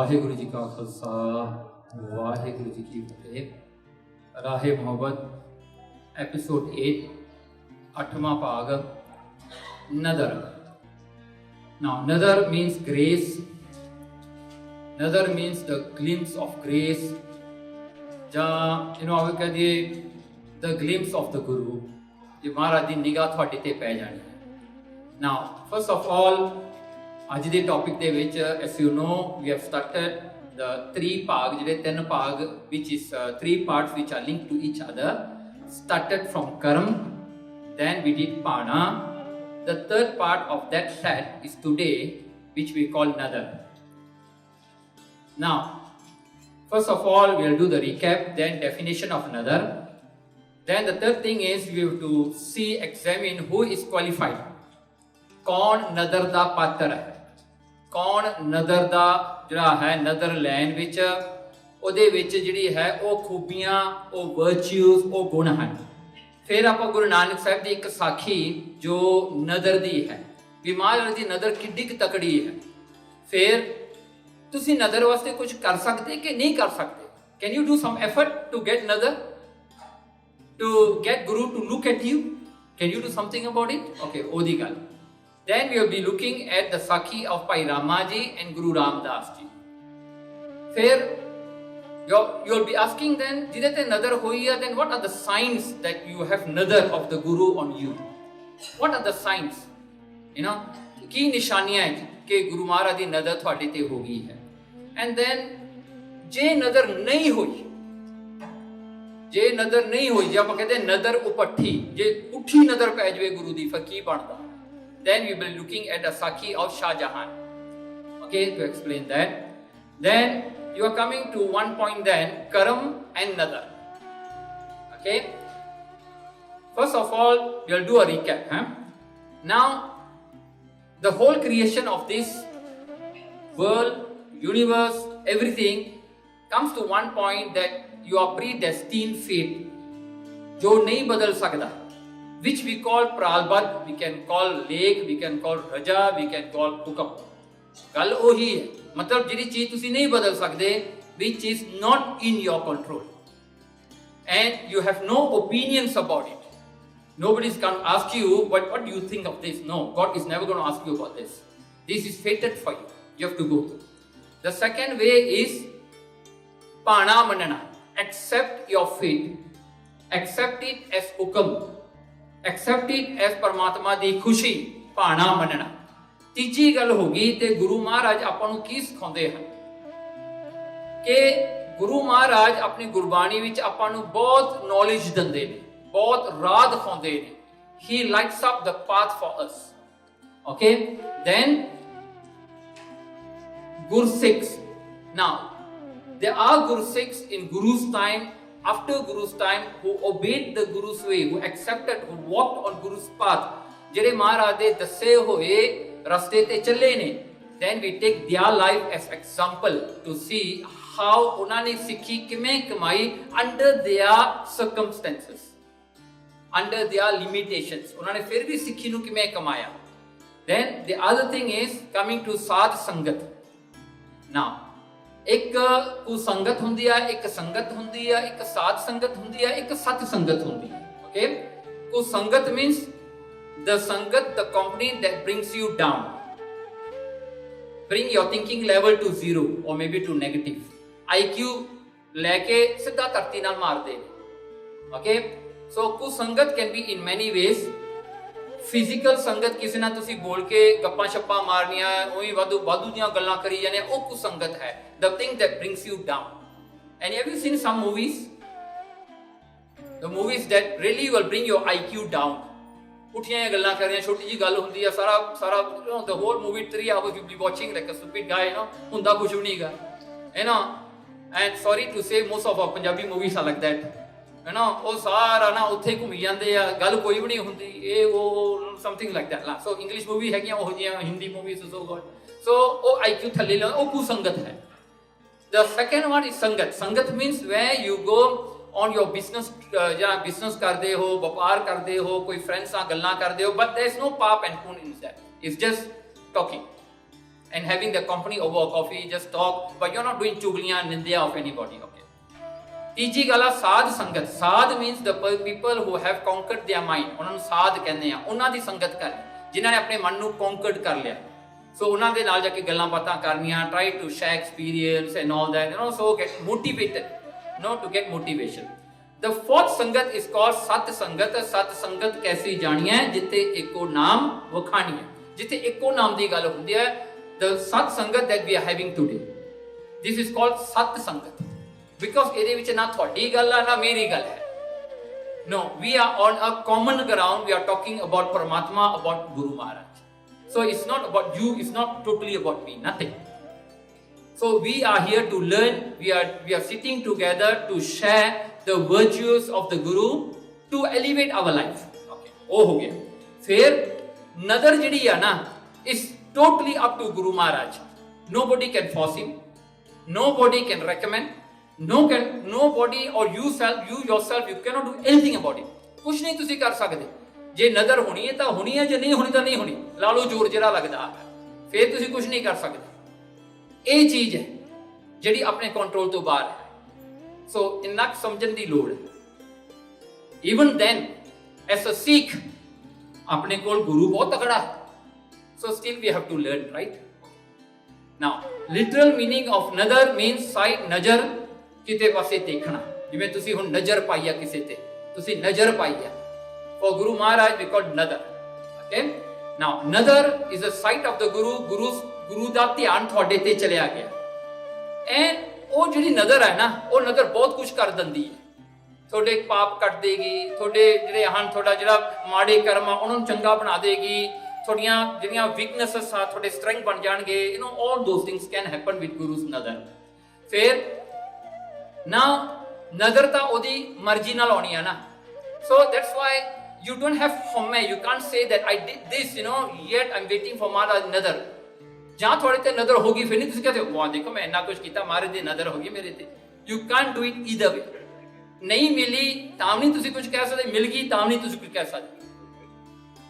वाहिगुरु जी का खालसा वाहिगुरु जी की फतेह। राहे मोहब्बत एपिसोड 8 8वां भाग नदर। Now nadar means grace. Nadar means the glimpse of grace. ਜਾਂ ਇਹਨੂੰ ਆਵੇ ਕਹ ਦਈਏ the glimpse of the Guru, ਜੇ ਮਹਾਰਾਜ ਦੀ ਨਿਗਾਹ ਤੁਹਾਡੇ ਤੇ ਪੈ ਜਾਣੀ ਹੈ। Now first of all ਅੱਜ ਦੇ ਟੌਪਿਕ ਦੇ ਵਿੱਚ as you know we have started the three ਭਾਗ, ਜਿਹੜੇ ਤਿੰਨ ਭਾਗ which is three parts which are linked to each other, started from karm, then we did pana. The third part of that set is today, which we call nadar. Now first of all we will do the recap, then definition of nadar. Then the third thing is we have to see, examine who is qualified. कौन नदर दा पात्र है, कौन नदर दा जिहड़ा है नदर लैन विच ਉਹਦੇ ਵਿੱਚ ਜਿਹੜੀ ਹੈ ਉਹ ਖੂਬੀਆਂ, ਉਹ ਵਰਚੂਸ, ਉਹ ਗੁਣ ਹਨ। ਫਿਰ ਆਪਾਂ ਗੁਰੂ ਨਾਨਕ ਸਾਹਿਬ ਦੀ ਇੱਕ ਸਾਖੀ ਜੋ ਨਦਰ ਦੀ ਹੈ ਵੀ ਮਹਾਰਾਜ ਦੀ ਨਦਰ ਕਿੱਡੀ ਕੁ ਤਕੜੀ ਹੈ। ਫਿਰ ਤੁਸੀਂ ਨਦਰ ਵਾਸਤੇ ਕੁਝ ਕਰ ਸਕਦੇ ਕਿ ਨਹੀਂ ਕਰ ਸਕਦੇ? Can you do some effort to get ਨਦਰ, to get Guru to look at you? Can you do something about it? Okay, ਉਹਦੀ ਗੱਲ। Then we will be looking at the Sakhi of Bhai Ramaji and Guru Ramdas ji. ਫਿਰ you will be asking then, ਜਿਹਦੇ ਤੇ ਨਦਰ ਹੋਈ ਹੈ, then what are the signs that you have nadar of the Guru on you? What are the signs? You know, ਕੀ ਨਿਸ਼ਾਨੀਆਂ ਹੈ ਕਿ ਗੁਰੂ ਮਹਾਰਾਜ ਦੀ ਨਦਰ ਤੁਹਾਡੇ ਤੇ ਹੋ ਗਈ ਹੈ? And then ਜੇ ਨਦਰ ਨਹੀਂ ਹੋਈ, ਜੇ ਨਦਰ ਨਹੀਂ ਹੋਈ, ਜੇ ਆਪਾਂ ਕਹਿੰਦੇ ਨਦਰ ਉਪੱਠੀ, ਜੇ ਉੱਠੀ ਨਦਰ ਪੈ ਜਾਵੇ ਗੁਰੂ ਦੀ, ਫਿਰ ਕੀ ਬਣਦਾ? Then we will be looking at the Sakhi of Shah Jahan. Okay, to explain that. Then you are coming to one point then, Karam and Nadar. Okay. First of all, we will do a recap. Now, the whole creation of this world, universe, everything comes to one point that you are predestined fate, जो नहीं बदल सकता, which we call pralbad, we can call lake, we can call raja, we can call hukam. ਗੱਲ ਉਹੀ ਹੈ, ਮਤਲਬ ਜਿਹੜੀ ਚੀਜ਼ ਤੁਸੀਂ ਨਹੀਂ ਬਦਲ ਸਕਦੇ, which is not in your control and you have no opinions about it. Nobody is going to ask you what do you think of this? No, God is never going to ask you about this. This is fated for you, you have to go through. The second way is pana manana, accept your fate, accept it as hukam, accept it as ਪਰਮਾਤਮਾ ਦੀ ਖੁਸ਼ੀ, ਭਾਣਾ ਮੰਨਣਾ। ਤੀਜੀ ਗੱਲ ਹੋ ਗਈ ਤੇ ਗੁਰੂ ਮਹਾਰਾਜ ਆਪਾਂ ਨੂੰ ਕੀ ਸਿਖਾਉਂਦੇ ਹਨ ਕਿ ਗੁਰੂ ਮਹਾਰਾਜ ਆਪਣੀ ਗੁਰਬਾਣੀ ਵਿੱਚ ਆਪਾਂ ਨੂੰ ਬਹੁਤ ਨੌਲੇਜ ਦਿੰਦੇ ਨੇ, ਬਹੁਤ ਰਾਹ ਦਿਖਾਉਂਦੇ ਨੇ। He lights up the path for us. Okay, then Guru Sikhs. Now there are Guru Sikhs in Guru's time, after Guru's time, who obeyed the Guru's way, who accepted, who walked on Guru's path, ਜਿਹੜੇ ਮਹਾਰਾਜ ਦੇ ਦੱਸੇ ਹੋਏ ਰਸਤੇ ਤੇ ਚੱਲੇ ਨੇ। Then we take their life as example to see how ਉਹਨਾਂ ਨੇ ਸਿੱਖੀ ਕਿਵੇਂ ਕਮਾਈ under their circumstances, under their limitations, ਉਹਨਾਂ ਨੇ ਫਿਰ ਵੀ ਸਿੱਖੀ ਨੂੰ ਕਿਵੇਂ ਕਮਾਇਆ। Then the other thing is coming to ਸਾਧ ਸੰਗਤ. Now ਇੱਕ ਕੋ ਸੰਗਤ ਹੁੰਦੀ ਆ, ਇੱਕ ਸੰਗਤ ਹੁੰਦੀ ਆ, ਇੱਕ ਸਾਧ ਸੰਗਤ ਹੁੰਦੀ ਆ, ਇੱਕ ਸਤ ਸੰਗਤ ਹੁੰਦੀ ਆ। ਓਕੇ, ਕੋ ਸੰਗਤ means the sangat, the company that brings you down, bring your thinking level to zero or maybe to negative, IQ ਲੈ ਕੇ ਸਿੱਧਾ ਧਰਤੀ ਨਾਲ ਮਾਰਦੇ ਨੇ। ਓਕੇ, ਸੋ ਕੋ ਸੰਗਤ can be in many ways. Physical ਸੰਗਤ, ਕਿਸੇ ਨਾਲ ਤੁਸੀਂ ਬੋਲ ਕੇ ਗੱਪਾਂ ਛੱਪਾਂ ਮਾਰਨੀਆਂ, ਉਹੀ ਵਾਧੂ ਦੀਆਂ ਗੱਲਾਂ ਕਰੀ ਜਾਂਦੇ, ਉਹ ਕੁ ਸੰਗਤ ਹੈ, the thing that brings you down. And have you seen some movies? The movies that really will bring your IQ down. ਉੱਠੀਆਂ ਗੱਲਾਂ ਕਰ ਰਹੀਆਂ, ਛੋਟੀ ਜੀ ਗੱਲ ਹੁੰਦੀ ਆ, ਸਾਰਾ the whole movie 3 hours you'll be watching like a stupid guy, ਹੁੰਦਾ ਕੁਝ ਵੀ ਨਹੀਂਗਾ, and sorry to say most of our Punjabi movies are like that. ਉਹ ਸਾਰਾ ਨਾ ਉੱਥੇ ਘੁੰਮੀ ਜਾਂਦੇ ਆ, ਗੱਲ ਕੋਈ ਵੀ ਨਹੀਂ ਹੁੰਦੀ, ਇਹ ਉਹ something like that. So English movie ਹੈਗੀਆਂ ਉਹੋ ਜਿਹੀਆਂ, ਹਿੰਦੀ ਮੂਵੀਜ਼ ਸੋ ਉਹ IQ ਥੱਲੇ ਲਾ, ਉਹ ਕੁ ਸੰਗਤ ਹੈ। The second one is ਸੰਗਤ. ਸੰਗਤ means where you go on your business, ਜਾਂ ਬਿਜ਼ਨਸ ਕਰਦੇ ਹੋ, ਵਪਾਰ ਕਰਦੇ ਹੋ, ਕੋਈ ਫਰੈਂਡਸ ਨਾਲ ਗੱਲਾਂ ਕਰਦੇ ਹੋ, but there is no paap and poon in that, it's just talking. and having the company over coffee, just talk, but you're not doing chugliyan, nindya of anybody. Okay. ਤੀਜੀ ਗੱਲ ਆ ਸਾਧ ਸੰਗਤ. ਸਾਧ means the people who have conquered their mind. ਉਹਨਾਂ ਨੂੰ ਸਾਧ ਕਹਿੰਦੇ ਆ. ਉਹਨਾਂ ਦੀ ਸੰਗਤ ਕਰ, ਜਿਨ੍ਹਾਂ ਨੇ ਆਪਣੇ ਮਨ ਨੂੰ conquered ਕਰ ਲਿਆ. So ਉਹਨਾਂ ਦੇ ਨਾਲ ਜਾ ਕੇ ਗੱਲਾਂ ਬਾਤਾਂ ਕਰਨੀਆਂ, try to share experience and all that, you know, so get motivated, to get motivation. The fourth ਸੰਗਤ is called ਸਤ ਸੰਗਤ. ਸਤ ਸੰਗਤ ਕੈਸੀ ਜਾਣੀ ਹੈ? ਜਿੱਥੇ ਇੱਕੋ ਨਾਮ ਵਖਾਣੀ ਹੈ, ਜਿੱਥੇ ਇੱਕੋ ਨਾਮ ਦੀ ਗੱਲ ਹੁੰਦੀ ਹੈ. The ਸਤ ਸੰਗਤ that we are having today, this is called ਸਤ ਸੰਗਤ, because ਇਹਦੇ ਵਿੱਚ ਨਾ ਤੁਹਾਡੀ ਗੱਲ ਆ ਨਾ ਮੇਰੀ ਗੱਲ ਹੈ. No, we are on a common ground. We are talking about Paramatma, about Guru Maharaj. So it's not about you, it's not totally about me, nothing. So we are here to learn, we are sitting together to share the virtues of the Guru to elevate our life. Okay, oh ho gaya. Phir nazar jehdi hai na is totally up to Guru Maharaj. Nobody can force him, nobody can recommend, nobody or you yourself, you cannot do anything about it. Kuch nahi tusi kar sakde. ਜੇ ਨਜ਼ਰ ਹੋਣੀ ਹੈ ਤਾਂ ਹੋਣੀ ਹੈ, ਜੇ ਨਹੀਂ ਹੋਣੀ ਤਾਂ ਨਹੀਂ ਹੋਣੀ. ਲਾ ਲਓ ਜ਼ੋਰ ਜਿਹੜਾ ਲੱਗਦਾ, ਫਿਰ ਤੁਸੀਂ ਕੁਝ ਨਹੀਂ ਕਰ ਸਕਦੇ. ਇਹ ਚੀਜ਼ ਹੈ ਜਿਹੜੀ ਆਪਣੇ ਕੰਟਰੋਲ ਤੋਂ ਬਾਹਰ ਹੈ. ਸੋ ਇੰਨਾ ਸਮਝਣ ਦੀ ਲੋੜ ਹੈ. Even then as a Sikh ਆਪਣੇ ਕੋਲ ਗੁਰੂ ਬਹੁਤ ਤਕੜਾ ਹੈ. So still we have to learn, right? Now literal meaning of ਨਜ਼ਰ ਮੀਨਸ ਸਾਈਡ, ਨਜ਼ਰ ਕਿਤੇ ਪਾਸੇ ਦੇਖਣਾ. ਜਿਵੇਂ ਤੁਸੀਂ ਹੁਣ ਨਜ਼ਰ ਪਾਈ ਆ ਕਿਸੇ ਤੇ, ਤੁਸੀਂ ਨਜ਼ਰ ਪਾਈ ਆ. For Guru Maharaj we call Nadar. Okay? Now Nadar is a sight of the Guru ਦਾ ਧਿਆਨ ਤੁਹਾਡੇ ਤੇ ਚਲਿਆ ਗਿਆ. ਐਂਡ ਉਹ ਜਿਹੜੀ ਨਜ਼ਰ ਹੈ ਨਾ, ਉਹ ਨਜ਼ਰ ਬਹੁਤ ਕੁਝ ਕਰ ਦਿੰਦੀ ਹੈ. ਤੁਹਾਡੇ ਪਾਪ ਕੱਟ ਦੇਗੀ, ਤੁਹਾਡੇ ਜਿਹੜੇ ਹਨ, ਤੁਹਾਡਾ ਜਿਹੜਾ ਮਾੜੇ ਕਰਮ ਆ ਉਹਨਾਂ ਨੂੰ ਚੰਗਾ ਬਣਾ ਦੇਗੀ, ਤੁਹਾਡੀਆਂ ਜਿਹੜੀਆਂ ਵੀਕਨੈਸਸ ਆ ਤੁਹਾਡੇ ਸਟਰੈਂਥ ਬਣ ਜਾਣਗੇ. You know, all those things can happen with Guru's Nadar. ਫਿਰ ਨਾ ਨਜ਼ਰ ਤਾਂ ਉਹਦੀ ਮਰਜ਼ੀ ਨਾਲ ਆਉਣੀ ਆ ਨਾ. So that's why you don't have homme. You can't say that I did this, yet I'm waiting for Maharaj Nadar. ਜਾਂ ਤੁਹਾਡੇ ਤੇ ਨਜ਼ਰ ਹੋਗੀ, ਫਿਰ ਨਹੀਂ ਤੁਸੀਂ ਕਹਦੇ ਵਾਹ ਦੇਖੋ ਮੈਂ ਇੰਨਾ ਕੁਝ ਕੀਤਾ, ਮਹਾਰਾਜ ਦੀ ਨਜ਼ਰ ਹੋ ਗਈ ਮੇਰੇ ਤੇ. You can't do it either way. ਨਹੀਂ ਮਿਲੀ ਤਾਂ ਨਹੀਂ ਤੁਸੀਂ ਕੁਝ ਕਹਿ ਸਕਦੇ, ਮਿਲ ਗਈ ਤਾਂ ਨਹੀਂ ਤੁਸੀਂ ਕੁਝ ਕਹਿ ਸਕਦੇ.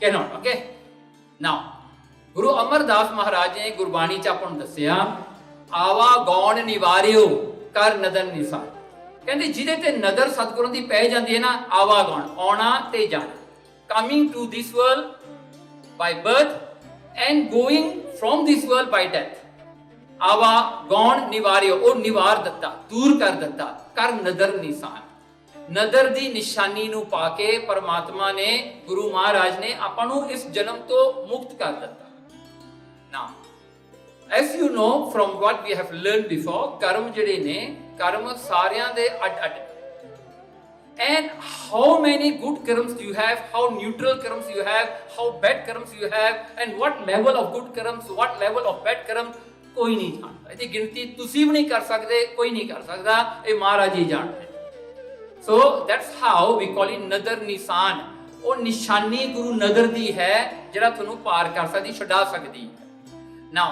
Cannot, okay? Now, Guru Amardas Maharaj ਨੇ ਗੁਰਬਾਣੀ ਚ ਆਪਾਂ ਨੂੰ ਦੱਸਿਆ, ਆਵਾ ਗੌਣ ਨਿਵਾਰਿਓ ਕਰ ਨਦਰ ਨਿਸਾਰ. ਕਹਿੰਦੇ ਜਿਹਦੇ ਤੇ ਨਜ਼ਰ ਸਤਿਗੁਰਾਂ ਦੀ ਪੈ ਜਾਂਦੀ ਹੈ ਨਾ, ਆਵਾਗਣ, ਆਉਣਾ ਤੇ ਜਾਣਾ, coming to this world by birth and going from this world by death. ਆਵਾਗਣ ਨਿਵਾਰਿਓ, ਉਹ ਨਿਵਾਰ ਦਿੱਤਾ, ਦੂਰ ਕਰ ਦਿੱਤਾ, ਕਰ ਨਦਰ ਨਿਸ਼ਾਨ. ਨਜ਼ਰ ਦੀ ਨਿਸ਼ਾਨੀ ਨੂੰ ਪਾ ਕੇ ਪਰਮਾਤਮਾ ਨੇ, ਗੁਰੂ ਮਹਾਰਾਜ ਨੇ ਆਪਾਂ ਨੂੰ ਇਸ ਜਨਮ ਤੋਂ ਮੁਕਤ ਕਰ ਦਿੱਤਾ. ਨਾ as you know from what we have learned before, ਕਰਮ ਜਿਹੜੇ ਨੇ, ਕਰਮ ਸਾਰਿਆਂ ਦੇ ਅੱਡ-ਅੱਡ. And how many good karams you have, how neutral karams you have, how bad karams you have, and what level of good karams, what level of bad karams, ਕੋਈ ਨਹੀਂ ਜਾਣਦਾ. ਇਹਦੀ ਗਿਣਤੀ ਤੁਸੀਂ ਵੀ ਨਹੀਂ ਕਰ ਸਕਦੇ, ਕੋਈ ਨਹੀਂ ਕਰ ਸਕਦਾ, ਇਹ ਮਹਾਰਾਜ ਹੀ ਜਾਣਦੇ. So that's how we call it ਨਦਰ ਨਿਸ਼ਾਨ. ਉਹ ਨਿਸ਼ਾਨੀ ਗੁਰੂ ਨਦਰ ਦੀ ਹੈ ਜਿਹੜਾ ਤੁਹਾਨੂੰ ਪਾਰ ਕਰ ਸਕਦੀ, ਛਡਾ ਸਕਦੀ. Now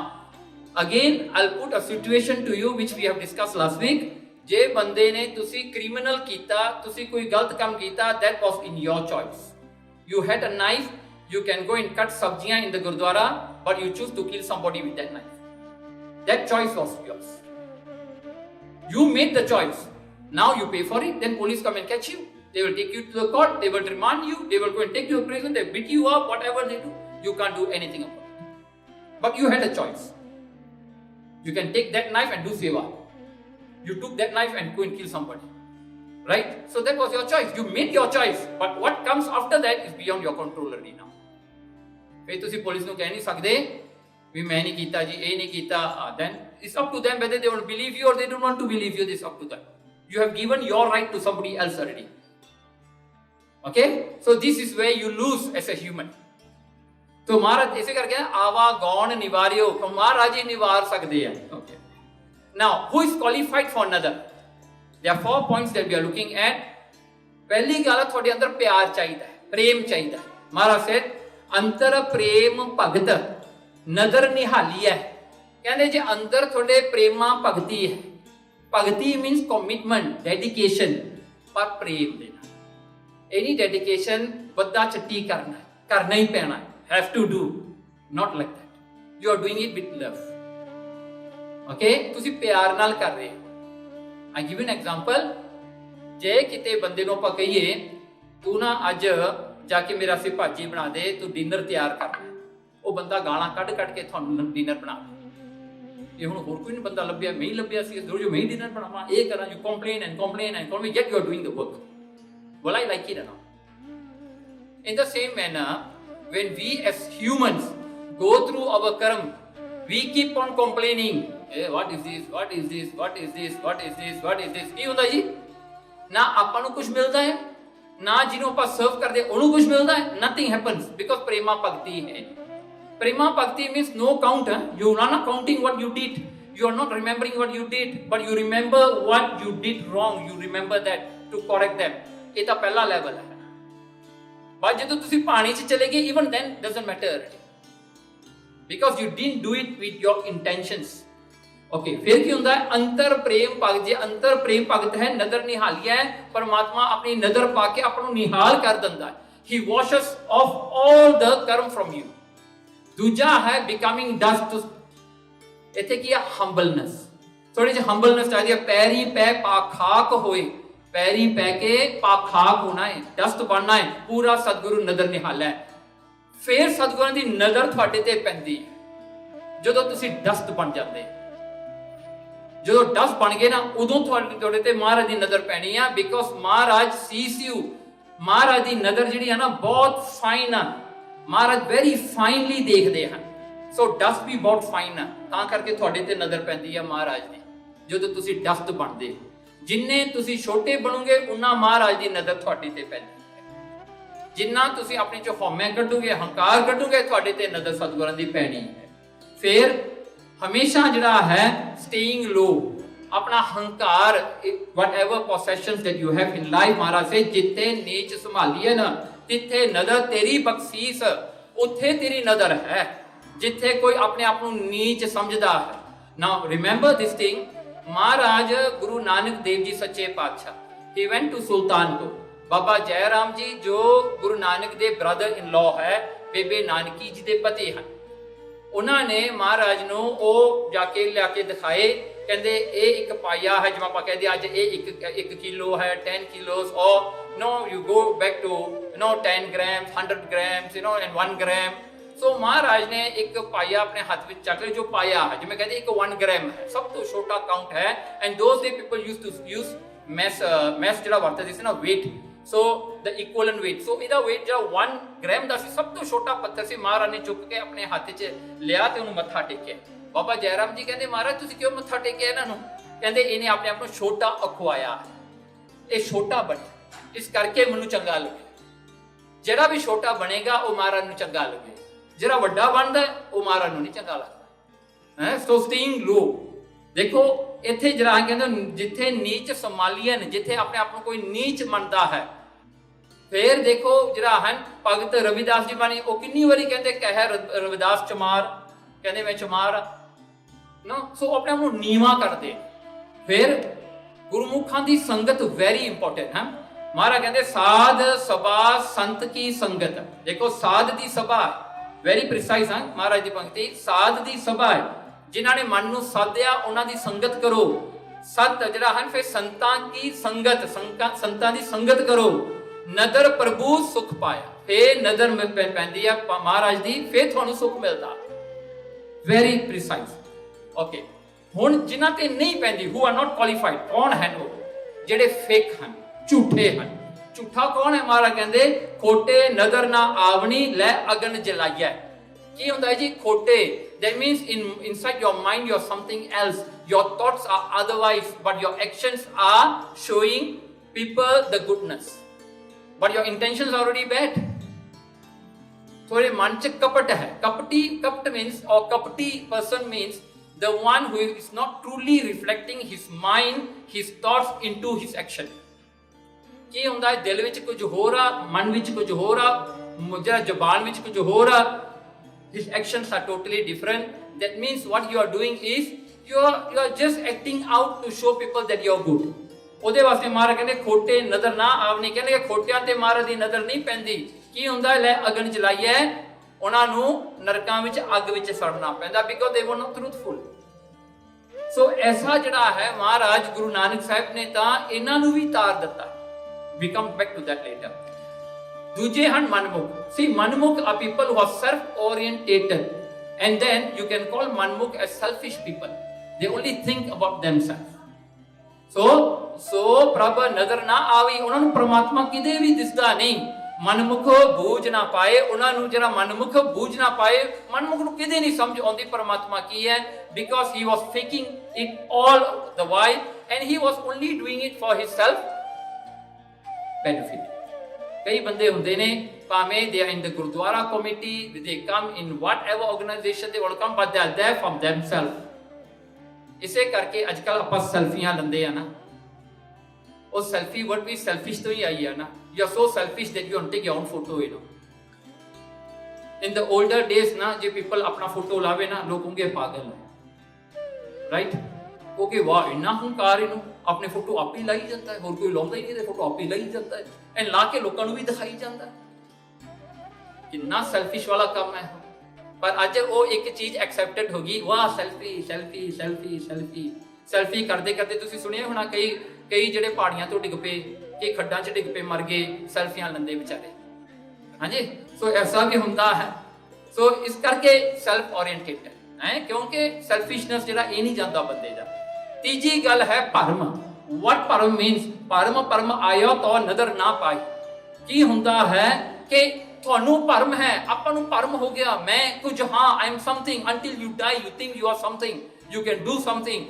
again I'll put a situation to you which we have discussed last week. ਜੇ ਬੰਦੇ ਨੇ, ਤੁਸੀਂ ਕ੍ਰਿਮੀਨਲ ਕੀਤਾ, ਤੁਸੀਂ ਕੋਈ ਗਲਤ ਕੰਮ ਕੀਤਾ, that was in your choice. You had a knife, you can go and cut sabjiyan in the gurdwara, but you choose to kill somebody with that knife. That choice was yours. You made the choice. Now you pay for it, then police come and catch you. They will take you to the court, they will remand you, they will go and take you to prison, they beat you up, whatever they do. You can't do anything about it. But you had a choice. You can take that knife and do seva. You took that knife and go and kill somebody. Right? So that was your choice. You made your choice. But what comes after that is beyond your control already now. ਫਿਰ ਤੁਸੀਂ police ਨੂੰ ਕਹਿ ਨਹੀਂ ਸਕਦੇ ਵੀ ਮੈਂ ਨਹੀਂ ਕੀਤਾ ਜੀ, ਇਹ ਨਹੀਂ ਕੀਤਾ. Then it's up to them whether they want to believe you or they don't want to believe you. This is up to them. You have given your right to somebody else already. Okay? So this is where you lose as a human. तो महाराज ऐसे करके आवा गौण निवारियो, महाराज ही निवार सकते हैं. Okay. Now, who is qualified for another? There are 4 points that we are looking at. पहली गल थोड़े अंदर प्यार चाहिए, प्रेम चाहिए. महाराज said, अंतर प्रेम भगत नदर निहाली है. कहते जे अंदर थोड़े प्रेमा भगती है. भगती मीन्स कमिटमेंट, डेडिकेशन, पर प्रेम देना. Any dedication बद्दा चट्टी करना ही पैना है. Have to do, not like that. You are doing it with love. Okay ਤੁਸੀਂ ਪਿਆਰ ਨਾਲ ਕਰ ਰਹੇ ਹੋ। ਆਈ ਗਿਵ ਐਨ ਐਗਜ਼ਾਮਪਲ, ਜੇ ਕਿਤੇ ਬੰਦੇ ਨੂੰ ਆਪਾਂ ਕਹੀਏ ਤੂੰ ਨਾ ਅੱਜ ਜਾ ਕੇ ਮੇਰਾ ਸੇ ਭਾਜੀ ਬਣਾ ਦੇ, ਤੂੰ ਡਿਨਰ ਤਿਆਰ ਕਰ, ਉਹ ਬੰਦਾ ਗਾਲਾਂ ਕੱਢ ਕੇ ਤੁਹਾਨੂੰ ਡਿਨਰ ਬਣਾ, ਇਹ ਹੁਣ ਹੋਰ ਕੋਈ ਨਹੀਂ ਬੰਦਾ ਲੱਭਿਆ, ਮੈਂ ਹੀ ਲੱਭਿਆ ਸੀ ਜੋ ਮੈਂ ਹੀ ਡਿਨਰ ਬਣਾਵਾਂ, ਇਹ ਕਰਾਂ, you complain and yet you are doing the work. Will I like it or not? In the same manner, when we as humans go through our karma, we keep on complaining, hey, what is this, what is this, what is this, what is this, what is this. ਕੀ ਹੁੰਦਾ ਜੀ? ਨਾ ਆਪਾਂ ਨੂੰ ਕੁਝ ਮਿਲਦਾ ਹੈ, ਨਾ ਜਿਹਨੂੰ ਆਪਾਂ ਸਰਵ ਕਰਦੇ ਉਹਨੂੰ ਕੁਝ ਮਿਲਦਾ ਹੈ। nothing happens because ਪ੍ਰੇਮਾ ਭਗਤੀ ਹੈ। Prema Bhakti means no count. You are not counting what you did. You are not remembering what you did, but you remember what you did wrong. You remember that to correct them. ਇਹ ਤਾਂ ਪਹਿਲਾ level ਹੈ। but ਜਦੋਂ ਤੁਸੀਂ ਪਾਣੀ 'ਚ ਚਲੇ ਗਏ, even then doesn't matter because you didn't do it with your intentions. Okay, ਫਿਰ ਕੀ ਹੁੰਦਾ ਹੈ? ਅੰਤਰ ਪ੍ਰੇਮ ਭਗਤ, ਜੇ ਅੰਤਰ ਪ੍ਰੇਮ ਭਗਤ ਹੈ, ਨਦਰ ਨਿਹਾਲੀ ਹੈ, ਪਰਮਾਤਮਾ ਆਪਣੀ ਨਦਰ ਪਾ ਕੇ ਆਪਾਂ ਨੂੰ ਨਿਹਾਲ ਕਰ ਦਿੰਦਾ ਹੈ। He washes off all the karma from you. ਦੂਜਾ ਹੈ ਬਿਕਮਿੰਗ ਡਸਟ। ਇੱਥੇ ਕੀ ਹੈ? ਹੰਬਲਨੈਸ। ਥੋੜੀ ਜਿਹੀ ਹੰਬਲਨੈਸ ਚਾਹੀਦੀ ਹੈ। ਪੈਰੀ ਪੈ ਪਾ ਖਾਕ ਹੋਏ, ਪੈਰੀ ਪੈ ਕੇ ਪਾ ਖਾਕ ਹੋਣਾ ਹੈ, ਡਸਟ ਬਣਨਾ ਹੈ, ਪੂਰਾ ਸਤਿਗੁਰੂ ਨਦਰ ਨਿਹਾਲ ਹੈ। ਫਿਰ ਸਤਿਗੁਰਾਂ ਦੀ ਨਜ਼ਰ ਤੁਹਾਡੇ ਤੇ ਪੈਂਦੀ ਹੈ ਜਦੋਂ ਤੁਸੀਂ ਡਸਟ ਬਣ ਜਾਂਦੇ। ਜਦੋਂ ਡਸਟ ਬਣ ਗਏ ਨਾ, ਉਦੋਂ ਤੁਹਾਡੇ ਤੇ ਮਹਾਰਾਜ ਦੀ ਨਜ਼ਰ ਪੈਣੀ ਆ, ਬਿਕੋਜ਼ ਮਹਾਰਾਜ ਸੀਸ ਯੂ। ਮਹਾਰਾਜ ਦੀ ਨਜ਼ਰ ਜਿਹੜੀ ਹੈ ਨਾ ਬਹੁਤ ਫਾਈਨ ਆ, ਮਹਾਰਾਜ ਵੈਰੀ ਫਾਈਨਲੀ ਦੇਖਦੇ ਹਨ। ਸੋ ਡਸਟ ਵੀ ਬਹੁਤ ਫਾਈਨ ਆ, ਤਾਂ ਕਰਕੇ ਤੁਹਾਡੇ ਤੇ ਨਜ਼ਰ ਪੈਂਦੀ ਆ ਮਹਾਰਾਜ ਦੀ ਜਦੋਂ ਤੁਸੀਂ ਡਸਟ ਬਣਦੇ। ਜਿੰਨੇ ਤੁਸੀਂ ਛੋਟੇ ਬਣੋਗੇ ਉਨਾ ਮਹਾਰਾਜ ਦੀ ਨਜ਼ਰ ਤੁਹਾਡੇ ਤੇ ਪੈਂਦੀ ਹੈ। ਜਿੰਨਾ ਤੁਸੀਂ ਆਪਣੇ ਚੋਂ ਹਉਮੈ ਕੱਢੋਗੇ, ਹੰਕਾਰ ਕੱਢੋਗੇ, ਤੁਹਾਡੇ ਤੇ ਨਜ਼ਰ ਸਤਿਗੁਰਾਂ ਦੀ ਪੈਣੀ ਹੈ। ਫਿਰ ਹਮੇਸ਼ਾ ਜਿਹੜਾ ਹੈ ਸਟੇਇੰਗ ਲੋ, ਆਪਣਾ ਹੰਕਾਰ, whatever possessions that you have in life, ਮਹਾਰਾਜ ਸੇ ਜਿੱਥੇ ਨੀਚ ਸੰਭਾਲੀਏ ਨਾ ਤਿੱਥੇ ਨਜ਼ਰ ਤੇਰੀ ਬਖਸ਼ੀਸ, ਉੱਥੇ ਤੇਰੀ ਨਜ਼ਰ ਹੈ। ਜਿੱਥੇ ਕੋਈ ਆਪਣੇ ਆਪ ਨੂੰ ਨੀਚ ਸਮਝਦਾ ਹੈ। ਨਾਓ ਰਿਮੈਂਬਰ ਦਿਸ ਥਿੰਗ, ਮਹਾਰਾਜ ਗੁਰੂ ਨਾਨਕ ਦੇਵ ਜੀ ਸੱਚੇ ਪਾਤਸ਼ਾਹ, he went to ਸੁਲਤਾਨਪੁਰ। ਬਾਬਾ ਜੈ ਰਾਮ ਜੀ ਜੋ ਗੁਰੂ ਨਾਨਕ ਦੇ ਬ੍ਰਦਰ ਇਨ ਲਾਅ ਹੈ, ਬੇਬੇ ਨਾਨਕੀ ਜੀ ਦੇ ਪਤੀ ਹਨ, ਉਹਨਾਂ ਨੇ ਮਹਾਰਾਜ ਨੂੰ ਉਹ ਜਾ ਕੇ ਲਿਆ ਕੇ ਦਿਖਾਏ। ਕਹਿੰਦੇ ਇਹ ਇੱਕ ਪਾਇਆ ਹੈ, ਜਿਵੇਂ ਆਪਾਂ ਕਹਿੰਦੇ ਅੱਜ ਇਹ 1 ਕਿਲੋ ਹੈ, 10 ਕਿਲੋਸ, ਔਰ no you go back to 10 grams, 100 grams, and 1 gram. ਸੋ ਮਹਾਰਾਜ ਨੇ ਇੱਕ ਪਾਇਆ ਆਪਣੇ ਹੱਥ ਵਿੱਚ ਚੱਕ ਲਿਆ, ਜੋ ਪਾਇਆ ਹੈ, ਜਿਵੇਂ ਕਹਿੰਦੇ ਇੱਕ 1 ਗ੍ਰਾਮ ਹੈ, ਸਭ ਤੋਂ ਛੋਟਾ ਕਾਊਂਟ ਹੈ। And those day people use mess ਜਿਹੜਾ ਵਰਤਦੇ ਸੀ ਨਾ, weight, so the equivalent weight, ਸੋ ਇਹਦਾ weight ਜਿਹੜਾ 1 ਗ੍ਰਾਮ ਦਾ ਸੀ, ਸਭ ਤੋਂ ਛੋਟਾ ਪੱਥਰ ਸੀ। ਮਹਾਰਾਜ ਨੇ ਚੁੱਕ ਕੇ ਆਪਣੇ ਹੱਥ 'ਚ ਲਿਆ ਤੇ ਉਹਨੂੰ ਮੱਥਾ ਟੇਕਿਆ। ਬਾਬਾ ਜੈ ਰਾਮ ਜੀ ਕਹਿੰਦੇ ਮਹਾਰਾਜ ਤੁਸੀਂ ਕਿਉਂ ਮੱਥਾ ਟੇਕਿਆ ਇਹਨਾਂ ਨੂੰ? ਕਹਿੰਦੇ ਇਹਨੇ ਆਪਣੇ ਆਪ ਨੂੰ ਛੋਟਾ ਅਖਵਾਇਆ, ਇਹ ਛੋਟਾ ਬਣਿਆ, ਇਸ ਕਰਕੇ ਮੈਨੂੰ ਚੰਗਾ ਲੱਗੇ। ਜਿਹੜਾ ਵੀ ਛੋਟਾ ਬਣੇਗਾ ਉਹ ਮਹਾਰਾਜ ਨੂੰ ਚੰਗਾ ਲੱਗੇ, ਜਿਹੜਾ ਵੱਡਾ ਬਣਦਾ ਉਹ ਮਹਾਰਾਜ ਨੂੰ ਨਹੀਂ ਚੰਗਾ ਲੱਗਦਾ। ਸੋ ਸਟੇਇੰਗ ਲੋ, ਦੇਖੋ ਇੱਥੇ ਜਿਹੜਾ ਕਹਿੰਦੇ ਜਿੱਥੇ ਨੀਚ ਸੰਭਾਲੀਆਂ, ਜਿੱਥੇ ਆਪਣੇ ਆਪ ਨੂੰ ਕੋਈ ਨੀਚ ਮੰਨਦਾ ਹੈ। ਫਿਰ ਦੇਖੋ ਜਿਹੜਾ ਹਨ ਭਗਤ ਰਵਿਦਾਸ ਜੀ ਬਾਣੀ, ਉਹ ਕਿੰਨੀ ਵਾਰੀ ਕਹਿੰਦੇ ਕਹਿ ਰਵਿਦਾਸ ਚਮਾਰ, ਕਹਿੰਦੇ ਮੈਂ ਚਮਾਰ ਨਾ, ਸੋ ਆਪਣੇ ਆਪ ਨੂੰ ਨੀਵਾਂ ਕਰਦੇ। ਫਿਰ ਗੁਰਮੁਖਾਂ ਦੀ ਸੰਗਤ ਵੈਰੀ ਇੰਪੋਰਟੈਂਟ ਹੈ। ਮਹਾਰਾਜ ਕਹਿੰਦੇ ਸਾਧ ਸਭਾ ਸੰਤ ਕੀ ਸੰਗਤ। ਦੇਖੋ ਸਾਧ ਦੀ ਸਭਾ ਵੈਰੀ ਪ੍ਰੀਸਾਈਜ਼ ਹੈ ਮਹਾਰਾਜ ਦੀ ਪੰਕਤੀ, ਸਾਧ ਦੀ ਸਭਾ ਹੈ, ਜਿਨ੍ਹਾਂ ਨੇ ਮਨ ਨੂੰ ਸਾਧਿਆ ਉਹਨਾਂ ਦੀ ਸੰਗਤ ਕਰੋ। ਸੰਤ ਜਿਹੜਾ ਹਨ, ਫਿਰ ਸੰਤਾਂ ਕੀ ਸੰਗਤ, ਸੰਤਾਂ ਦੀ ਸੰਗਤ ਕਰੋ। ਨਦਰ ਪ੍ਰਭੂ ਸੁਖ ਪਾਇਆ, ਫੇਰ ਨਦਰ ਪੈਂਦੀ ਆ ਮਹਾਰਾਜ ਦੀ, ਫੇਰ ਤੁਹਾਨੂੰ ਸੁਖ ਮਿਲਦਾ। Very precise. ਓਕੇ, ਹੁਣ ਜਿਨ੍ਹਾਂ ਤੇ ਨਹੀਂ ਪੈਂਦੀ, ਹੂ ਆਰ ਨਾਟ ਕੁਆਲੀਫਾਈਡ, ਕੌਣ ਹਨ ਉਹ? ਜਿਹੜੇ ਫੇਕ ਹਨ, ਝੂਠੇ ਹਨ। ਝੂਠਾ ਕੌਣ ਹੈ? ਮਹਾਰਾਜ ਕਹਿੰਦੇ ਖੋਟੇ ਨਦਰ ਨਾ ਆਵਣੀ ਲੈ ਅਗਨ ਜਲਾਈਐ। ਕੀ ਹੁੰਦਾ ਹੈ ਜੀ ਖੋਟੇ? that means inside your mind you're something else, your thoughts are otherwise, but your actions are showing people the goodness, but your intentions are already bad. थोड़े मन च कपट है। कपट means, or kapati person means the one who is not truly reflecting his mind, his thoughts into his action. ਕੀ ਹੁੰਦਾ ਹੈ? ਦਿਲ ਵਿੱਚ ਕੁਝ ਹੋਰ ਆ, ਮਨ ਵਿੱਚ ਕੁਝ ਹੋਰ ਆ, ਜਿਹੜਾ ਜ਼ਬਾਨ ਵਿੱਚ ਕੁਝ ਹੋਰ ਆ। His actions are totally different. That means what you are doing is you are just acting out to show people that you are good. ਉਹਦੇ ਵਾਸਤੇ ਮਹਾਰਾਜ ਕਹਿੰਦੇ ਖੋਟੇ ਨਜ਼ਰ ਨਾ ਆਵਣੀ। ਕਹਿੰਦੇ ਖੋਟਿਆਂ ਤੇ ਮਹਾਰਾਜ ਦੀ ਨਜ਼ਰ ਨਹੀਂ ਪੈਂਦੀ। ਕੀ ਹੁੰਦਾ ਹੈ? ਲੈ ਅਗਨ ਜਲਾਈਏ, ਉਹਨਾਂ ਨੂੰ ਨਰਕਾਂ ਵਿੱਚ ਅੱਗ ਵਿੱਚ ਸੜਨਾ ਪੈਂਦਾ, because they were not truthful. ਸੋ ਐਸਾ ਜਿਹੜਾ ਹੈ ਮਹਾਰਾਜ ਗੁਰੂ ਨਾਨਕ ਸਾਹਿਬ ਨੇ ਤਾਂ ਇਹਨਾਂ ਨੂੰ ਵੀ ਤਾਰ ਦਿੱਤਾ। We come back to that later. ਦੂਜੇ ਹਨ ਮਨਮੁਖ। See, ਮਨਮੁਖ are people who are self-orientated, and then you can call ਮਨਮੁਖ as selfish people. They only think about themselves. ਸੋ ਪ੍ਰਭ ਨਜ਼ਰ ਨਾ ਆਵੀ, ਉਹਨਾਂ ਨੂੰ ਪ੍ਰਮਾਤਮਾ ਕਿਤੇ ਵੀ ਦਿਸਦਾ ਨਹੀਂ। ਮਨਮੁਖ ਬੂਝ ਨਾ ਪਾਏ, ਉਹਨਾਂ ਨੂੰ ਜਿਹੜਾ ਮਨਮੁਖ ਬੂਝ ਨਾ ਪਾਏ, ਮਨਮੁਖ ਨੂੰ ਕਿਤੇ ਨਹੀਂ ਸਮਝ ਆਉਂਦੀ ਪਰਮਾਤਮਾ ਕੀ ਹੈ, because he was faking it all the while and he was only doing it for his self benefit. ਕਈ ਬੰਦੇ ਹੁੰਦੇ ਨੇ ਭਾਵੇਂ they are in the Gurdwara committee, they come in whatever organization they want to come, but they are there from themselves. ਇਸੇ ਕਰਕੇ ਅੱਜ ਕੱਲ ਆਪਾਂ ਸੈਲਫੀਆਂ ਲੈਂਦੇ ਆ ਨਾ, ਉਹ ਸੈਲਫੀ ਵਰਡ ਵੀ ਸੈਲਫਿਸ਼ ਤੋਂ ਹੀ ਆਈ ਆ ਨਾ। You are so selfish that you want to take your own photo, you know. In the older days na, je people apna photo laave na, log honge pagal hai, right? Okay, वाह इन्ना हंकार इनु अपने photo आप ही लाई जाता है, और कोई लाਉਂਦਾ ही नहीं, ते फोटो आप ही लाई जाता है, एंड ला के लोगों ਨੂੰ ਵੀ ਦਿਖਾਈ ਜਾਂਦਾ ਹੈ। कितना सेल्फिश वाला काम है। पर ਅੱਜ ਉਹ ਇੱਕ ਚੀਜ਼ ਐਕਸੈਪਟਡ ਹੋ ਗਈ, ਵਾਹ selfie selfie selfie selfie selfie ਕਰਦੇ ਕਰਦੇ ਤੁਸੀਂ ਸੁਣਿਆ ਹੋਣਾ ਕਈ ਜਿਹੜੇ ਪਹਾੜੀਆਂ ਤੋਂ ਡਿੱਗ ਪਏ, ਕਿ ਖੱਡਾਂ 'ਚ ਡਿੱਗ ਪਏ, ਮਰ ਗਏ, ਸੈਲਫੀਆਂ ਲੈਂਦੇ ਵਿਚਾਰੇ। ਹਾਂਜੀ, ਸੋ ਐਸਾ ਵੀ ਹੁੰਦਾ ਹੈ। ਸੋ ਇਸ ਕਰਕੇ ਸੈਲਫ ਓਰੀਐਂਟੇਡ ਹੈ, ਕਿਉਂਕਿ ਸੈਲਫਿਸ਼ਨੈਸ ਜਿਹੜਾ ਇਹ ਨਹੀਂ ਜਾਂਦਾ ਬੰਦੇ ਦਾ। ਤੀਜੀ ਗੱਲ ਹੈ ਭਰਮ। ਵਾਟ ਭਰਮ ਮੀਨਸ? ਭਰਮ ਆਇਆ ਤਾਂ ਨਜ਼ਰ ਨਾ ਪਾਈ। ਕੀ ਹੁੰਦਾ ਹੈ ਕਿ ਤੁਹਾਨੂੰ ਭਰਮ ਹੈ, ਆਪਾਂ ਨੂੰ ਭਰਮ ਹੋ ਗਿਆ, ਮੈਂ ਕੁਝ ਹਾਂ, I am something, until you die you think you are something, you can do something,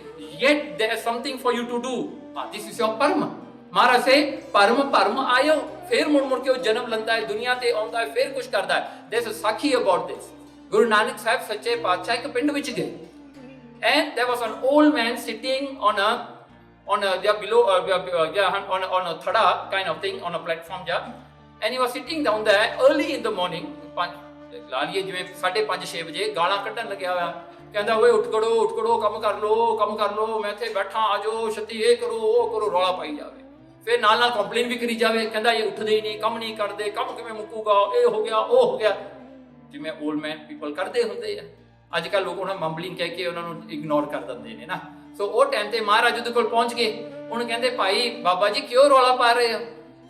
yet there is something for you to do. This is your ਭਰਮ। ਮਹਾਰਾਜ ਸੇ ਭਰਮ ਆਇਓ, ਫਿਰ ਮੁੜ ਕੇ ਉਹ ਜਨਮ ਲੈਂਦਾ ਹੈ, ਦੁਨੀਆ ਤੇ ਆਉਂਦਾ ਹੈ, ਫਿਰ ਕੁਝ ਕਰਦਾ ਹੈ। There's a ਸਾਖੀ about this. ਗੁਰੂ ਨਾਨਕ ਸਾਹਿਬ ਸੱਚੇ ਪਾਤਸ਼ਾਹ ਇੱਕ ਪਿੰਡ ਵਿੱਚ ਗਏ, and there was an old man sitting on a thada kind of thing, on a platform ja, and he was sitting down there early in the morning, ਲਾ ਲਈਏ ਜਿਵੇਂ 5:30 6 ਵਜੇ, ਗਾਲਾਂ ਕੱਢਣ ਲੱਗਿਆ ਹੋਇਆ, ਕਹਿੰਦਾ ਓਏ ਉੱਠ ਖੜੋ ਕੰਮ ਕਰ ਲੋ, ਮੈਂ ਇੱਥੇ ਬੈਠਾ, ਆ ਜਾਓ ਛੱਤੀ, ਇਹ ਕਰੋ ਉਹ ਕਰੋ, ਰੌਲਾ ਪਾਈ ਜਾਵੇ। ਫਿਰ ਨਾਲ ਕੰਪਲੇਨ ਵੀ ਕਰੀ ਜਾਵੇ, ਕਹਿੰਦਾ ਇਹ ਉੱਠਦੇ ਹੀ ਨਹੀਂ, ਕੰਮ ਨਹੀਂ ਕਰਦੇ, ਕੰਮ ਕਿਵੇਂ ਮੁੱਕੂਗਾ, ਇਹ ਹੋ ਗਿਆ ਉਹ ਹੋ ਗਿਆ, ਜਿਵੇਂ ਓਲਡ ਮੈਨ ਪੀਪਲ ਕਰਦੇ ਹੁੰਦੇ ਆ। ਅੱਜ ਕੱਲ੍ਹ ਲੋਕ ਉਹਨਾਂ ਮੰਬਲਿੰਗ ਕਹਿ ਕੇ ਉਹਨਾਂ ਨੂੰ ਇਗਨੋਰ ਕਰ ਦਿੰਦੇ ਨੇ ਨਾ। ਸੋ ਉਹ ਟਾਈਮ ਤੇ ਮਹਾਰਾਜ ਉਹਦੇ ਕੋਲ ਪਹੁੰਚ ਗਏ, ਉਹਨੂੰ ਕਹਿੰਦੇ ਭਾਈ ਬਾਬਾ ਜੀ ਕਿਉਂ ਰੌਲਾ ਪਾ ਰਹੇ ਹੋ?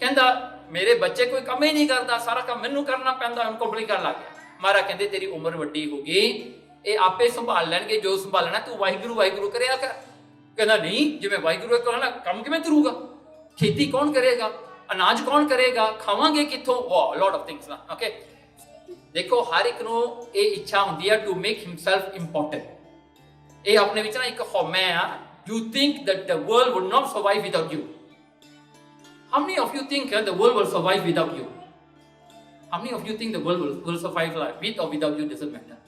ਕਹਿੰਦਾ ਮੇਰੇ ਬੱਚੇ ਕੋਈ ਕੰਮ ਹੀ ਨਹੀਂ ਕਰਦਾ, ਸਾਰਾ ਕੰਮ ਮੈਨੂੰ ਕਰਨਾ ਪੈਂਦਾ, ਹੁਣ ਕੰਪਲੇਨ ਕਰਨ ਲੱਗ ਗਿਆ। ਮਹਾਰਾਜ ਕਹਿੰਦੇ ਤੇਰੀ ਉਮਰ ਵੱਡੀ ਹੋ ਗਈ, ਇਹ ਆਪੇ ਸੰਭਾਲ ਲੈਣਗੇ ਜੋ ਸੰਭਾਲਣਾ, ਤੂੰ ਵਾਹਿਗੁਰੂ ਕਰਿਆ ਕਰ। ਕਹਿੰਦਾ ਨਹੀਂ, ਜਿਵੇਂ ਵਾਹਿਗੁਰੂ ਕਰਨਾ, ਕੰਮ ਕਿਵੇਂ ਤੁਰੂਗਾ? खेती कौन करेगा, अनाज कौन करेगा, खावांगे किथों, लॉट ऑफ थिंग्स ना। ओके, देखो हर एक नो ये इच्छा होती है टू मेक हिमसेल्फ इंपॉर्टेंट। ये अपने विच ना एक हौमा है, you think that the world would not survive without you. How many of you think the world will survive without you? How many of you think the world will survive with or without you? Doesn't matter.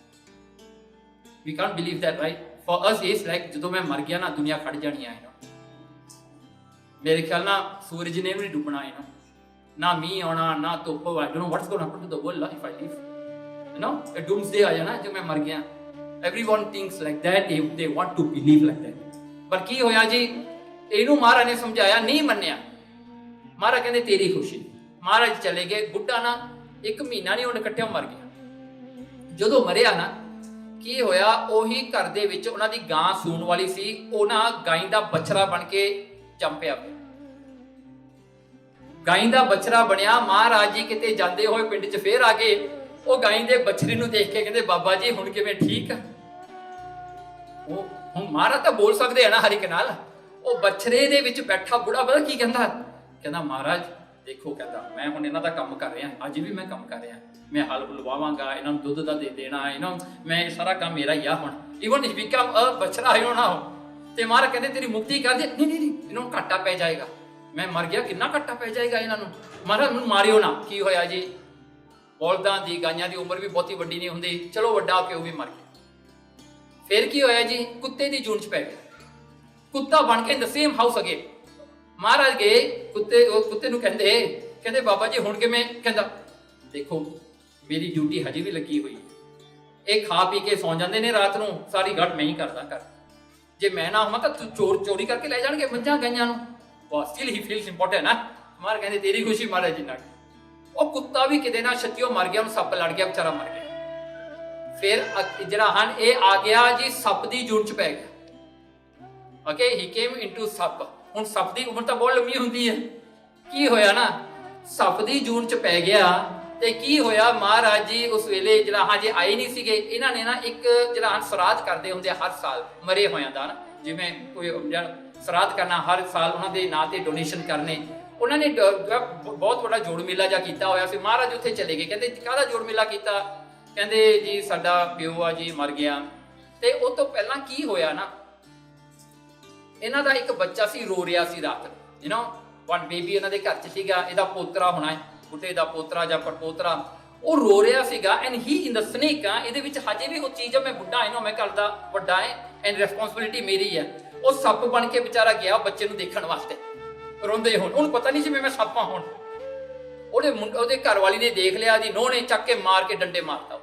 We can't believe that, right? For us it's like ਜਦੋਂ ਮੈਂ ਮਰ ਗਿਆ ਨਾ, ਦੁਨੀਆ ਖੜ ਜਾਣੀ ਹੈ। ਮੇਰੇ ਖਿਆਲ ਨਾਲ ਸੂਰਜ ਨੇ ਵੀ ਨਹੀਂ ਡੁੱਬਣਾ ਹੈ ਨਾ ਮੀਂਹ ਆਉਣਾ ਨਾ ਧੁੱਪ। I don't know what's going to happen to the world if I live, you know, a doomsday ਆ ਜਾਣਾ ਜੇ ਮੈਂ ਮਰ ਗਿਆ। Everyone thinks like that, they want to believe like that, ਪਰ ਕੀ ਹੋਇਆ ਜੀ, ਇਹਨੂੰ ਮਹਾਰਾਜ ਨੇ ਸਮਝਾਇਆ, ਨਹੀਂ ਮੰਨਿਆ। ਮਹਾਰਾਜ ਕਹਿੰਦੇ ਤੇਰੀ ਖੁਸ਼ੀ। ਮਹਾਰਾਜ ਚਲੇ ਗਏ, ਬੁੱਢਾ ਨਾ 1 ਮਹੀਨਾ ਨਹੀਂ ਉਹਨੇ ਕੱਟਿਆ, ਮਰ ਗਿਆ। ਜਦੋਂ ਮਰਿਆ ਨਾ, ਕੀ ਹੋਇਆ, ਉਹੀ ਘਰ ਦੇ ਵਿੱਚ ਉਹਨਾਂ ਦੀ ਗਾਂ ਸੂਣ ਵਾਲੀ ਸੀ, ਉਹ ਨਾ ਗਾਂ ਦਾ ਬਛੜਾ ਬਣ ਕੇ ਚੰਪਿਆ ਪਿਆ। ਗਾਂ ਦਾ ਬਛੜਾ ਬਣਿਆ। ਮਹਾਰਾਜ ਜੀ ਕਿਤੇ ਜਾਂਦੇ ਹੋਏ ਪਿੰਡ 'ਚ ਫੇਰ ਆ ਗਏ, ਉਹ ਗਾਂ ਦੇ ਬਛੜੇ ਨੂੰ ਦੇਖ ਕੇ ਕਹਿੰਦੇ ਬਾਬਾ ਜੀ ਹੁਣ ਕਿਵੇਂ, ਠੀਕ ਆ? ਉਹ ਹੁਣ ਮਹਾਰਾਜ ਤਾਂ ਬੋਲ ਸਕਦੇ ਆ ਨਾ ਹਰ ਇੱਕ ਨਾਲ। ਉਹ ਬਛੜੇ ਦੇ ਵਿੱਚ ਬੈਠਾ ਬੁੜਾ ਪਤਾ ਕੀ ਕਹਿੰਦਾ ਮਹਾਰਾਜ ਦੇਖੋ, ਕਹਿੰਦਾ ਮੈਂ ਹੁਣ ਇਹਨਾਂ ਦਾ ਕੰਮ ਕਰ ਰਿਹਾ, ਅੱਜ ਵੀ ਮੈਂ ਕੰਮ ਕਰ ਰਿਹਾ, ਮੈਂ ਹਲ ਲਵਾਵਾਂਗਾ, ਇਹਨਾਂ ਨੂੰ ਦੁੱਧ ਦਾ ਦੇ ਦੇਣਾ, ਇਹਨਾਂ ਨੂੰ ਮੈਂ ਸਾਰਾ ਕੰਮ ਮੇਰਾ ਹੀ ਆ। ਹੁਣ ਈਵਨ ਇਫ ਬਿਕਮ ਅ ਬਛੜਾ ਹੀ ਹੋਣਾ ਹੋ, ਤੇ ਮਹਾਰਾਜ ਕਹਿੰਦੇ ਤੇਰੀ ਮੁਕਤੀ ਕਰ ਦੇ। ਨਹੀਂ ਇਹਨਾਂ ਨੂੰ ਘਾਟਾ ਪੈ ਜਾਏਗਾ, ਮੈਂ ਮਰ ਗਿਆ, ਕਿੰਨਾ ਘਾਟਾ ਪੈ ਜਾਏਗਾ ਇਹਨਾਂ ਨੂੰ। ਮਹਾਰਾਜ ਨੂੰ ਮਾਰਿਓ ਨਾ। ਕੀ ਹੋਇਆ ਜੀ, ਬਲਦਾਂ ਦੀ ਗਾਈਆਂ ਦੀ ਉਮਰ ਵੀ ਬਹੁਤੀ ਵੱਡੀ ਨਹੀਂ ਹੁੰਦੀ, ਚਲੋ ਵੱਡਾ ਹੋ ਕੇ ਉਹ ਵੀ ਮਰ ਗਿਆ। ਫਿਰ ਕੀ ਹੋਇਆ ਜੀ, ਕੁੱਤੇ ਦੀ ਜੂਨ 'ਚ ਪੈ ਗਿਆ, ਕੁੱਤਾ ਬਣ ਕੇ ਇਨ ਦ ਸੇਮ ਹਾਊਸ ਅਗੇਨ। ਮਹਾਰਾਜ ਗਏ, ਕੁੱਤੇ ਨੂੰ ਕਹਿੰਦੇ ਬਾਬਾ ਜੀ ਹੁਣ ਕਿਵੇਂ? ਕਹਿੰਦਾ ਦੇਖੋ ਮੇਰੀ ਡਿਊਟੀ ਹਜੇ ਵੀ ਲੱਗੀ ਹੋਈ, ਇਹ ਖਾ ਪੀ ਕੇ ਸੌਂ ਜਾਂਦੇ ਨੇ ਰਾਤ ਨੂੰ, ਸਾਰੀ ਘਟ ਮੈਂ ਹੀ ਕਰਦਾ ਕਰ, ਜੇ ਮੈਂ ਨਾ ਹੋਵਾਂ ਤਾਂ ਚੋਰੀ ਕਰਕੇ ਲੈ ਜਾਣਗੇ ਮੱਝਾਂ ਗਾਈਆਂ ਨੂੰ। ਸਟਿਲ ਹੀ ਫੀਲਸ ਇੰਪੋਰਟੈਂਟ ਨਾ। ਮਹਾਰਾਜ ਕਹਿੰਦੇ ਤੇਰੀ ਖੁਸ਼ੀ ਮਹਾਰਾਜ ਜੀ ਨਾਲ। ਉਹ ਕੁੱਤਾ ਵੀ ਕਿਤੇ ਨਾ ਛੱਤੀਓ ਮਰ ਗਿਆ, ਉਹਨੂੰ ਸੱਪ ਲੜ ਗਿਆ, ਵਿਚਾਰਾ ਮਰ ਗਿਆ। ਫਿਰ ਜਿਹੜਾ ਹਨ ਇਹ ਆ ਗਿਆ ਜੀ ਸੱਪ ਦੀ ਜੂਨ 'ਚ ਪੈ ਗਿਆ। ਓਕੇ ਹੀ ਕੇਮ ਇਨਟੂ ਸੱਪ। ਹੁਣ ਸੱਪ ਦੀ ਉਮਰ ਤਾਂ ਬਹੁਤ ਲੰਮੀ ਹੁੰਦੀ ਹੈ। ਕੀ ਹੋਇਆ ਨਾ, ਸੱਪ ਦੀ ਜੂਨ ਚ ਪੈ ਗਿਆ ਤੇ ਕੀ ਹੋਇਆ, ਮਹਾਰਾਜ ਜੀ ਉਸ ਵੇਲੇ ਜਿਹੜਾ ਹਜੇ ਆਏ ਨਹੀਂ ਸੀਗੇ, ਇਹਨਾਂ ਨੇ ਨਾ ਇੱਕ ਜਿਹੜਾ ਸਰਾਧ ਕਰਦੇ ਹੁੰਦੇ ਆ ਹਰ ਸਾਲ ਮਰੇ ਹੋਇਆਂ ਦਾ ਨਾ, ਜਿਵੇਂ ਕੋਈ ਸਰਾਧ ਕਰਨਾ ਹਰ ਸਾਲ, ਉਹਨਾਂ ਦੇ ਨਾਂ ਤੇ ਡੋਨੇਸ਼ਨ ਕਰਨੇ। ਉਹਨਾਂ ਨੇ ਬਹੁਤ ਵੱਡਾ ਜੋੜ ਮੇਲਾ ਜਿਹਾ ਕੀਤਾ ਹੋਇਆ ਸੀ। ਮਹਾਰਾਜ ਉੱਥੇ ਚਲੇ ਗਏ, ਕਹਿੰਦੇ ਕਾਹਦਾ ਜੋੜ ਮੇਲਾ ਕੀਤਾ? ਕਹਿੰਦੇ ਜੀ ਸਾਡਾ ਪਿਓ ਆ ਜੀ ਮਰ ਗਿਆ। ਤੇ ਉਹ ਤੋਂ ਪਹਿਲਾਂ ਕੀ ਹੋਇਆ ਨਾ, ਇਹਨਾਂ ਦਾ ਇੱਕ ਬੱਚਾ ਸੀ ਰੋ ਰਿਹਾ ਸੀ ਰਾਤ, ਯੂ ਨੋ ਵਨ ਬੇਬੀ ਇਹਨਾਂ ਦੇ ਘਰ ਚ ਸੀਗਾ, ਇਹਦਾ ਪੋਤਰਾ ਹੋਣਾ ਹੈ, ਬੁੱਢੇ ਦਾ ਪੋਤਰਾ ਜਾਂ ਪੜਪੋਤਰਾ, ਉਹ ਰੋ ਰਿਹਾ ਸੀਗਾ। And he in the snake ਆ, ਇਹਦੇ ਵਿੱਚ ਹਜੇ ਵੀ ਉਹ ਚੀਜ਼ ਆ, ਮੈਂ ਬੁੱਢਾ ਹੈ ਨਾ, ਮੈਂ ਘਰ ਦਾ ਵੱਡਾ ਹੈ ਐਂਡ ਰਿਸਪੌਂਸਿਬਿਲਿਟੀ ਮੇਰੀ ਹੈ। ਉਹ ਸੱਪ ਬਣ ਕੇ ਵਿਚਾਰਾ ਗਿਆ ਬੱਚੇ ਨੂੰ ਦੇਖਣ ਵਾਸਤੇ, ਰੋਂਦੇ ਹੁਣ, ਉਹਨੂੰ ਪਤਾ ਨਹੀਂ ਸੀ ਮੈਂ ਸੱਪਾਂ ਹੁਣ। ਉਹਦੇ ਘਰ ਵਾਲੀ ਨੇ ਦੇਖ ਲਿਆ ਜੀ, ਨੋਹ ਨੇ ਚੱਕ ਕੇ ਮਾਰ ਕੇ ਡੰਡੇ ਮਾਰਤਾ।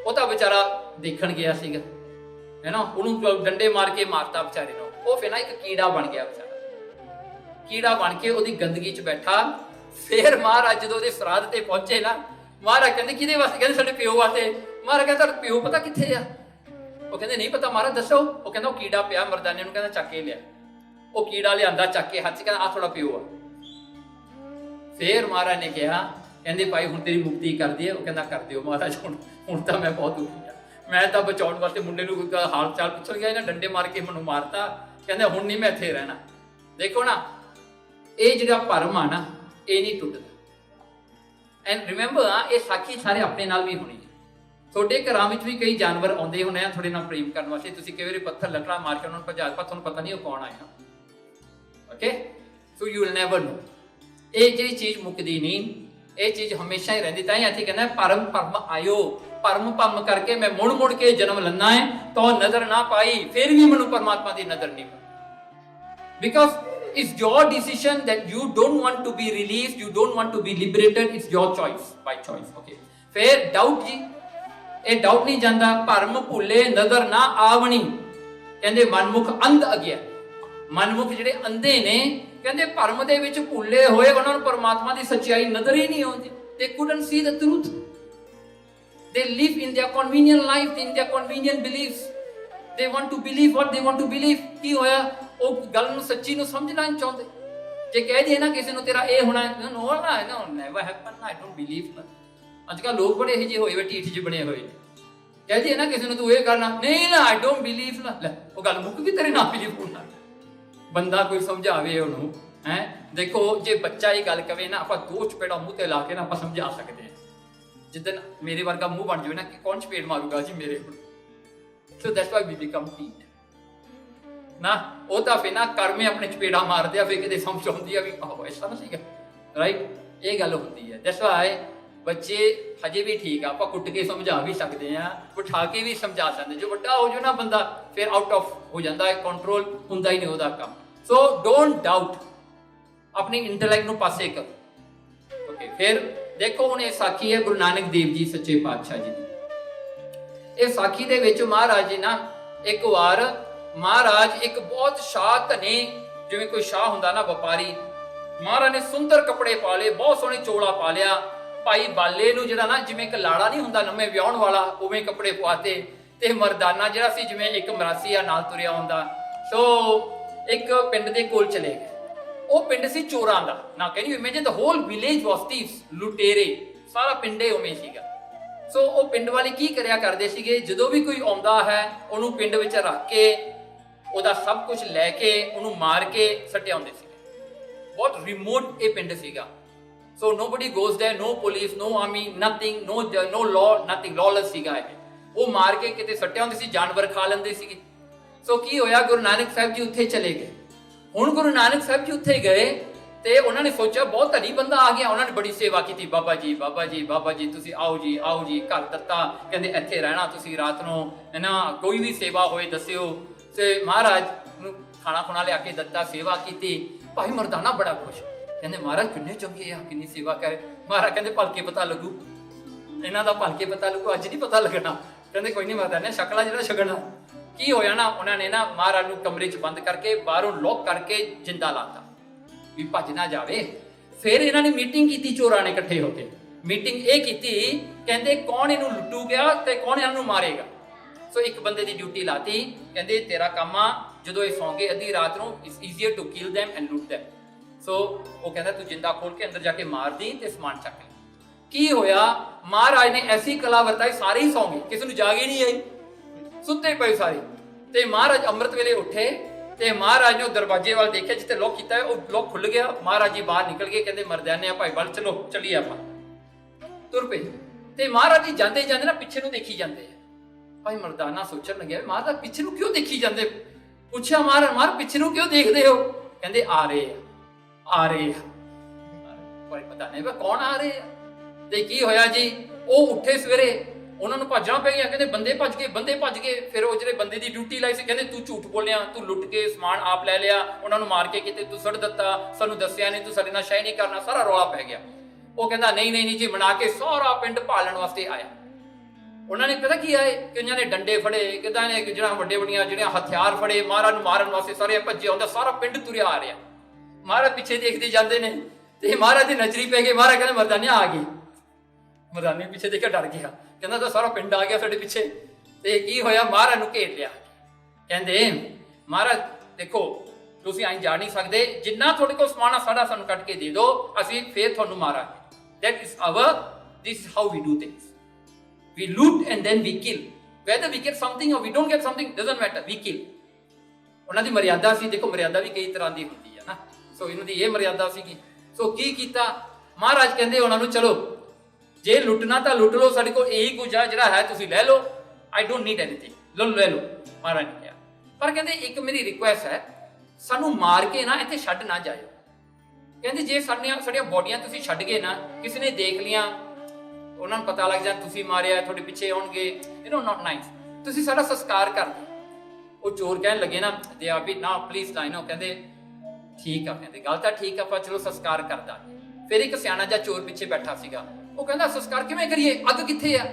ਉਹ ਤਾਂ ਵਿਚਾਰਾ ਦੇਖਣ ਗਿਆ ਸੀਗਾ, ਹੈ ਨਾ, ਉਹਨੂੰ ਡੰਡੇ ਮਾਰ ਕੇ ਮਾਰਤਾ ਵਿਚਾਰੇ ਨੂੰ। ਉਹ ਫਿਰ ਨਾ ਇੱਕ ਕੀੜਾ ਬਣ ਗਿਆ ਵਿਚਾਰਾ, ਕੀੜਾ ਬਣ ਕੇ ਉਹਦੀ ਗੰਦਗੀ ਚ ਬੈਠਾ। ਫਿਰ ਮਹਾਰਾਜ ਜਦੋਂ ਉਹਦੇ ਸਰਾਧ ਤੇ ਪਹੁੰਚੇ ਨਾ, ਮਹਾਰਾਜ ਕਹਿੰਦੇ ਕਿਹਦੇ ਵਾਸਤੇ? ਕਹਿੰਦੇ ਸਾਡੇ ਪਿਓ ਵਾਸਤੇ। ਮਹਾਰਾਜ ਕਹਿੰਦਾ ਤੁਹਾਡਾ ਪਿਓ ਪਤਾ ਕਿੱਥੇ ਆ? ਉਹ ਕਹਿੰਦੇ ਨਹੀਂ ਪਤਾ ਮਹਾਰਾਜ ਦੱਸੋ। ਉਹ ਕਹਿੰਦਾ ਉਹ ਕੀੜਾ ਪਿਆ ਮਰਦਾਨੇ ਨੂੰ, ਕਹਿੰਦਾ ਚੱਕ ਕੇ ਲਿਆ। ਉਹ ਕੀੜਾ ਲਿਆਂਦਾ ਚੱਕ ਕੇ ਹੱਥ ਚ, ਕਹਿੰਦਾ ਆ ਤੁਹਾਡਾ ਪਿਓ ਆ। ਫਿਰ ਮਹਾਰਾਜ ਨੇ ਕਿਹਾ, ਕਹਿੰਦੇ ਭਾਈ ਹੁਣ ਤੇਰੀ ਮੁਕਤੀ ਕਰ ਦਈਏ? ਉਹ ਕਹਿੰਦਾ ਕਰ ਦਿਓ ਮਹਾਰਾਜ, ਹੁਣ ਤਾਂ ਮੈਂ ਬਹੁਤ ਦੁਖੀ ਆ, ਮੈਂ ਤਾਂ ਬਚਾਉਣ ਵਾਸਤੇ ਮੁੰਡੇ ਨੂੰ ਹਾਲ ਚਾਲ ਪੁੱਛਣ ਗਿਆ, ਇਹਨਾਂ ਡੰਡੇ ਮਾਰ ਕੇ ਮੈਨੂੰ ਮਾਰਤਾ। ਕਹਿੰਦਾ ਹੁਣ ਨਹੀਂ ਮੈਂ ਇੱਥੇ ਰਹਿਣਾ। ਦੇਖੋ ਨਾ, ਇਹ ਜਿਹੜਾ ਭਰਮ ਆ ਨਾ, ਇਹ ਨਹੀਂ ਟੁੱਟਦਾ। ਐਂਡ ਰਿਮੈਂਬਰ ਇਹ ਸਾਖੀ ਸਾਰੇ ਆਪਣੇ ਨਾਲ ਵੀ ਹੋਣੀ ਹੈ। ਤੁਹਾਡੇ ਘਰਾਂ ਵਿੱਚ ਵੀ ਕਈ ਜਾਨਵਰ ਆਉਂਦੇ ਹੋਣੇ ਆ ਤੁਹਾਡੇ ਨਾਲ ਪ੍ਰੇਮ ਕਰਨ ਵਾਸਤੇ, ਤੁਸੀਂ ਕਈ ਵਾਰੀ ਪੱਥਰ ਲੱਕੜਾ ਮਾਰ ਕੇ ਉਹਨਾਂ ਨੂੰ ਭਜਾ, ਪਰ ਤੁਹਾਨੂੰ ਪਤਾ ਨਹੀਂ ਉਹ ਕੌਣ ਆਇਆ। Okay, so you will never know. ਇਹ ਜਿਹੜੀ ਚੀਜ਼ ਮੁੱਕਦੀ ਨਹੀਂ, ਇਹ ਚੀਜ਼ ਹਮੇਸ਼ਾ ਹੀ ਰਹਿੰਦੀ। ਤਾਂ ਹੀ ਇੱਥੇ ਕਹਿੰਦਾ ਭਰਮ ਆਇਓ, ਭਰਮ ਕਰਕੇ ਮੈਂ ਮੁੜ ਕੇ ਜਨਮ ਲੈਣਾ ਹੈ ਤਾਂ ਨਜ਼ਰ ਨਾ ਪਾਈ, ਫਿਰ ਵੀ ਮੈਨੂੰ ਪਰਮਾਤਮਾ ਦੀ ਨਜ਼ਰ ਨਹੀਂ ਪਾਈ। Because it's your decision that you don't want to be released, you don't want to be liberated, it's your choice, by choice. Okay, ਫਿਰ ਡਾਊਟ ਜੀ, ਇਹ ਡਾਊਟ ਨਹੀਂ ਜਾਂਦਾ। ਭਰਮ ਭੁੱਲੇ ਨਜ਼ਰ ਨਾ ਆਵਣੀ, ਕਹਿੰਦੇ ਮਨਮੁਖ ਅੰਧ ਅਗਿਆ। ਮਨਮੁਖ ਜਿਹੜੇ ਅੰਧੇ ਨੇ, ਕਹਿੰਦੇ ਭਰਮ ਦੇ ਵਿੱਚ ਭੁੱਲੇ ਹੋਏ, ਉਹਨਾਂ ਨੂੰ ਪਰਮਾਤਮਾ ਦੀ ਸੱਚਾਈ ਨਜ਼ਰ ਹੀ ਨਹੀਂ ਆਉਂਦੀ। they couldn't see the truth, they live in their convenient life, in their convenient beliefs, they want to believe what they want to believe। ਕੀ ਹੋਇਆ, ਉਹ ਗੱਲ ਨੂੰ ਸੱਚੀ ਨੂੰ ਸਮਝਣਾ ਨਹੀਂ ਚਾਹੁੰਦੇ। ਜੇ ਕਹਿ ਦਈਏ ਨਾ ਕਿਸੇ ਨੂੰ ਤੇਰਾ ਇਹ ਹੋਣਾ, no never happen, I don't believe. ਅੱਜ ਕੱਲ੍ਹ ਲੋਕ ਬੜੇ ਇਹੋ ਜਿਹੇ ਹੋਏ ਵੇ, ਢੀਠ ਜਿਹੇ ਬਣੇ ਹੋਏ। ਕਹਿ ਦਈਏ ਨਾ ਕਿਸੇ ਨੂੰ ਤੂੰ ਇਹ ਕਰਨਾ, ਨਹੀਂ ਨਾ ਆਈ ਡੋਨਟ ਬਿਲੀਵ ਨਾ, ਲੈ ਉਹ ਗੱਲ ਮੁੱਕ ਗਈ, ਤੇਰੇ ਨਾਲ ਬਿਲੀਵ ਹੋਣਾ। ਬੰਦਾ ਕੋਈ ਸਮਝਾਵੇ ਉਹਨੂੰ, ਹੈ ਦੇਖੋ ਜੇ ਬੱਚਾ ਇਹ ਗੱਲ ਕਵੇ ਨਾ, ਆਪਾਂ ਦੋ ਚਪੇੜਾ ਮੂੰਹ ਤੇ ਲਾ ਕੇ ਨਾ ਆਪਾਂ ਸਮਝਾ ਸਕਦੇ ਹਾਂ। ਜਿੱਦਣ ਮੇਰੇ ਵਰਗਾ ਮੂੰਹ ਬਣ ਜਾਵੇ ਨਾ, ਕਿ ਕੌਣ ਚਪੇੜ ਮਾਰੂਗਾ ਜੀ ਮੇਰੇ ਕੋਲ। So that's why we become ਢੀਠ ਨਾ। ਉਹ ਤਾਂ ਫਿਰ ਨਾ ਕਰਮੇ ਆਪਣੇ ਚਪੇੜਾ ਮਾਰਦੇ ਆ, ਫਿਰ ਕਿਤੇ ਸਮਝ ਆਉਂਦੀ ਆ ਵੀ ਆਹੋ ਐਸਾ ਨਾ ਸੀਗਾ, ਰਾਈਟ। ਇਹ ਗੱਲ ਹੁੰਦੀ ਹੈ। ਦੈਟਸ ਵਾਈ ਬੱਚੇ ਹਜੇ ਵੀ ਠੀਕ ਆ, ਆਪਾਂ ਕੁੱਟ ਕੇ ਸਮਝਾ ਵੀ ਸਕਦੇ ਆ, ਉਠਾ ਕੇ ਵੀ ਸਮਝਾ ਸਕਦੇ। ਜੋ ਵੱਡਾ ਹੋ ਜਾਓ ਨਾ ਬੰਦਾ, ਫਿਰ ਆਊਟ ਆਫ ਹੋ ਜਾਂਦਾ ਹੈ, ਕੰਟਰੋਲ ਹੁੰਦਾ ਹੀ ਨਹੀਂ ਉਹਦਾ ਕੰਮ। ਸੋ ਡੋਂਟ ਡਾਊਟ, ਆਪਣੀ ਇੰਟੈਲੈਕਟ ਨੂੰ ਪਾਸੇ ਕਰੋ। ਓਕੇ, ਫਿਰ ਦੇਖੋ ਹੁਣ ਇਹ ਸਾਖੀ ਹੈ ਗੁਰੂ ਨਾਨਕ ਦੇਵ ਜੀ ਸੱਚੇ ਪਾਤਸ਼ਾਹ ਜੀ ਦੀ। ਇਹ ਸਾਖੀ ਦੇ ਵਿੱਚ ਮਹਾਰਾਜ ਜੀ ਨਾ, ਇੱਕ ਵਾਰ ਮਹਾਰਾਜ ਇੱਕ ਬਹੁਤ ਸ਼ਾਹ ਧਨੇ, ਜਿਵੇਂ ਕੋਈ ਸ਼ਾਹ ਹੁੰਦਾ ਨਾ ਵਪਾਰੀ, ਮਹਾਰਾਜ ਨੇ ਸੁੰਦਰ ਕੱਪੜੇ ਪਾ ਲਏ, ਬਹੁਤ ਸੋਹਣੇ ਚੋਲਾ ਪਾ ਲਿਆ। ਭਾਈ ਬਾਲੇ ਨੂੰ ਜਿਹੜਾ ਨਾ, ਜਿਵੇਂ ਇੱਕ ਲਾੜਾ ਨਹੀਂ ਹੁੰਦਾ ਨਵੇਂ ਵਿਆਹਣ ਵਾਲਾ, ਉਵੇਂ ਕੱਪੜੇ ਪਵਾਤੇ। ਤੇ ਮਰਦਾਨਾ ਜਿਹੜਾ ਸੀ, ਜਿਵੇਂ ਇੱਕ ਮਰਾਸੀ ਆ ਨਾਲ ਤੁਰਿਆ ਹੁੰਦਾ। ਸੋ ਇੱਕ ਪਿੰਡ ਦੇ ਕੋਲ ਚਲੇ ਗਏ। ਉਹ ਪਿੰਡ ਸੀ ਚੋਰਾਂ ਦਾ ਨਾ। Can you imagine, the whole village was thieves, ਲੁਟੇਰੇ, ਸਾਰਾ ਪਿੰਡੇ ਉਵੇਂ ਸੀਗਾ। ਸੋ ਉਹ ਪਿੰਡ ਵਾਲੇ ਕੀ ਕਰਿਆ ਕਰਦੇ ਸੀਗੇ, ਜਦੋਂ ਵੀ ਕੋਈ ਆਉਂਦਾ ਹੈ ਉਹਨੂੰ ਪਿੰਡ ਵਿੱਚ ਰੱਖ ਕੇ ਉਹਦਾ ਸਭ ਕੁਝ ਲੈ ਕੇ ਉਹਨੂੰ ਮਾਰ ਕੇ ਸੱਟਿਆ ਹੁੰਦੇ ਸੀਗੇ। ਬਹੁਤ ਰਿਮੋਟ ਇਹ ਪਿੰਡ ਸੀਗਾ। ਸੋ nobody goes there, no police, no army, nothing, no law, nothing, lawless ਸੀਗਾ ਇਹ। ਉਹ ਮਾਰ ਕੇ ਕਿਤੇ ਸੱਟਿਆ ਹੁੰਦੇ ਸੀ, ਜਾਨਵਰ ਖਾ ਲੈਂਦੇ ਸੀਗੇ। ਸੋ ਕੀ ਹੋਇਆ, ਗੁਰੂ ਨਾਨਕ ਸਾਹਿਬ ਜੀ ਉੱਥੇ ਚਲੇ ਗਏ। ਹੁਣ ਗੁਰੂ ਨਾਨਕ ਸਾਹਿਬ ਜੀ ਉੱਥੇ ਗਏ ਤੇ ਉਹਨਾਂ ਨੇ ਸੋਚਿਆ ਬਹੁਤ ਧਨੀ ਬੰਦਾ ਆ ਗਿਆ। ਉਹਨਾਂ ਨੇ ਬੜੀ ਸੇਵਾ ਕੀਤੀ, ਬਾਬਾ ਜੀ ਬਾਬਾ ਜੀ ਬਾਬਾ ਜੀ ਤੁਸੀਂ ਆਓ ਜੀ ਆਓ ਜੀ, ਘਰ ਦਿੱਤਾ, ਕਹਿੰਦੇ ਇੱਥੇ ਰਹਿਣਾ ਤੁਸੀਂ ਰਾਤ ਨੂੰ, ਹੈ ਨਾ, ਕੋਈ ਵੀ ਸੇਵਾ ਹੋਏ ਦੱਸਿਓ। ਤੇ ਮਹਾਰਾਜ ਨੂੰ ਖਾਣਾ ਖੁਣਾ ਲਿਆ ਕੇ ਦਿੱਤਾ, ਸੇਵਾ ਕੀਤੀ। ਭਾਈ ਮਰਦਾਨਾ ਬੜਾ ਖੁਸ਼, ਕਹਿੰਦੇ ਮਹਾਰਾਜ ਕਿੰਨੇ ਚੰਗੇ ਆ, ਕਿੰਨੀ ਸੇਵਾ ਕਰੇ। ਮਹਾਰਾਜ ਕਹਿੰਦੇ ਭਲਕੇ ਪਤਾ ਲੱਗੂ, ਇਹਨਾਂ ਦਾ ਭਲਕੇ ਪਤਾ ਲੱਗੂ, ਅੱਜ ਨਹੀਂ ਪਤਾ ਲੱਗਣਾ। ਕਹਿੰਦੇ ਕੋਈ ਨਹੀਂ ਮਰਦਾਨਾ, ਸ਼ਕਲਾ ਜਿਹੜਾ ਛਕਣਾ। ਕੀ ਹੋਇਆ ਨਾ, ਉਹਨਾਂ ਨੇ ਨਾ ਮਹਾਰਾਜ ਨੂੰ ਕਮਰੇ 'ਚ ਬੰਦ ਕਰਕੇ ਬਾਹਰੋਂ ਲੋਕ ਕਰਕੇ ਜਿੰਦਾ ਲਾਤਾ ਵੀ ਭੱਜ ਨਾ ਜਾਵੇ। ਫਿਰ ਇਹਨਾਂ ਨੇ ਮੀਟਿੰਗ ਕੀਤੀ, ਚੋਰਾਂ ਨੇ ਇਕੱਠੇ ਹੋ ਕੇ ਮੀਟਿੰਗ ਇਹ ਕੀਤੀ, ਕਹਿੰਦੇ ਕੌਣ ਇਹਨੂੰ ਲੁੱਟੂਗਾ ਤੇ ਕੌਣ ਇਹਨਾਂ ਨੂੰ ਮਾਰੇਗਾ। ਸੋ ਇੱਕ ਬੰਦੇ ਦੀ ਡਿਊਟੀ ਲਾਤੀ, ਕਹਿੰਦੇ ਤੇਰਾ ਕੰਮ ਆ ਜਦੋਂ ਇਹ ਸੌਂ ਗਏ ਅੱਧੀ ਰਾਤ ਨੂੰ, it's easier to kill them and loot them। So ਉਹ ਕਹਿੰਦਾ ਤੂੰ ਜਿੰਦਾ ਖੋਲ ਕੇ ਅੰਦਰ ਜਾ ਕੇ ਮਾਰ ਦੀ ਤੇ ਸਮਾਨ ਚੱਕ ਲੈ। ਕੀ ਹੋਇਆ, ਮਹਾਰਾਜ ਨੇ ਐਸੀ ਕਲਾ ਵਰਤਾਈ, ਸਾਰੇ ਹੀ ਸੌਂ ਗਏ, ਕਿਸੇ ਨੂੰ ਜਾਗ ਹੀ ਨਹੀਂ ਆਈ, ਸੁੱਤੇ ਪਏ ਸਾਰੇ। ਤੇ ਮਹਾਰਾਜ ਅੰਮ੍ਰਿਤ ਵੇਲੇ ਉੱਠੇ ਤੇ ਮਹਾਰਾਜ ਨੇ ਉਹ ਦਰਵਾਜ਼ੇ ਵੱਲ ਦੇਖਿਆ ਜਿੱਥੇ ਲੋਕ ਕੀਤਾ ਹੈ, ਉਹ ਲੋਕ ਖੁੱਲ ਗਿਆ। ਮਹਾਰਾਜ ਜੀ ਬਾਹਰ ਨਿਕਲ ਗਏ, ਕਹਿੰਦੇ ਮਰਦਾਨੇ ਭਾਈ ਵੱਲ ਚਲੋ, ਚੱਲੀਏ ਆਪਾਂ। ਤੁਰ ਪਏ ਤੇ ਮਹਾਰਾਜ ਜੀ ਜਾਂਦੇ ਜਾਂਦੇ ਨਾ ਪਿੱਛੇ ਨੂੰ ਦੇਖੀ ਜਾਂਦੇ ਆ। ਭਾਈ ਮਰਦਾਨਾ ਸੋਚਣ ਲੱਗਿਆ ਮਹਾਰਾਜ ਪਿੱਛੇ ਨੂੰ ਕਿਉਂ ਦੇਖੀ ਜਾਂਦੇ। ਪੁੱਛਿਆ ਮਹਾਰਾਜ ਪਿੱਛੇ ਨੂੰ ਕਿਉਂ ਦੇਖਦੇ ਹੋ? ਕਹਿੰਦੇ ਆ ਰਹੇ ਆ ਭਾਈ ਪਤਾ ਨਹੀਂ ਕੌਣ ਆ ਰਹੇ ਆ। ਤੇ ਕੀ ਹੋਇਆ ਜੀ, ਉਹ ਉੱਠੇ ਸਵੇਰੇ, ਉਹਨਾਂ ਨੂੰ ਭੱਜਣਾ ਪੈ ਗਿਆ। ਕਹਿੰਦੇ ਬੰਦੇ ਭੱਜ ਗਏ। ਫਿਰ ਉਹ ਜਿਹੜੇ ਬੰਦੇ ਦੀ ਡਿਊਟੀ ਲਾਈ ਸੀ ਕਹਿੰਦੇ ਤੂੰ ਝੂਠ ਬੋਲਿਆ, ਤੂੰ ਲੁੱਟ ਕੇ ਸਮਾਨ ਆਪ ਲੈ ਲਿਆ, ਉਹਨਾਂ ਨੂੰ ਮਾਰ ਕੇ ਕਿਤੇ ਤੂੰ ਸੁੱਟ ਦਿੱਤਾ, ਸਾਨੂੰ ਦੱਸਿਆ ਨਹੀਂ, ਤੂੰ ਸਾਡੇ ਨਾਲ ਸ਼ੈ ਨਹੀਂ ਕਰਨਾ, ਸਾਰਾ ਰੌਲਾ ਪੈ ਗਿਆ। ਉਹ ਕਹਿੰਦਾ ਨਹੀਂ ਜੀ, ਬਣਾ ਕੇ ਸਾਰਾ ਪਿੰਡ ਭਾਲਣ ਵਾਸਤੇ ਆਇਆ। ਉਹਨਾਂ ਨੇ ਪਤਾ ਕੀ ਆਏ ਕਿ ਉਹਨਾਂ ਨੇ ਡੰਡੇ ਫੜੇ, ਕਿਦਾਂ ਨੇ ਜਿਹੜਾ ਵੱਡੀਆਂ ਜਿਹੜੀਆਂ ਹਥਿਆਰ ਫੜੇ, ਮਹਾਰਾਜ ਨੂੰ ਮਾਰਨ ਵਾਸਤੇ ਸਾਰੇ ਭੱਜੇ ਆਉਂਦਾ, ਸਾਰਾ ਪਿੰਡ ਤੁਰਿਆ ਆ ਰਿਹਾ। ਮਹਾਰਾਜ ਪਿੱਛੇ ਦੇਖਦੇ ਜਾਂਦੇ ਨੇ ਤੇ ਮਹਾਰਾਜ ਦੀ ਨਜ਼ਰੀ ਪੈ ਗਈ। ਮਹਾਰਾਜ ਕਹਿੰਦੇ ਮਰਦਾਨਿਆ ਆ ਗਈ। ਮਰਦਾਨੇ ਪਿੱਛੇ ਦੇਖ ਕੇ ਡਰ ਗਿਆ, ਕਹਿੰਦਾ ਤਾਂ ਸਾਰਾ ਪਿੰਡ ਆ ਗਿਆ ਸਾਡੇ ਪਿੱਛੇ। ਤੇ ਕੀ ਹੋਇਆ, ਮਹਾਰਾਜ ਨੂੰ ਘੇਰ ਲਿਆ। ਕਹਿੰਦੇ ਮਹਾਰਾਜ ਦੇਖੋ ਤੁਸੀਂ ਐਂ ਜਾ ਨਹੀਂ ਸਕਦੇ, ਜਿੰਨਾ ਤੁਹਾਡੇ ਕੋਲ ਸਮਾਨ ਆ ਸਾਡਾ ਸਾਨੂੰ ਕੱਢ ਕੇ ਦੇ ਦਿਓ, ਅਸੀਂ ਫੇਰ ਤੁਹਾਨੂੰ ਮਾਰਾਂਗੇ। this is how we do things. We loot and then we kill. Whether we get something or we don't get something doesn't matter, we kill. ਉਹਨਾਂ ਦੀ ਮਰਿਆਦਾ ਸੀ, ਦੇਖੋ ਮਰਿਆਦਾ ਵੀ ਕਈ ਤਰ੍ਹਾਂ ਦੀ ਹੁੰਦੀ ਹੈ ਨਾ। ਸੋ ਇਹਨਾਂ ਦੀ ਇਹ ਮਰਿਆਦਾ ਸੀਗੀ। ਸੋ ਕੀ ਕੀਤਾ, ਮਹਾਰਾਜ ਕਹਿੰਦੇ ਉਹਨਾਂ ਨੂੰ ਚਲੋ ਜੇ ਲੁੱਟਣਾ ਤਾਂ ਲੁੱਟ ਲਓ, ਸਾਡੇ ਕੋਲ ਇਹੀ ਕੁਝ ਆ, ਜਿਹੜਾ ਹੈ ਤੁਸੀਂ ਲੈ ਲਓ, ਆਈ ਡੋਂਟ ਨੀਡ ਐਨੀਥਿੰਗ, ਲੈ ਲਓ। ਮਹਾਰਾਜ ਨੇ ਕਿਹਾ, ਪਰ ਕਹਿੰਦੇ ਇੱਕ ਮੇਰੀ ਰਿਕੁਐਸਟ ਹੈ, ਸਾਨੂੰ ਮਾਰ ਕੇ ਨਾ ਇੱਥੇ ਛੱਡ ਨਾ ਜਾਇਓ। ਕਹਿੰਦੇ ਜੇ ਸਾਡੀਆਂ ਬੋਡੀਆਂ ਤੁਸੀਂ ਛੱਡ ਗਏ ਨਾ, ਕਿਸੇ ਨੇ ਦੇਖ ਲਿਆ, ਉਹਨਾਂ ਨੂੰ ਪਤਾ ਲੱਗ ਜਾ ਤੁਸੀਂ ਮਾਰਿਆ, ਤੁਹਾਡੇ ਪਿੱਛੇ ਆਉਣਗੇ, ਨਾਟ ਨਾਈਸ, ਤੁਸੀਂ ਸਾਡਾ ਸੰਸਕਾਰ ਕਰ ਦਿਓ। ਉਹ ਚੋਰ ਕਹਿਣ ਲੱਗੇ ਨਾ ਦੇ ਆ ਵੀ ਨਾ ਪਲੀਜ਼ ਨਾ, ਕਹਿੰਦੇ ਠੀਕ ਆ, ਕਹਿੰਦੇ ਗੱਲ ਤਾਂ ਠੀਕ ਆ, ਆਪਾਂ ਚਲੋ ਸੰਸਕਾਰ ਕਰ ਦਾਂਗੇ। ਫਿਰ ਇੱਕ ਸਿਆਣਾ ਜਿਹਾ ਚੋਰ ਪਿੱਛੇ ਬੈਠਾ ਸੀਗਾ, ਉਹ ਕਹਿੰਦਾ ਸੰਸਕਾਰ ਕਿਵੇਂ ਕਰੀਏ, ਅੱਗ ਕਿੱਥੇ ਆ?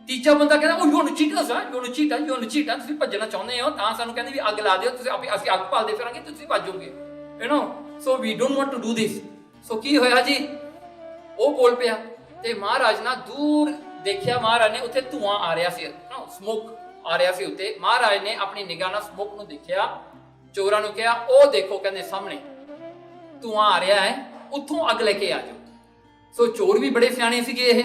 ਤੀਜਾ ਬੰਦਾ ਕਹਿੰਦਾ ਉਹ ਯੂ ਨੂੰ ਚੀਟਾ, ਤੁਸੀਂ ਭੱਜਣਾ ਚਾਹੁੰਦੇ ਹੋ ਤਾਂ ਸਾਨੂੰ ਕਹਿੰਦੇ ਵੀ ਅੱਗ ਲਾ ਦਿਓ, ਤੁਸੀਂ ਅਸੀਂ ਅੱਗ ਭਾਲਦੇ ਫਿਰਾਂਗੇ, ਤੁਸੀਂ ਭੱਜੋਗੇ। So we don't want to do this. So ਕੀ ਹੋਇਆ ਜੀ, ਉਹ ਬੋਲ ਪਿਆ ਤੇ ਮਹਾਰਾਜ ਨਾ ਦੂਰ ਦੇਖਿਆ, ਮਹਾਰਾਜ ਨੇ ਉੱਥੇ ਧੂਆਂ ਆ ਰਿਹਾ ਸੀ, ਸਮੋਕ ਆ ਰਿਹਾ ਸੀ ਉੱਤੇ। ਮਹਾਰਾਜ ਨੇ ਆਪਣੀ ਨਿਗਾਹ ਨਾਲ ਸਮੋਕ ਨੂੰ ਦੇਖਿਆ, ਚੋਰਾਂ ਨੂੰ ਕਿਹਾ ਉਹ ਦੇਖੋ, ਕਹਿੰਦੇ ਸਾਹਮਣੇ ਧੂਆਂ ਆ ਰਿਹਾ ਹੈ, ਉੱਥੋਂ ਅੱਗ ਲੈ ਕੇ ਆ ਜਾਓ। ਸੋ ਚੋਰ ਵੀ ਬੜੇ ਸਿਆਣੇ ਸੀਗੇ। ਇਹ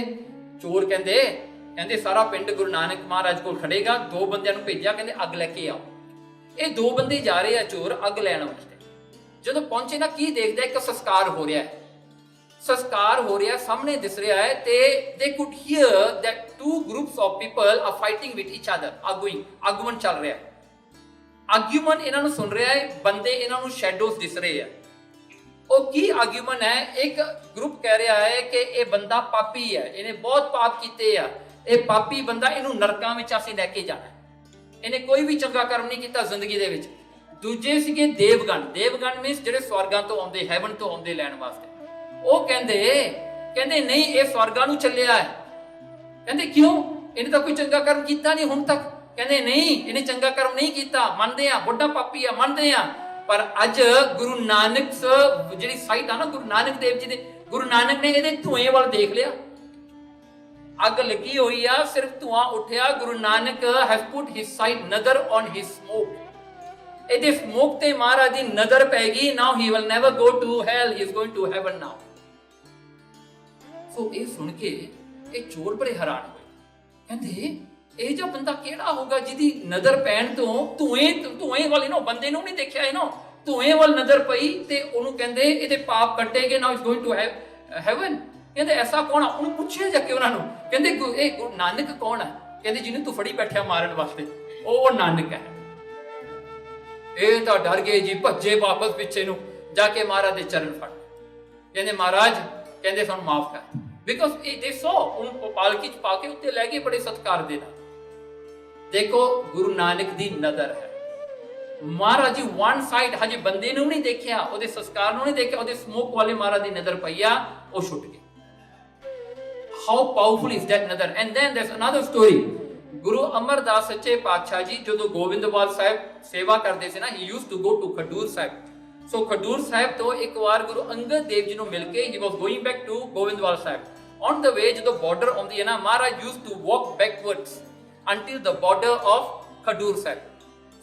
ਚੋਰ ਕਹਿੰਦੇ ਸਾਰਾ ਪਿੰਡ ਗੁਰੂ ਨਾਨਕ ਮਹਾਰਾਜ ਕੋਲ ਖੜੇਗਾ, 2 ਬੰਦਿਆਂ ਨੂੰ ਭੇਜਿਆ, ਕਹਿੰਦੇ ਅੱਗ ਲੈ ਕੇ ਆਓ। ਇਹ 2 ਬੰਦੇ ਜਾ ਰਹੇ ਆ ਚੋਰ ਅੱਗ ਲੈਣ ਵਾਸਤੇ। ਜਦੋਂ ਪਹੁੰਚੇ ਨਾ ਕੀ ਦੇਖਦਾ, ਇੱਕ ਸੰਸਕਾਰ ਹੋ ਰਿਹਾ ਸਾਹਮਣੇ ਦਿਸ ਰਿਹਾ ਹੈ, ਤੇ they could hear that 2 groups of people are fighting with each other, argument ਚੱਲ ਰਿਹਾ ਹੈ। ਆਰਗੂਮੈਂਟ ਇਹਨਾਂ ਨੂੰ ਸੁਣ ਰਿਹਾ ਹੈ, ਬੰਦੇ ਇਹਨਾਂ ਨੂੰ ਸ਼ੈਡੋਜ਼ ਦਿਸ ਰਹੇ ਆ। ਉਹ ਕੀ ਆਰਗੂਮੈਂਟ ਹੈ, ਇੱਕ ਗਰੁੱਪ ਕਹਿ ਰਿਹਾ ਹੈ ਕਿ ਇਹ ਬੰਦਾ ਪਾਪੀ ਹੈ, ਇਹਨੇ ਬਹੁਤ ਪਾਪ ਕੀਤੇ ਆ, ਇਹ ਪਾਪੀ ਬੰਦਾ, ਇਹਨੂੰ ਨਰਕਾਂ ਵਿੱਚ ਅਸੀਂ ਲੈ ਕੇ ਜਾਣਾ, ਇਹਨੇ ਕੋਈ ਵੀ ਚੰਗਾ ਕਰਮ ਨਹੀਂ ਕੀਤਾ ਜ਼ਿੰਦਗੀ ਦੇ ਵਿੱਚ। ਦੂਜੇ ਸੀਗੇ ਦੇਵਗਣ ਮੀਨਸ ਜਿਹੜੇ ਸਵਰਗਾਂ ਤੋਂ ਆਉਂਦੇ, ਹੈਵਨ ਤੋਂ ਆਉਂਦੇ ਲੈਣ ਵਾਸਤੇ। ਉਹ ਕਹਿੰਦੇ ਨਹੀਂ, ਇਹ ਸਵਰਗਾਂ ਨੂੰ ਚੱਲਿਆ ਹੈ। ਕਹਿੰਦੇ ਕਿਉਂ, ਇਹਨੇ ਤਾਂ ਕੋਈ ਚੰਗਾ ਕਰਮ ਕੀਤਾ ਨਹੀਂ ਹੁਣ ਤੱਕ। ਕਹਿੰਦੇ ਨਹੀਂ, ਇਹਨੇ ਚੰਗਾ ਕਰਮ ਨਹੀਂ ਕੀਤਾ, ਮੰਨਦੇ ਆ ਵੱਡਾ ਪਾਪੀ ਆ, ਮੰਨਦੇ ਆ, ਪਰ ਅੱਜ ਗੁਰੂ ਨਾਨਕ ਜਿਹੜੀ ਸਾਈਟ ਆ ਨਾ ਗੁਰੂ ਨਾਨਕ ਦੇਵ ਜੀ ਦੇ, ਗੁਰੂ ਨਾਨਕ ਨੇ ਇਹਦੇ ਧੂਏ ਵੱਲ ਦੇਖ ਲਿਆ, ਅੱਗ ਲੱਗੀ ਹੋਈ ਆ, ਸਿਰਫ ਧੂਆਂ ਉੱਠਿਆ। Guru Nanak has put his sight ਨਜ਼ਰ ਔਨ ਹਿਸ ਸਮੋਕ, ਇਹਦੇ ਸਮੋਕ ਤੇ ਮਹਾਰਾਜ ਦੀ ਨਜ਼ਰ ਪੈ ਗਈ। Now he will never go to hell, he is going to heaven now. So ਇਹ ਸੁਣ ਕੇ ਇਹ ਚੋਰ ਬੜੇ ਹੈਰਾਨ ਹੋਏ, ਕਹਿੰਦੇ ਇਹ ਜਿਹਾ ਬੰਦਾ ਕਿਹੜਾ ਹੋਊਗਾ ਜਿਹਦੀ ਨਜ਼ਰ ਪੈਣ ਤੋਂ ਧੂਏ ਵਾਲੇ ਬੰਦੇ ਨੂੰ ਨਹੀਂ ਦੇਖਿਆ, ਧੂਏ ਵੱਲ ਨਜ਼ਰ ਪਈ ਤੇ ਉਹਨੂੰ ਕਹਿੰਦੇ ਇਹਦੇ ਪਾਪ ਕੱਟੇਗੇ, now is going to heaven. ਕਹਿੰਦੇ ਐਸਾ ਕੌਣ ਆ? ਉਹਨੂੰ ਪੁੱਛਿਆ ਜਾ ਕੇ ਉਹਨਾਂ ਨੂੰ, ਕਹਿੰਦੇ ਇਹ ਗੁਰੂ ਨਾਨਕ ਕੌਣ ਹੈ? ਕਹਿੰਦੇ ਜਿਹਨੂੰ ਤੂੰ ਫੜੀ ਬੈਠਿਆ ਮਾਰਨ ਵਾਸਤੇ, ਉਹ ਨਾਨਕ ਹੈ। ਇਹ ਤਾਂ ਡਰ ਗਏ ਜੀ, ਭੱਜੇ ਵਾਪਸ ਪਿੱਛੇ ਨੂੰ, ਜਾ ਕੇ ਮਹਾਰਾਜ ਦੇ ਚਰਨ ਫੜ, ਕਹਿੰਦੇ ਮਹਾਰਾਜ, ਕਹਿੰਦੇ ਸਾਨੂੰ ਮਾਫ ਕਰ। ਬਿਕੋਜ਼ they saw, ਉਹਨੂੰ ਪਾਲਕੀ ਚ ਪਾ ਕੇ ਉੱਤੇ ਲੈ ਕੇ ਬੜੇ ਸਤਿਕਾਰ ਦੇ ਨਾਲ। ਦੇਖੋ ਗੁਰੂ ਨਾਨਕ ਦੀ ਨਜ਼ਰ ਹੈ। ਮਹਾਰਾਜ ਜੀ ਵਨ ਸਾਈਡ ਹਜੇ ਬੰਦੇ ਨੂੰ ਨਹੀਂ ਦੇਖਿਆ, ਉਹਦੇ ਸੰਸਕਾਰ ਨੂੰ ਨਹੀਂ ਦੇਖਿਆ, ਉਹਦੇ ਸਮੋਕ ਵਾਲੇ ਮਹਾਰਾਜ ਦੀ ਨਜ਼ਰ ਪਈ ਆ, ਉਹ ਛੁੱਟ ਗਏ। ਹਾਊ ਪਾਵਰਫੁਲ ਇਜ਼ ਦੈਟ ਨਜ਼ਰ। And then there's another story. Guru Amardas ਸੱਚੇ ਪਾਤਸ਼ਾਹ ਜੀ ਜਦੋਂ ਗੋਬਿੰਦਵਾਲ ਸਾਹਿਬ ਸੇਵਾ ਕਰਦੇ ਸੀ ਨਾ, he used to go to Khadur Sahib. So Khadur Sahib ਤੋਂ ਇੱਕ ਵਾਰ ਗੁਰੂ ਅੰਗਦ ਦੇਵ ਜੀ ਨੂੰ ਮਿਲ ਕੇ he was going back to Gobindwal Sahib. On the way ਜਦੋਂ ਬਾਰਡਰ ਆਉਂਦੀ ਹੈ ਨਾ, Maharaj used to walk backwards, until the border of Khadur Sahib.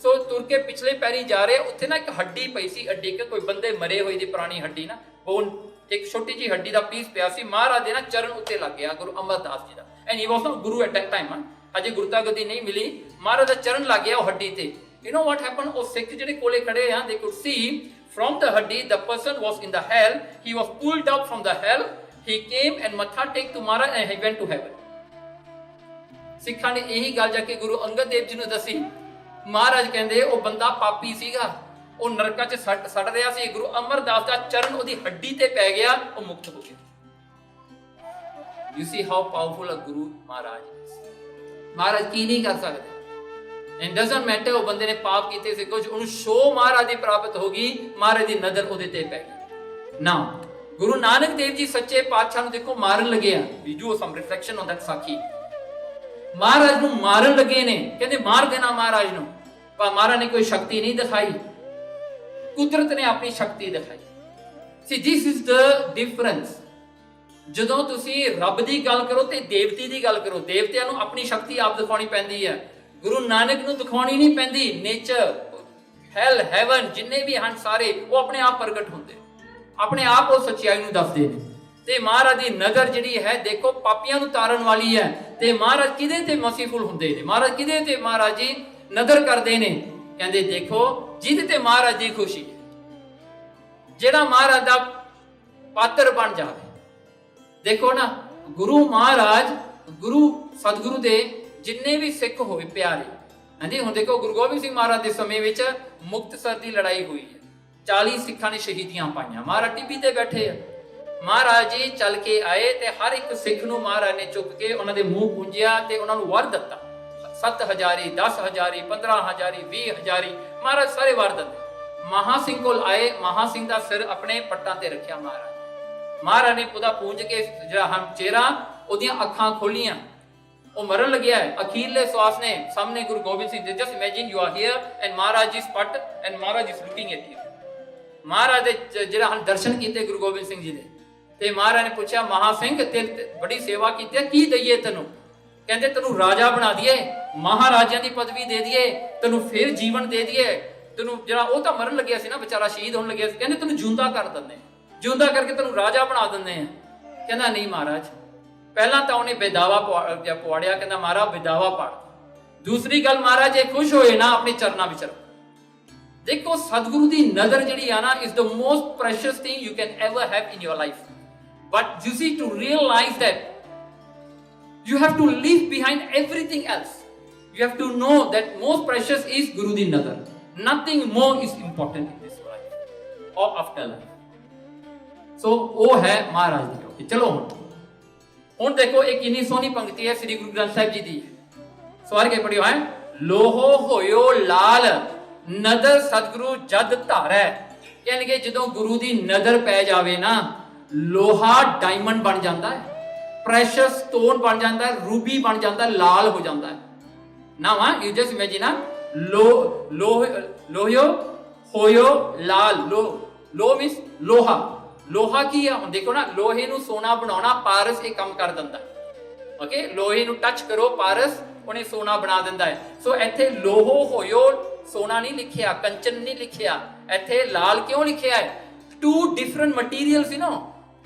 So ਤੁਰ ਕੇ ਪਿਛਲੇ ਪੈਰੀ ਜਾ ਰਹੇ, ਉੱਥੇ ਨਾ ਇੱਕ ਹੱਡੀ ਪਈ ਸੀ, ਅੱਡੀ ਕਿ ਕੋਈ ਬੰਦੇ ਮਰੇ ਹੋਏ ਦੀ ਪੁਰਾਣੀ ਹੱਡੀ ਨਾ, ਬੋਨ, ਇੱਕ ਛੋਟੀ ਜਿਹੀ ਹੱਡੀ ਦਾ ਪੀਸ ਪਿਆ ਸੀ, ਮਹਾਰਾਜ ਦੇ ਨਾ ਚਰਨ ਉੱਤੇ ਲੱਗ ਗਿਆ ਗੁਰੂ ਅਮਰਦਾਸ ਜੀ ਦਾ। And he was not guru at that time, ਅਜੇ ਗੁਰਤਾ ਗੱਦੀ ਨਹੀਂ ਮਿਲੀ, ਮਹਾਰਾਜ ਦਾ ਚਰਨ ਲੱਗ ਗਿਆ ਉਹ ਹੱਡੀ ਤੇ। ਯੂ ਨੋ ਵਾਟ ਹੈਪਨ, ਉਹ ਸਿੱਖ ਜਿਹੜੇ ਕੋਲੇ ਖੜੇ ਆ, ਦੇ could C from the hadi the person was in the hell, he was pulled out from the hell, he came and matha take to Maharaj and he went to heaven. ਸਿੱਖਾਂ ਨੇ ਇਹੀ ਗੱਲ ਜਾ ਕੇ ਗੁਰੂ ਅੰਗਦ ਦੇਵ ਜੀ ਨੂੰ ਦੱਸੀ। ਮਹਾਰਾਜ ਕਹਿੰਦੇ ਉਹ ਬੰਦਾ ਪਾਪੀ ਸੀਗਾ, ਉਹ ਨਰਕਾਂ 'ਚ ਸੜ ਰਿਹਾ ਸੀ, ਗੁਰੂ ਅਮਰਦਾਸ ਦਾ ਚਰਨ ਉਹਦੀ ਹੱਡੀ ਤੇ ਪੈ ਗਿਆ, ਉਹ ਮੁਕਤ ਹੋ ਗਿਆ। You see how powerful a Guru Maharaj is. ਮਹਾਰਾਜ ਕੀ ਨਹੀਂ ਕਰ ਸਕਦੇ। And doesn't matter ਉਹ ਬੰਦੇ ਨੇ ਪਾਪ ਕੀਤੇ ਸੀ ਕੁਝ, ਉਹਨੂੰ ਸ਼ੋ ਮਹਾਰਾਜ ਦੀ ਪ੍ਰਾਪਤ ਹੋ ਗਈ, ਮਹਾਰਾਜ ਦੀ ਨਜ਼ਰ ਉਹਦੇ ਤੇ ਪੈ ਗਈ। Now ਗੁਰੂ ਨਾਨਕ ਦੇਵ ਜੀ ਸੱਚੇ ਪਾਤਸ਼ਾਹ ਨੂੰ ਦੇਖੋ ਮਾਰਨ ਲੱਗੇ ਆ। We do some reflection on that ਸਾਖੀ। ਮਹਾਰਾਜ ਨੂੰ ਮਾਰਨ ਲੱਗੇ ਨੇ, ਕਹਿੰਦੇ ਮਾਰ ਦੇਣਾ ਮਹਾਰਾਜ ਨੂੰ, ਪਰ ਮਹਾਰਾਜ ਨੇ ਕੋਈ ਸ਼ਕਤੀ ਨਹੀਂ ਦਿਖਾਈ, ਕੁਦਰਤ ਨੇ ਆਪਣੀ ਸ਼ਕਤੀ ਦਿਖਾਈ। See, this is the difference. ਜਦੋਂ ਤੁਸੀਂ ਰੱਬ ਦੀ ਗੱਲ ਕਰੋ ਤੇ ਦੇਵਤੀ ਦੀ ਗੱਲ ਕਰੋ, ਦੇਵਤਿਆਂ ਨੂੰ ਆਪਣੀ ਸ਼ਕਤੀ ਆਪ ਦਿਖਾਉਣੀ ਪੈਂਦੀ ਹੈ, ਗੁਰੂ ਨਾਨਕ ਨੂੰ ਦਿਖਾਉਣੀ ਨਹੀਂ ਪੈਂਦੀ। ਨੇਚਰ, ਹੈਲ, ਹੈਵਨ, ਜਿੰਨੇ ਵੀ ਹਨ ਸਾਰੇ, ਉਹ ਆਪਣੇ ਆਪ ਪ੍ਰਗਟ ਹੁੰਦੇ, ਆਪਣੇ ਆਪ ਉਹ ਸੱਚਾਈ ਨੂੰ ਦੱਸਦੇ ਨੇ। ਤੇ ਮਹਾਰਾਜ ਦੀ ਨਜ਼ਰ ਜਿਹੜੀ ਹੈ ਦੇਖੋ ਪਾਪੀਆਂ ਨੂੰ ਤਾਰਨ ਵਾਲੀ ਹੈ। ਤੇ ਮਹਾਰਾਜ ਕਿਹਦੇ ਤੇ ਮਰਸੀਫੁਲ ਹੁੰਦੇ ਨੇ, ਮਹਾਰਾਜ ਕਿਹਦੇ ਤੇ ਮਹਾਰਾਜ ਜੀ ਨਜ਼ਰ ਕਰਦੇ ਨੇ, ਕਹਿੰਦੇ ਦੇਖੋ ਜਿਹਦੇ ਤੇ ਮਹਾਰਾਜ ਦੀ ਖੁਸ਼ੀ ਹੈ, ਜਿਹੜਾ ਮਹਾਰਾਜ ਦਾ ਪਾਤਰ ਬਣ ਜਾਵੇ। ਦੇਖੋ ਨਾ ਗੁਰੂ ਮਹਾਰਾਜ, ਗੁਰੂ ਸਤਿਗੁਰੂ ਦੇ ਜਿੰਨੇ ਵੀ ਸਿੱਖ ਹੋਏ ਪਿਆਰੇ, ਹਾਂਜੀ ਹੁਣ ਦੇਖੋ ਗੁਰੂ ਗੋਬਿੰਦ ਸਿੰਘ ਮਹਾਰਾਜ ਦੇ ਸਮੇਂ ਵਿੱਚ ਮੁਕਤਸਰ ਦੀ ਲੜਾਈ ਹੋਈ ਹੈ, 40 ਸਿੱਖਾਂ ਨੇ ਸ਼ਹੀਦੀਆਂ ਪਾਈਆਂ, ਮਹਾਰਾਜ ਟਿੱਬੀ ਤੇ ਬੈਠੇ ਆ। ਮਹਾਰਾਜ ਜੀ ਚੱਲ ਕੇ ਆਏ ਤੇ ਹਰ ਇੱਕ ਸਿੱਖ ਨੂੰ ਮਹਾਰਾਜ ਨੇ ਚੁੱਕ ਕੇ ਉਹਨਾਂ ਦੇ ਮੂੰਹ ਪੂੰਝਿਆ ਤੇ ਉਹਨਾਂ ਨੂੰ ਵਰ ਦਿੱਤਾ, 7,000, 10,000, 15,000, 20,000, ਮਹਾਰਾਜ ਸਾਰੇ ਵਰ ਦਿੱਤੇ। ਮਹਾ ਸਿੰਘ ਕੋਲ ਆਏ, ਮਹਾ ਸਿੰਘ ਦਾ ਸਿਰ ਆਪਣੇ ਪੱਟਾਂ ਤੇ ਰੱਖਿਆ ਮਹਾਰਾਜ ਨੇ ਉਹਦਾ ਪੂੰਝ ਕੇ ਜਿਹੜਾ ਹਮ ਚਿਹਰਾ, ਉਹਦੀਆਂ ਅੱਖਾਂ ਖੋਲੀਆਂ, ਉਹ ਮਰਨ ਲੱਗਿਆ ਹੈ। ਅਖੀਰਲੇ ਸਵਾਸ ਨੇ ਸਾਹਮਣੇ ਗੁਰੂ Gobind Singh ji, just imagine you are here and Maharaj is ਪੱਟ ਐਂਡ ਮਹਾਰਾਜ ਇਸ ਲੁਕਿੰਗ ਐਟ ਯੂ। ਮਹਾਰਾਜ ਦੇ ਜਿਹੜਾ ਹਨ ਦਰਸ਼ਨ ਕੀਤੇ ਗੁਰੂ ਗੋਬਿੰਦ ਸਿੰਘ ਜੀ ਦੇ, ਤੇ ਮਹਾਰਾਜ ਨੇ ਪੁੱਛਿਆ ਮਹਾ ਸਿੰਘ ਤੇ ਬੜੀ ਸੇਵਾ ਕੀਤੀ, ਕੀ ਦਈਏ ਤੈਨੂੰ? ਕਹਿੰਦੇ ਤੈਨੂੰ ਰਾਜਾ ਬਣਾ ਦਈਏ, ਮਹਾਰਾਜਿਆਂ ਦੀ ਪਦਵੀ ਦੇ ਦਈਏ, ਤੈਨੂੰ ਫਿਰ ਜੀਵਨ ਦੇ ਦਈਏ, ਤੈਨੂੰ ਜਿਹੜਾ ਉਹ ਤਾਂ ਮਰਨ ਲੱਗਿਆ ਸੀ ਨਾ ਵਿਚਾਰਾ, ਸ਼ਹੀਦ ਹੋਣ ਲੱਗਿਆ ਸੀ, ਕਹਿੰਦੇ ਤੈਨੂੰ ਜਿਉਂਦਾ ਕਰ ਦਿੰਦੇ, ਜਿਉਂਦਾ ਕਰਕੇ ਤੈਨੂੰ ਰਾਜਾ ਬਣਾ ਦਿੰਦੇ ਆ। ਕਹਿੰਦਾ ਨਹੀਂ ਮਹਾਰਾਜ, ਪਹਿਲਾਂ ਤਾਂ ਉਹਨੇ ਬੇਦਾਵਾ ਪਵਾੜਿਆ, ਕਹਿੰਦਾ ਮਹਾਰਾਜ ਬੇਦਾਵਾ ਪਾੜ। ਦੂਸਰੀ ਗੱਲ ਮਹਾਰਾਜ ਜੇ ਖੁਸ਼ ਹੋਏ ਨਾ ਆਪਣੇ ਚਰਨਾਂ ਵਿੱਚ ਰੱਖੋ। ਦੇਖੋ ਸਤਿਗੁਰੂ ਦੀ ਨਜ਼ਰ ਜਿਹੜੀ ਆ ਨਾ is the most precious thing you can ever have in your life, but you see to realize that you have to leave behind everything else. You have to know that most precious is Guru di nazar, nothing more is important in this life or after life. So ਉਹ ਹੈ ਮਹਾਰਾਜ ਦੀ। ਚਲੋ ਹੁਣ ਦੇਖੋ ਇੱਕ ਇੰਨੀ ਸੋਹਣੀ ਪੰਕਤੀ ਹੈ ਸ੍ਰੀ ਗੁਰੂ ਗ੍ਰੰਥ ਸਾਹਿਬ ਜੀ ਦੀ, ਸਵਾਰ ਕੇ ਪੜਿਓ ਹੈ, ਲੋਹੋ ਹੋਇਓ ਲਾਲ ਨਦਰ ਸਤਿਗੁਰੂ ਜਦ ਧਾਰੈ। ਕਹਿੰਦੇ ਜਦੋਂ ਗੁਰੂ ਦੀ ਨਜ਼ਰ ਪੈ ਜਾਵੇ ਨਾ, ਲੋਹਾ ਡਾਇਮੰਡ ਬਣ ਜਾਂਦਾ ਹੈ, ਪ੍ਰੈਸ਼ੀਅਸ ਸਟੋਨ ਬਣ ਜਾਂਦਾ ਹੈ, ਰੂਬੀ ਬਣ ਜਾਂਦਾ ਹੈ, ਲਾਲ ਹੋ ਜਾਂਦਾ ਹੈ। ਨਾ ਯੂ ਜਸਟ ਇਮੇਜਿਨ ਲੋਹਿਓ ਹੋਇਓ ਲਾਲ, ਲੋ ਮੀਨਸ ਲੋਹਾ। ਲੋਹਾ ਕੀ ਆ? ਹੁਣ ਦੇਖੋ ਨਾ, ਲੋਹੇ ਨੂੰ ਸੋਨਾ ਬਣਾਉਣਾ ਪਾਰਸ ਇਹ ਕੰਮ ਕਰ ਦਿੰਦਾ। ਓਕੇ, ਲੋਹੇ ਨੂੰ ਟੱਚ ਕਰੋ ਪਾਰਸ, ਉਹਨੇ ਸੋਨਾ ਬਣਾ ਦਿੰਦਾ ਹੈ। ਸੋ ਇੱਥੇ ਲੋਹੋ ਹੋਇਓ ਸੋਨਾ ਨਹੀਂ ਲਿਖਿਆ, ਕੰਚਨ ਨਹੀਂ ਲਿਖਿਆ, ਇੱਥੇ ਲਾਲ ਕਿਉਂ ਲਿਖਿਆ ਹੈ? Two different materials, you know,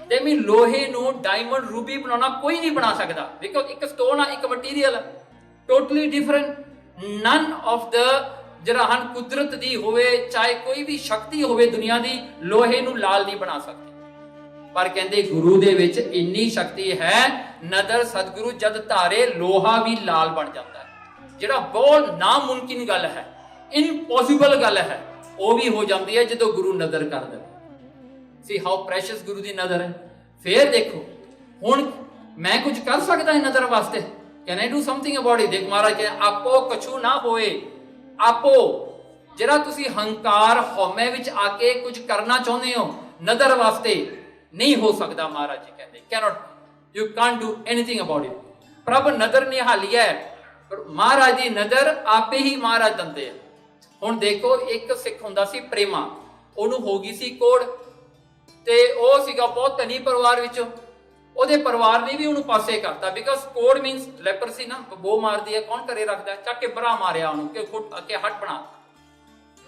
they mean ਲੋਹੇ ਨੂੰ ਡਾਇਮੰਡ ਰੂਬੀ ਬਣਾਉਣਾ ਕੋਈ ਨਹੀਂ ਬਣਾ ਸਕਦਾ। ਦੇਖੋ ਇੱਕ ਸਟੋਨ ਆ, ਇੱਕ material, totally different. None of the ਜਿਹੜਾ ਹਨ ਕੁਦਰਤ ਦੀ ਹੋਵੇ, ਚਾਹੇ ਕੋਈ ਵੀ ਸ਼ਕਤੀ ਹੋਵੇ ਦੁਨੀਆ ਦੀ, ਲੋਹੇ ਨੂੰ ਲਾਲ ਨਹੀਂ ਬਣਾ ਸਕਦੀ। ਪਰ ਕਹਿੰਦੇ ਗੁਰੂ ਦੇ ਵਿੱਚ ਇੰਨੀ ਸ਼ਕਤੀ ਹੈ, ਨਦਰ ਸਤਿਗੁਰੂ ਜਦ ਧਾਰੇ ਲੋਹਾ ਵੀ ਲਾਲ ਬਣ ਜਾਂਦਾ ਹੈ। ਜਿਹੜਾ ਬਹੁਤ ਨਾਮੁਮਕਿਨ ਗੱਲ ਹੈ, ਇਨਪੋਸੀਬਲ ਗੱਲ ਹੈ, ਉਹ ਵੀ ਹੋ ਜਾਂਦੀ ਹੈ ਜਦੋਂ ਗੁਰੂ ਨਜ਼ਰ ਕਰ ਦੇਵੇ। ਸੀ ਹਾਊ ਪ੍ਰੈਸ਼ੀਅਸ ਗੁਰੂ ਦੀ ਨਜ਼ਰ ਹੈ। ਫੇਰ ਦੇਖੋ ਹੁਣ ਮੈਂ ਕੁਝ ਕਰ ਸਕਦਾ ਹੈ ਨਜ਼ਰ ਵਾਸਤੇ, can I do something about it? ਦੇਖ ਮਹਾਰਾਜ ਕਹਿੰਦੇ ਆਪੋ ਕਛੂ ਨਾ ਹੋਏ। ਆਪੋ ਜਿਹੜਾ ਤੁਸੀਂ ਹੰਕਾਰ ਹਉਮੈ ਵਿੱਚ ਆ ਕੇ ਕੁਝ ਕਰਨਾ ਚਾਹੁੰਦੇ ਹੋ ਨਜ਼ਰ ਵਾਸਤੇ, ਨਹੀਂ ਹੋ ਸਕਦਾ। ਮਹਾਰਾਜ ਜੀ ਕਹਿੰਦੇ cannot, you can't do anything about it. ਪ੍ਰਭ ਨਜ਼ਰ ਨਿਹਾਲੀ ਹੈ, ਪਰ ਮਹਾਰਾਜ ਦੀ ਨਜ਼ਰ ਆਪੇ ਹੀ ਮਹਾਰਾਜ ਦਿੰਦੇ ਆ। ਹੁਣ ਦੇਖੋ ਇੱਕ ਸਿੱਖ ਹੁੰਦਾ ਸੀ ਪ੍ਰੇਮਾ, ਉਹਨੂੰ ਹੋ ਗਈ ਸੀ ਕੋੜ, ਤੇ ਉਹ ਸੀਗਾ ਬਹੁਤ ਧਨੀ ਪਰਿਵਾਰ ਵਿੱਚੋਂ, ਉਹਦੇ ਪਰਿਵਾਰ ਨੇ ਵੀ ਉਹਨੂੰ ਪਾਸੇ ਕਰਤਾ, ਬਿਕਾਜ਼ ਕੋਡ ਮੀਨਸ ਲੈਪਰਸੀ ਨਾ, ਬੋ ਮਾਰਦੀ ਹੈ, ਕੌਣ ਘਰੇ ਰੱਖਦਾ, ਚੱਕ ਕੇ ਬਰਾ ਮਾਰਿਆ ਉਹਨੂੰ ਕਿ ਹੱਟ ਬਣਾ।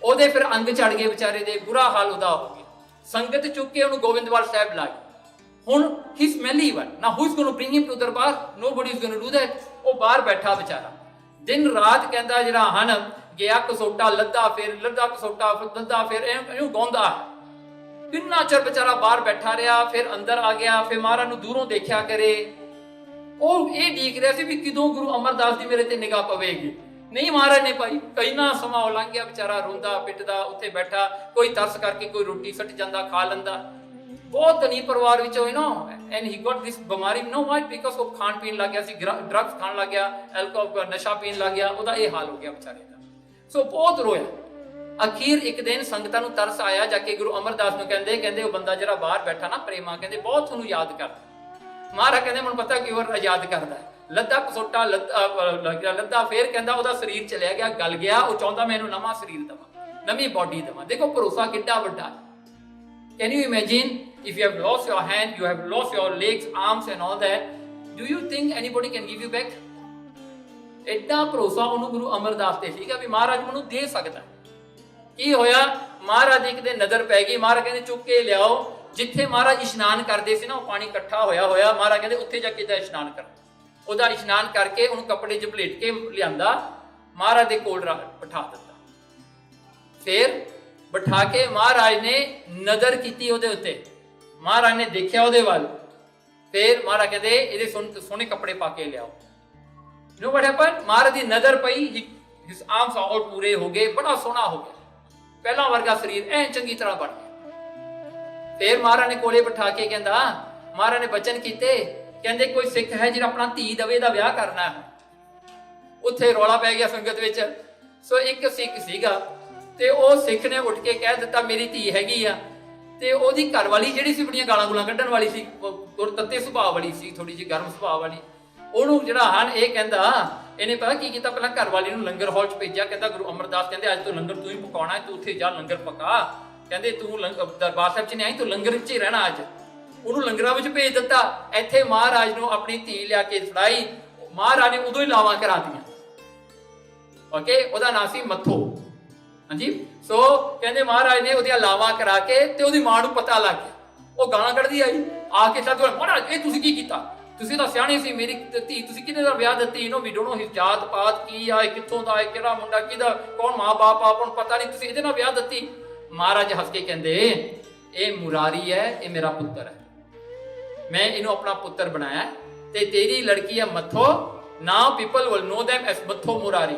ਉਹਦੇ ਫਿਰ ਅੰਗ ਚੜ ਗਏ ਵਿਚਾਰੇ ਦੇ, ਬੁਰਾ ਹਾਲ ਉਹਦਾ ਹੋ ਗਿਆ। ਸੰਗਤ ਚੁੱਕ ਕੇ ਉਹਨੂੰ ਗੋਬਿੰਦਵਾਲ ਸਾਹਿਬ ਲਾ ਗਈ। ਹੁਣ ਹੀ ਸਮੈਲੀ ਵਨ ਨਾ, who is going to bring him to ਦਰਬਾਰ, nobody is going to do that. ਉਹ ਬਾਹਰ ਬੈਠਾ ਵਿਚਾਰਾ, ਦਿਨ ਰਾਤ ਕਹਿੰਦਾ ਜਿਹੜਾ ਹਨ ਗਿਆ ਕਸੋਟਾ ਲੱਦਾ, ਫਿਰ ਲੱਦਾ ਕਸੋਟਾ, ਫਿਰ ਲੱਦਾ, ਫਿਰ ਇਹਨੂੰ ਗਾਉਂਦਾ। ਕਿੰਨਾ ਚਿਰ ਵਿਚਾਰਾ ਬਾਹਰ ਬੈਠਾ ਰਿਹਾ, ਫਿਰ ਅੰਦਰ ਆ ਗਿਆ। ਫਿਰ ਮਹਾਰਾਜ ਨੂੰ ਦੂਰੋਂ ਦੇਖਿਆ ਕਰੇ, ਉਹ ਇਹ ਡੀਕ ਰਿਹਾ ਸੀ ਵੀ ਕਿਦੋਂ ਗੁਰੂ ਅਮਰਦਾਸ ਦੀ ਮੇਰੇ ਤੇ ਨਿਗਾਹ ਪਵੇਗੀ। ਨਹੀਂ ਮਹਾਰਾਜ ਨੇ ਭਾਈ, ਕਈਨਾ ਸਮਾਂ ਉਹ ਲੰਘ ਗਿਆ, ਵਿਚਾਰਾ ਰੋਂਦਾ ਪਿੱਟਦਾ ਉੱਥੇ ਬੈਠਾ। ਕੋਈ ਤਰਸ ਕਰਕੇ ਕੋਈ ਰੋਟੀ ਸੱਟ ਜਾਂਦਾ, ਖਾ ਲੈਂਦਾ। ਬਹੁਤ ਧਨੀ ਪਰਿਵਾਰ ਵਿੱਚ ਹੋਏ ਨਾ, ਐਂਡ ਹੀ ਗੋਟ ਦਿਸ ਬਿਮਾਰੀ, ਨੋ ਵਾਈ, ਬਿਕਾਜ਼ ਉਹ ਖਾਣ ਪੀਣ ਲੱਗ ਗਿਆ ਸੀ, ਡਰੱਗਸ ਖਾਣ ਲੱਗ ਗਿਆ, ਐਲਕੋਹਲ ਨਸ਼ਾ ਪੀਣ ਲੱਗ ਗਿਆ, ਉਹਦਾ ਇਹ ਹਾਲ ਹੋ ਗਿਆ ਵਿਚਾਰੇ ਦਾ। ਸੋ ਬਹੁਤ ਰੋਇਆ। ਅਖੀਰ ਇੱਕ ਦਿਨ ਸੰਗਤਾਂ ਨੂੰ ਤਰਸ ਆਇਆ, ਜਾ ਕੇ ਗੁਰੂ ਅਮਰਦਾਸ ਨੂੰ ਕਹਿੰਦੇ ਉਹ ਬੰਦਾ ਜਿਹੜਾ ਬਾਹਰ ਬੈਠਾ ਨਾ ਪ੍ਰੇਮਾ, ਕਹਿੰਦੇ ਬਹੁਤ ਤੁਹਾਨੂੰ ਯਾਦ ਕਰਦਾ। ਮਹਾਰਾਜ ਕਹਿੰਦੇ ਮੈਨੂੰ ਪਤਾ ਕਿਉਂ ਯਾਦ ਕਰਦਾ। ਲੱਦਾ ਕਸੋਟਾ ਲੱਦਾ, ਫਿਰ ਕਹਿੰਦਾ ਉਹਦਾ ਸਰੀਰ ਚਲਿਆ ਗਿਆ, ਗਲ ਗਿਆ। ਉਹ ਚਾਹੁੰਦਾ ਮੈਂ ਇਹਨੂੰ ਨਵਾਂ ਸਰੀਰ ਦੇਵਾਂ, ਨਵੀਂ ਬਾਡੀ ਦੇਵਾਂ। ਦੇਖੋ ਭਰੋਸਾ ਕਿੱਡਾ ਵੱਡਾ। Can you imagine if you have lost your hand, you have lost your legs, arms and all that, do you think anybody can give you back? ਐਡਾ ਭਰੋਸਾ ਉਹਨੂੰ ਗੁਰੂ ਅਮਰਦਾਸ ਤੇ ਸੀਗਾ ਵੀ ਮਹਾਰਾਜ ਮੈਨੂੰ ਦੇ ਸਕਦਾ। ਕੀ ਹੋਇਆ, ਮਹਾਰਾਜ ਦੀ ਕਿਤੇ ਨਜ਼ਰ ਪੈ ਗਈ। ਮਹਾਰਾਜ ਕਹਿੰਦੇ ਚੁੱਕ ਕੇ ਲਿਆਓ। ਜਿੱਥੇ ਮਹਾਰਾਜ ਇਸ਼ਨਾਨ ਕਰਦੇ ਸੀ ਨਾ, ਉਹ ਪਾਣੀ ਇਕੱਠਾ ਹੋਇਆ। ਮਹਾਰਾਜ ਕਹਿੰਦੇ ਉੱਥੇ ਜਾ ਕੇ ਇਹਦਾ ਇਸ਼ਨਾਨ ਕਰ। ਉਹਦਾ ਇਸ਼ਨਾਨ ਕਰਕੇ ਉਹਨੂੰ ਕੱਪੜੇ 'ਚ ਭਲੇਟ ਕੇ ਲਿਆਂਦਾ, ਮਹਾਰਾਜ ਦੇ ਕੋਲ ਬਿਠਾ ਦਿੱਤਾ। ਫਿਰ ਬਿਠਾ ਕੇ ਮਹਾਰਾਜ ਨੇ ਨਜ਼ਰ ਕੀਤੀ ਉਹਦੇ ਉੱਤੇ। ਮਹਾਰਾਜ ਨੇ ਦੇਖਿਆ ਉਹਦੇ ਵੱਲ। ਫਿਰ ਮਹਾਰਾਜ ਕਹਿੰਦੇ ਇਹਦੇ ਸੋਹਣੇ ਕੱਪੜੇ ਪਾ ਕੇ ਲਿਆਓ। You know what happened? ਮਹਾਰਾਜ ਦੀ ਨਜ਼ਰ ਪਈ, his arms all ਪੂਰੇ ਹੋ ਗਏ, ਬੜਾ ਸੋਹਣਾ ਹੋ ਗਿਆ, ਪਹਿਲਾਂ ਵਰਗਾ ਸਰੀਰ ਐ ਚੰਗੀ ਤਰ੍ਹਾਂ ਬਣ ਗਿਆ। ਫਿਰ ਮਹਾਰਾਜ ਨੇ ਕੋਲੇ ਬਿਠਾ ਕੇ ਕਹਿੰਦਾ, ਮਹਾਰਾਜ ਨੇ ਬਚਨ ਕੀਤੇ, ਕਹਿੰਦੇ ਕੋਈ ਸਿੱਖ ਹੈ ਜਿਹੜਾ ਆਪਣਾ ਧੀ ਦਵੇ ਦਾ ਵਿਆਹ ਕਰਨਾ ਹੈ। ਉੱਥੇ ਰੌਲਾ ਪੈ ਗਿਆ ਸੰਗਤ ਵਿੱਚ। ਸੋ ਇੱਕ ਸਿੱਖ ਸੀਗਾ, ਤੇ ਉਹ ਸਿੱਖ ਨੇ ਉੱਠ ਕੇ ਕਹਿ ਦਿੱਤਾ ਮੇਰੀ ਧੀ ਹੈਗੀ ਆ। ਤੇ ਉਹਦੀ ਘਰ ਵਾਲੀ ਜਿਹੜੀ ਸੀ ਬੜੀਆਂ ਗਾਲਾਂ ਗੁਲਾਂ ਕੱਢਣ ਵਾਲੀ ਸੀ, ਤੱਤੇ ਸੁਭਾਅ ਵਾਲੀ ਸੀ, ਥੋੜੀ ਜਿਹੀ ਗਰਮ ਸੁਭਾਅ ਵਾਲੀ। ਉਹਨੂੰ ਜਿਹੜਾ ਹਨ ਇਹ ਕਹਿੰਦਾ, ਇਹਨੇ ਪਤਾ ਕੀ ਕੀਤਾ, ਪਹਿਲਾਂ ਘਰ ਵਾਲੀ ਨੂੰ ਲੰਗਰ ਹਾਲ 'ਚ ਭੇਜਿਆ। ਕਹਿੰਦਾ ਗੁਰੂ ਅਮਰਦਾਸ ਕਹਿੰਦੇ ਅੱਜ ਤੋਂ ਲੰਗਰ ਤੂੰ ਹੀ ਪਕਾਉਣਾ, ਤੂੰ ਉੱਥੇ ਜਾ ਲੰਗਰ ਪਕਾ। ਕਹਿੰਦੇ ਤੂੰ ਦਰਬਾਰ ਸਾਹਿਬ 'ਚ ਨਹੀਂ ਆਈ, ਤੂੰ ਲੰਗਰ ਵਿੱਚ ਹੀ ਰਹਿਣਾ ਅੱਜ। ਉਹਨੂੰ ਲੰਗਰਾਂ ਵਿੱਚ ਭੇਜ ਦਿੱਤਾ। ਇੱਥੇ ਮਹਾਰਾਜ ਨੂੰ ਆਪਣੀ ਧੀ ਲਿਆ ਕੇ ਫੜਾਈ। ਮਹਾਰਾਜ ਨੇ ਉਦੋਂ ਹੀ ਲਾਵਾਂ ਕਰਾਤੀਆਂ। ਓਕੇ, ਉਹਦਾ ਨਾਂ ਸੀ ਮੱਥੋ। ਹਾਂਜੀ, ਸੋ ਕਹਿੰਦੇ ਮਹਾਰਾਜ ਨੇ ਉਹਦੀਆਂ ਲਾਵਾਂ ਕਰਾ ਕੇ, ਤੇ ਉਹਦੀ ਮਾਂ ਨੂੰ ਪਤਾ ਲੱਗ ਗਿਆ। ਉਹ ਗਾਲਾਂ ਕੱਢਦੀ ਆਈ ਆ ਕੇ, ਸਾਧ ਮਹਾਰਾਜ ਇਹ ਤੁਸੀਂ ਕੀ ਕੀਤਾ, ਤੁਸੀਂ ਤਾਂ ਸਿਆਣੇ ਸੀ, ਮੇਰੀ ਧੀ ਤੁਸੀਂ ਕਿਹਦੇ ਨਾਲ ਵਿਆਹ ਦਿੱਤੀ, ਇਹਨੂੰ ਵੀ ਡੋਣੋ ਹਿਸ ਜਾਤ ਪਾਤ ਕੀ ਆ, ਕਿੱਥੋਂ ਦਾ, ਕਿਹੜਾ ਮੁੰਡਾ, ਕਿਹਦਾ, ਕੌਣ ਮਾਂ ਬਾਪ ਆ, ਆਪਾਂ ਨੂੰ ਪਤਾ ਨਹੀਂ, ਤੁਸੀਂ ਇਹਦੇ ਨਾਲ ਵਿਆਹ ਦਿੱਤੀ। ਮਹਾਰਾਜ ਹੱਸ ਕੇ ਕਹਿੰਦੇ ਇਹ ਮੁਰਾਰੀ ਹੈ, ਇਹ ਮੇਰਾ ਪੁੱਤਰ ਹੈ, ਮੈਂ ਇਹਨੂੰ ਆਪਣਾ ਪੁੱਤਰ ਬਣਾਇਆ, ਤੇ ਤੇਰੀ ਲੜਕੀ ਹੈ Mattho. Now people will know them as Mattho Murari.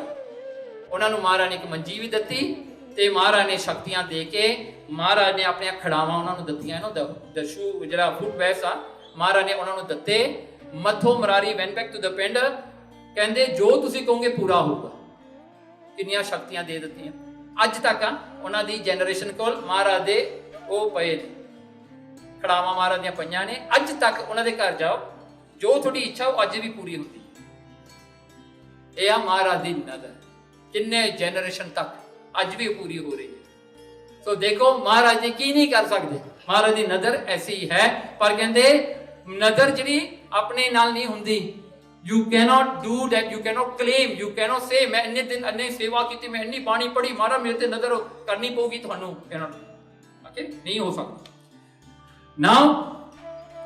ਉਹਨਾਂ ਨੂੰ ਮਹਾਰਾਜ ਨੇ ਇੱਕ ਮੰਜੀ ਵੀ ਦਿੱਤੀ, ਤੇ ਮਹਾਰਾਜ ਨੇ ਸ਼ਕਤੀਆਂ ਦੇ ਕੇ ਮਹਾਰਾਜ ਨੇ ਆਪਣੀਆਂ ਖੜਾਵਾਂ ਉਹਨਾਂ ਨੂੰ ਦਿੱਤੀਆਂ। ਇਹਨੂੰ ਦਸ਼ੂ ਜਿਹੜਾ ਫੁੱਟ ਵੈਸ ਆ, ਮਹਾਰਾਜ ਨੇ ਉਹਨਾਂ ਨੂੰ ਦਿੱਤੇ। Mattho Murari went back to the ਪਿੰਡ। ਕਹਿੰਦੇ ਜੋ ਤੁਸੀਂ ਕਹੋਗੇ ਪੂਰਾ ਹੋਊਗਾ। ਕਿੰਨੀਆਂ ਸ਼ਕਤੀਆਂ ਦੇ ਦਿੱਤੀਆਂ। ਅੱਜ ਤੱਕ ਉਹਨਾਂ ਦੀ ਜਨਰੇਸ਼ਨ ਕੋਲ ਮਹਾਰਾਜ ਦੇ ਉਹ ਪਏ ਨੇ, ਖੜਾਵਾਂ ਮਹਾਰਾਜ ਦੀਆਂ ਪਈਆਂ ਨੇ। ਅੱਜ ਤੱਕ ਉਹਨਾਂ ਦੇ ਘਰ ਜਾਓ, ਜੋ ਤੁਹਾਡੀ ਇੱਛਾ ਉਹ ਅੱਜ ਵੀ ਪੂਰੀ ਹੁੰਦੀ। ਇਹ ਆ ਮਹਾਰਾਜ ਦੀ ਨਜ਼ਰ, ਕਿੰਨੇ ਜਨਰੇਸ਼ਨ ਤੱਕ ਅੱਜ ਵੀ ਪੂਰੀ ਹੋ ਰਹੀ ਹੈ। ਸੋ ਦੇਖੋ ਮਹਾਰਾਜ ਜੀ ਕੀ ਨਹੀਂ ਕਰ ਸਕਦੇ। ਮਹਾਰਾਜ ਦੀ ਨਜ਼ਰ ਐਸੀ ਹੈ। ਪਰ ਕਹਿੰਦੇ ਨਜ਼ਰ ਜਿਹੜੀ ਆਪਣੇ ਨਾਲ ਨਹੀਂ ਹੁੰਦੀ। You cannot do that, you cannot claim, you cannot say ਮੈਂ ਇੰਨੇ ਦਿਨ ਇੰਨੇ ਸੇਵਾ ਕੀਤੀ, ਮੈਂ ਇੰਨੀ ਬਾਣੀ ਪੜ੍ਹੀ, ਮਹਾਰਾਜ ਮੇਰੇ ਤੇ ਨਜ਼ਰ ਕਰਨੀ ਪਊਗੀ ਤੁਹਾਨੂੰ। ਓਕੇ, ਨਹੀਂ ਹੋ ਸਕਦਾ। ਨਾਓ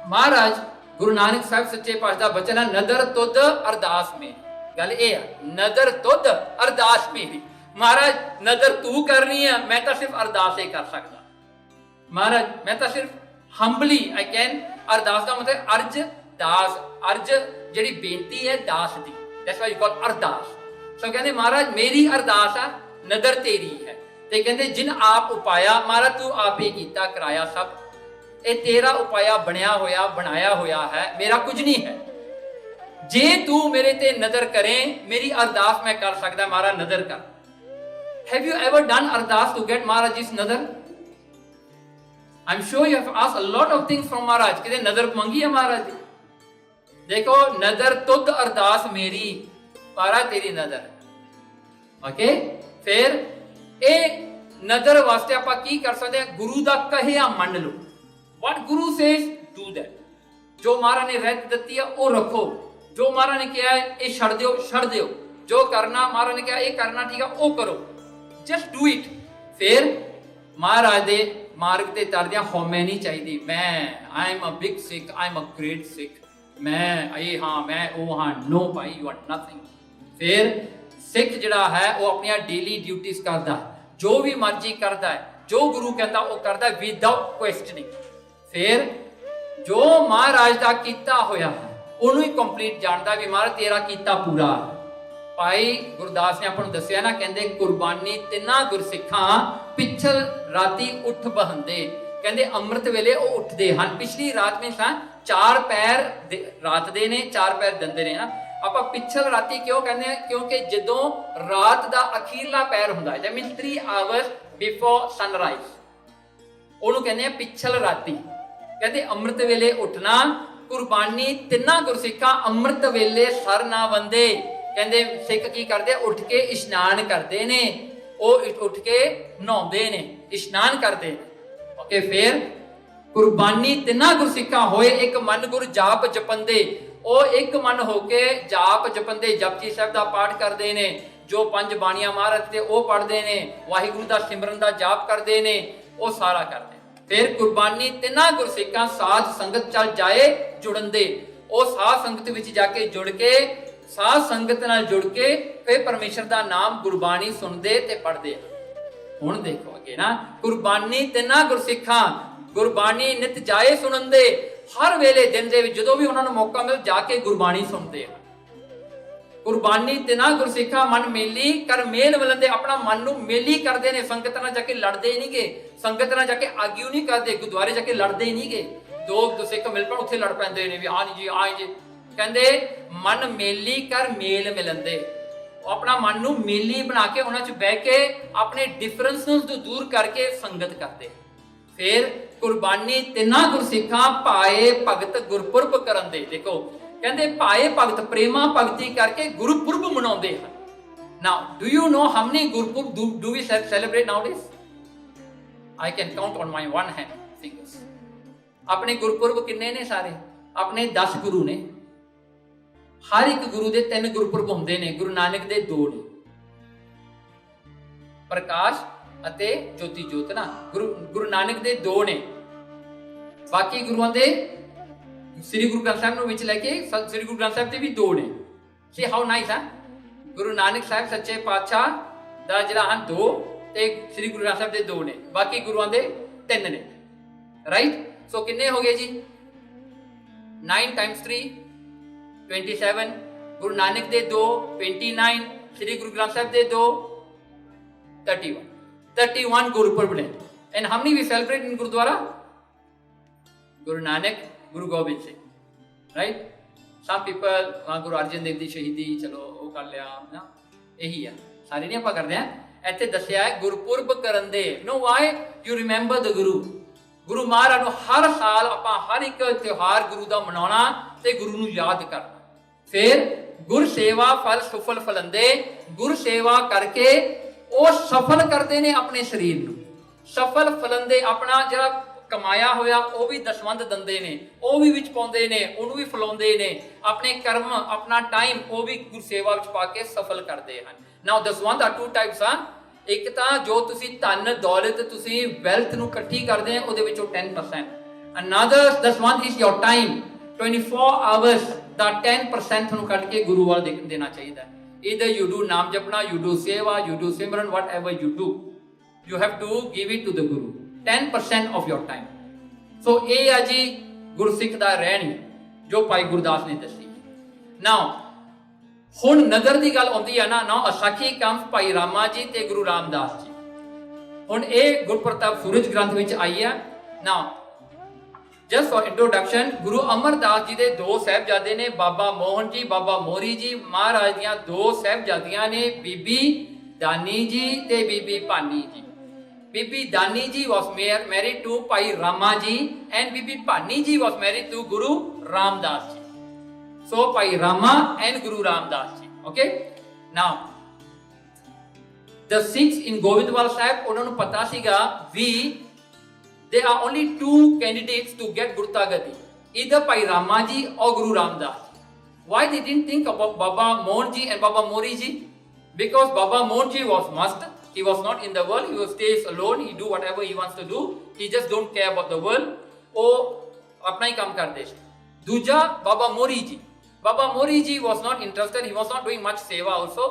ਮਹਾਰਾਜ ਗੁਰੂ ਨਾਨਕ ਸਾਹਿਬ ਸੱਚੇ ਪਾਤਸ਼ਾਹ ਦਾ ਬਚਨ ਹੈ, ਨਦਰ ਤੁਧ ਅਰਦਾਸ ਮੇਰੀ। ਗੱਲ ਇਹ ਆ, ਨਦਰ ਤੁਧ ਅਰਦਾਸ ਮੇਰੀ। ਮਹਾਰਾਜ ਨਜ਼ਰ ਤੂੰ ਕਰਨੀ ਆ, ਮੈਂ ਤਾਂ ਸਿਰਫ ਅਰਦਾਸ ਹੀ ਕਰ ਸਕਦਾ। ਮਹਾਰਾਜ ਮੈਂ ਤਾਂ ਸਿਰਫ ਹੰਬਲੀ ਆਈ ਕੈਨ। ਅਰਦਾਸ ਦਾ ਮਤਲਬ ਅਰਜ ਦਾਸ, ਅਰਜ ਜਿਹੜੀ ਬੇਨਤੀ ਹੈ ਦਾਸ ਦੀ, ਦੈਟਸ ਵਾਈ ਯੂ ਕਾਲ ਅਰਦਾਸ। ਸੋ ਕਹਿੰਦੇ ਮਹਾਰਾਜ ਮੇਰੀ ਅਰਦਾਸ ਆ, ਨਜ਼ਰ ਤੇਰੀ ਹੈ। ਤੇ ਕਹਿੰਦੇ ਜਿਨ ਆਪ ਉਪਾਇਆ, ਮਹਾਰਾਜ ਤੂੰ ਆਪ ਹੀ ਕੀਤਾ ਕਰਾਇਆ ਸਭ, ਇਹ ਤੇਰਾ ਉਪਾਇਆ ਬਣਿਆ ਹੋਇਆ ਬਣਾਇਆ ਹੋਇਆ ਹੈ, ਮੇਰਾ ਕੁਝ ਨਹੀਂ ਹੈ। ਜੇ ਤੂੰ ਮੇਰੇ ਤੇ ਨਜ਼ਰ ਕਰੇ, ਮੇਰੀ ਅਰਦਾਸ ਮੈਂ ਕਰ ਸਕਦਾ। ਮਹਾਰਾਜ ਨਜ਼ਰ ਕਰ। Have you ever done ardas to get Maharaj's nazar? I'm sure you have asked a lot of things from Maharaj. किधे नजर मांगी है महाराज जी? देखो नजर तुद अरदास मेरी, महाराज तेरी नजर। ओके, फिर ए नजर वास्ते आप की कर सकते हैं, गुरु दा कहे आप मान लो। What Guru says, do that. जो महाराज ने रहत दिती है वो रखो, जो महाराज ने कहा है ये छड़ दियो, जो करना महाराज ने कहा ये करना ठीक है वो करो, जस्ट डू इट। फिर महाराज दे मार्ग ते तरदिया हौमे नहीं चाहिए, मैं I am a big Sikh, I am a great Sikh, मैं ये हाँ मैं वो हाँ, नो भाई यू आर नथिंग। फिर सिख जिहड़ा है वो अपनी डेली ड्यूटीज करता है, जो भी मर्जी करता है, जो गुरु कहता वो करता है विदाउट क्वेश्चनिंग। फिर जो महाराज का कीता होया है ਉਹਨੂੰ ਹੀ ਕੰਪਲੀਟ ਜਾਣਦਾ ਵੀ ਮਹਾਰਾਜ ਤੇਰਾ ਕੀਤਾ ਪੂਰਾ। ਭਾਈ ਗੁਰਦਾਸ ਨੇ ਆਪਾਂ ਨੂੰ ਦੱਸਿਆ ਨਾ, ਕਹਿੰਦੇ ਕੁਰਬਾਨੀ ਤਿੰਨਾਂ ਗੁਰਸਿੱਖਾਂ ਪਿਛਲ ਰਾਤੀ ਉੱਠ ਬਹੰਦੇ, ਕਹਿੰਦੇ ਅੰਮ੍ਰਿਤ ਵੇਲੇ ਉਹ ਉੱਠਦੇ ਹਨ। ਪਿਛਲੀ ਰਾਤ ਵਿੱਚ ਤਾਂ 4 ਪੈਰ ਰਾਤ ਦੇ ਨੇ, 4 ਪੈਰ ਦਿਨ ਦੇ ਨੇ ਨਾ। ਆਪਾਂ ਪਿਛਲ ਰਾਤੀ ਕਿਉਂ ਕਹਿੰਦੇ ਆ, ਕਿਉਂਕਿ ਜਦੋਂ ਰਾਤ ਦਾ ਅਖੀਰਲਾ ਪੈਰ ਹੁੰਦਾ ਹੈ, that means 3 hours before sunrise, ਉਹਨੂੰ ਕਹਿੰਦੇ ਆ ਪਿਛਲ ਰਾਤੀ। ਕਹਿੰਦੇ ਅੰਮ੍ਰਿਤ ਵੇਲੇ ਉੱਠਣਾ, ਕੁਰਬਾਨੀ ਤਿੰਨਾਂ ਗੁਰਸਿੱਖਾਂ ਅੰਮ੍ਰਿਤ ਵੇਲੇ ਸਰ ਨਾ ਵੰਦੇ। ਕਹਿੰਦੇ ਸਿੱਖ ਕੀ ਕਰਦੇ, ਉੱਠ ਕੇ ਇਸ਼ਨਾਨ ਕਰਦੇ ਨੇ, ਉਹ ਉੱਠ ਕੇ ਨਹਾਉਂਦੇ ਨੇ, ਇਸ਼ਨਾਨ ਕਰਦੇ ਨੇ। ਓਕੇ, ਫਿਰ ਕੁਰਬਾਨੀ ਤਿੰਨਾਂ ਗੁਰਸਿੱਖਾਂ ਹੋਏ ਇੱਕ ਮਨ ਗੁਰ ਜਾਪ ਜਪੰਦੇ, ਉਹ ਇੱਕ ਮਨ ਹੋ ਕੇ ਜਾਪ ਜਪੰਦੇ, ਜਪਜੀ ਸਾਹਿਬ ਦਾ ਪਾਠ ਕਰਦੇ ਨੇ, ਜੋ 5 ਬਾਣੀਆਂ ਮਹਾਰਾਜ ਤੇ ਉਹ ਪੜ੍ਹਦੇ ਨੇ, ਵਾਹਿਗੁਰੂ ਦਾ ਸਿਮਰਨ ਦਾ ਜਾਪ ਕਰਦੇ ਨੇ, ਉਹ ਸਾਰਾ ਕਰਦੇ। फिर कुर्बानी तिना गुरसिक्खां साध संगत चल जाए जुड़न दे, ਉਹ ਸਾਧ ਸੰਗਤ ਵਿੱਚ ਜਾ ਕੇ ਜੁੜ ਕੇ, ਸਾਧ ਸੰਗਤ ਨਾਲ ਜੁੜ ਕੇ ਫਿਰ ਪਰਮੇਸ਼ਰ ਦਾ ਨਾਮ ਗੁਰਬਾਣੀ ਸੁਣਦੇ ਤੇ ਪੜ੍ਹਦੇ। ਹੁਣ ਦੇਖੋ ਅੱਗੇ ਨਾ, ਕੁਰਬਾਨੀ ਤਿੰਨਾਂ ਗੁਰਸਿੱਖਾਂ ਗੁਰਬਾਣੀ ਨਿਤ ਜਾਏ ਸੁਣਨ ਦੇ, ਹਰ ਵੇਲੇ ਦਿਨ ਦੇ ਵਿੱਚ ਜਦੋਂ ਵੀ ਉਹਨਾਂ ਨੂੰ ਮੌਕਾ ਮਿਲੇ ਜਾ ਕੇ ਗੁਰਬਾਣੀ ਸੁਣਦੇ ਆ। ਕੁਰਬਾਨੀ ਤਿੰਨਾਂ ਗੁਰਸਿੱਖਾਂ ਮਨ ਮੇਲੀ ਕਰ ਮੇਲ ਮਿਲਣ ਦੇ, ਆਪਣਾ ਮਨ ਨੂੰ ਮੇਲੀ ਕਰਦੇ ਨੇ, ਸੰਗਤ ਨਾਲ ਜਾ ਕੇ ਲੜਦੇ ਨਹੀਂਗੇ, ਸੰਗਤ ਨਾਲ ਜਾ ਕੇ ਆਗਿਓ ਨਹੀਂ ਕਰਦੇ, ਗੁਰਦੁਆਰੇ ਜਾ ਕੇ ਲੜਦੇ ਨਹੀਂਗੇ। ਦੋ ਸਿੱਖ ਮਿਲ ਪਣ ਉੱਥੇ ਲੜ ਪੈਂਦੇ ਨੇ ਵੀ ਆ ਨਹੀਂ ਜੀ ਆ ਜੀ। ਕਹਿੰਦੇ ਮਨ ਮੇਲੀ ਕਰ ਮੇਲ ਮਿਲਣ ਦੇ, ਉਹ ਆਪਣਾ ਮਨ ਨੂੰ ਮੇਲੀ ਬਣਾ ਕੇ ਉਹਨਾਂ 'ਚ ਬਹਿ ਕੇ ਆਪਣੇ ਡਿਫਰੈਂਸ ਨੂੰ ਦੂਰ ਕਰਕੇ ਸੰਗਤ ਕਰਦੇ। ਫਿਰ ਕੁਰਬਾਨੀ ਤਿੰਨਾਂ ਗੁਰਸਿੱਖਾਂ ਪਾਏ ਭਗਤ ਗੁਰਪੁਰਬ ਕਰਨ ਦੇ। ਦੇਖੋ ਕਹਿੰਦੇ ਪਾਏ ਭਗਤ ਪ੍ਰੇਮਾ ਭਗਤੀ ਕਰਕੇ ਗੁਰਪੁਰਬ ਮਨਾਉਂਦੇ ਹਨ। Now, do you know how many Gurupurab do we celebrate nowadays? I can count on my one hand fingers. ਆਪਣੇ ਗੁਰਪੁਰਬ ਕਿੰਨੇ ਨੇ? ਸਾਰੇ ਆਪਣੇ 10 ਗੁਰੂ ਨੇ। ਹਰ ਇੱਕ ਗੁਰੂ ਦੇ 3 ਗੁਰਪੁਰਬ ਹੁੰਦੇ ਨੇ। ਗੁਰੂ ਨਾਨਕ ਦੇ 2 ਨੇ, ਪ੍ਰਕਾਸ਼ ਅਤੇ ਜੋਤੀ ਜੋਤ ਨਾ। ਗੁਰੂ ਨਾਨਕ ਦੇ 2 ਨੇ, ਬਾਕੀ ਗੁਰੂਆਂ ਦੇ ਸ੍ਰੀ ਗੁਰੂ ਗ੍ਰੰਥ ਸਾਹਿਬ ਨੂੰ ਵਿੱਚ ਲੈ ਕੇ ਸ੍ਰੀ ਗੁਰੂ ਗ੍ਰੰਥ ਸਾਹਿਬ ਦੇ ਵੀ 2 ਨੇ। See how nice ਹੈ। ਗੁਰੂ ਨਾਨਕ ਸਾਹਿਬ ਸੱਚੇ ਪਾਤਸ਼ਾਹ ਦਾ ਜਿਹੜਾ ਹਨ 2 ਤੇ ਸ੍ਰੀ ਗੁਰੂ ਗ੍ਰੰਥ ਸਾਹਿਬ ਦੇ 2 ਨੇ, ਬਾਕੀ ਗੁਰੂਆਂ ਦੇ 3 ਨੇ। ਰਾਈਟ, ਸੋ ਕਿੰਨੇ ਹੋ ਗਏ ਜੀ? 9 times 3 27, ਗੁਰੂ ਨਾਨਕ ਦੇ 2 29, ਸ੍ਰੀ ਗੁਰੂ ਗ੍ਰੰਥ ਸਾਹਿਬ ਦੇ 2 31 ਗੁਰਪੁਰਬ ਨੇ। And how many we celebrate in gurdwara? Guru Nanak, Guru Gobind Singh, right. Some people Guru Arjan Dev ਦੀ ਸ਼ਹੀਦੀ ਚਲੋ ਉਹ ਕਰ ਲਿਆ ਨਾ, ਇਹੀ ਆ, ਸਾਰੇ ਨਹੀਂ ਆਪਾਂ ਕਰਦੇ ਆ। ਇੱਥੇ ਦੱਸਿਆ ਹੈ ਗੁਰਪੁਰਬ ਕਰਨ ਦੇ। ਨੋ ਵਾਈ ਯੂ ਰਿਮੈਂਬਰ ਦ ਗੁਰੂ। ਗੁਰੂ ਮਹਾਰਾਜ ਨੂੰ ਹਰ ਸਾਲ ਆਪਾਂ ਹਰ ਇੱਕ ਤਿਉਹਾਰ ਗੁਰੂ ਦਾ ਮਨਾਉਣਾ ਤੇ ਗੁਰੂ ਨੂੰ ਯਾਦ ਕਰਨਾ। ਫਿਰ ਗੁਰ ਸੇਵਾ ਫਲ ਸੁਫਲ ਫਲੰਦੇ, ਗੁਰ ਸੇਵਾ ਕਰਕੇ ਉਹ ਸਫਲ ਕਰਦੇ ਨੇ ਆਪਣੇ ਸਰੀਰ ਨੂੰ। ਸਫਲ ਫਲੰਦੇ, ਆਪਣਾ ਜਿਹੜਾ ਕਮਾਇਆ ਹੋਇਆ ਉਹ ਵੀ ਦਸਵੰਧ ਦਿੰਦੇ ਨੇ, ਉਹ ਵੀ ਵਿੱਚ ਪਾਉਂਦੇ ਨੇ, ਉਹਨੂੰ ਵੀ ਫਲਾਉਂਦੇ ਨੇ। ਆਪਣੇ ਕਰਮ, ਆਪਣਾ ਟਾਈਮ ਉਹ ਵੀ ਗੁਰਸੇਵਾ ਵਿੱਚ ਪਾ ਕੇ ਸਫਲ ਕਰਦੇ ਹਨ। ਨਾਓ ਦਸਵੰਧ ਆ 2 types ਆ। ਇੱਕ ਤਾਂ ਜੋ ਤੁਸੀਂ ਧਨ ਦੌਲਤ ਤੁਸੀਂ ਵੈਲਥ ਨੂੰ ਇਕੱਠੀ ਕਰਦੇ ਆ, ਉਹਦੇ ਵਿੱਚੋਂ 10%। ਅਨਦਰ ਦਸਵੰਧ ਇਜ਼ ਯੋਰ ਟਾਈਮ, 24 hours ਦਾ 10% ਤੁਹਾਨੂੰ ਕੱਢ ਕੇ ਗੁਰੂ ਵੱਲ ਦੇਣਾ ਚਾਹੀਦਾ। Either you do ਨਾਮ ਜਪਣਾ, you do ਸੇਵਾ, you do Simran, whatever you do, you have to give it to the Guru, 10% of your time। ਸੋ ਇਹ ਆ ਜੀ ਗੁਰਸਿੱਖ ਦਾ ਰਹਿਣੀ ਜੋ ਭਾਈ ਗੁਰਦਾਸ ਨੇ ਦੱਸੀ। ਨਾਓ ਹੁਣ ਨਦਰ ਦੀ ਗੱਲ ਆਉਂਦੀ ਆ ਨਾ, ਅਸਾਖੀ ਕੰਫ ਭਾਈ ਰਾਮਾ ਜੀ ਤੇ ਗੁਰੂ ਰਾਮਦਾਸ ਜੀ। ਹੁਣ ਇਹ ਗੁਰਪ੍ਰਤਾਪ ਸੂਰਜ ਗ੍ਰੰਥ ਵਿੱਚ ਆਈ ਆ। ਨਾਓ ਜਸਟ ਫॉर ਇੰਟਰੋਡਕਸ਼ਨ, ਗੁਰੂ ਅਮਰਦਾਸ ਜੀ ਦੇ 2 ਸਾਹਿਬਜ਼ਾਦੇ ਨੇ, ਬਾਬਾ ਮੋਹਨ ਜੀ, ਬਾਬਾ ਮੋਰੀ ਜੀ। ਮਹਾਰਾਜ ਦੀਆਂ 2 ਸਾਹਿਬਜ਼ਾਦੀਆਂ ਨੇ, ਬੀਬੀ ਦਾਨੀ ਜੀ ਤੇ Bibi Bhani ji. Bibi Dani ji was married to Pai Rama ji, and Bibi Pani ji was married to Guru Ramdas ji. So Pai Rama and Guru Ramdas ji. Okay? Now, the Sikhs in Govindwal Sahib, ਉਹਨਾਂ ਨੂੰ ਪਤਾ ਸੀਗਾ ਵੀ there are only 2 candidates to get Gurta Gadi. either Bhai Rama ji or Guru Ramdas. Why they didn't think about Baba Mohan ji and Baba Mori ji? Because Baba Mohan ji was must. He was not in the world. He was stays alone. He do whatever he wants to do. He just don't care about the world. ਉਹ ਆਪਣਾ ਹੀ ਕੰਮ ਕਰਦੇ ਸੀ। ਦੂਜਾ ਬਾਬਾ ਮੋਰੀ ਜੀ, ਬਾਬਾ ਮੋਰੀ ਜੀ was not interested. He was not doing much ਸੇਵਾ also.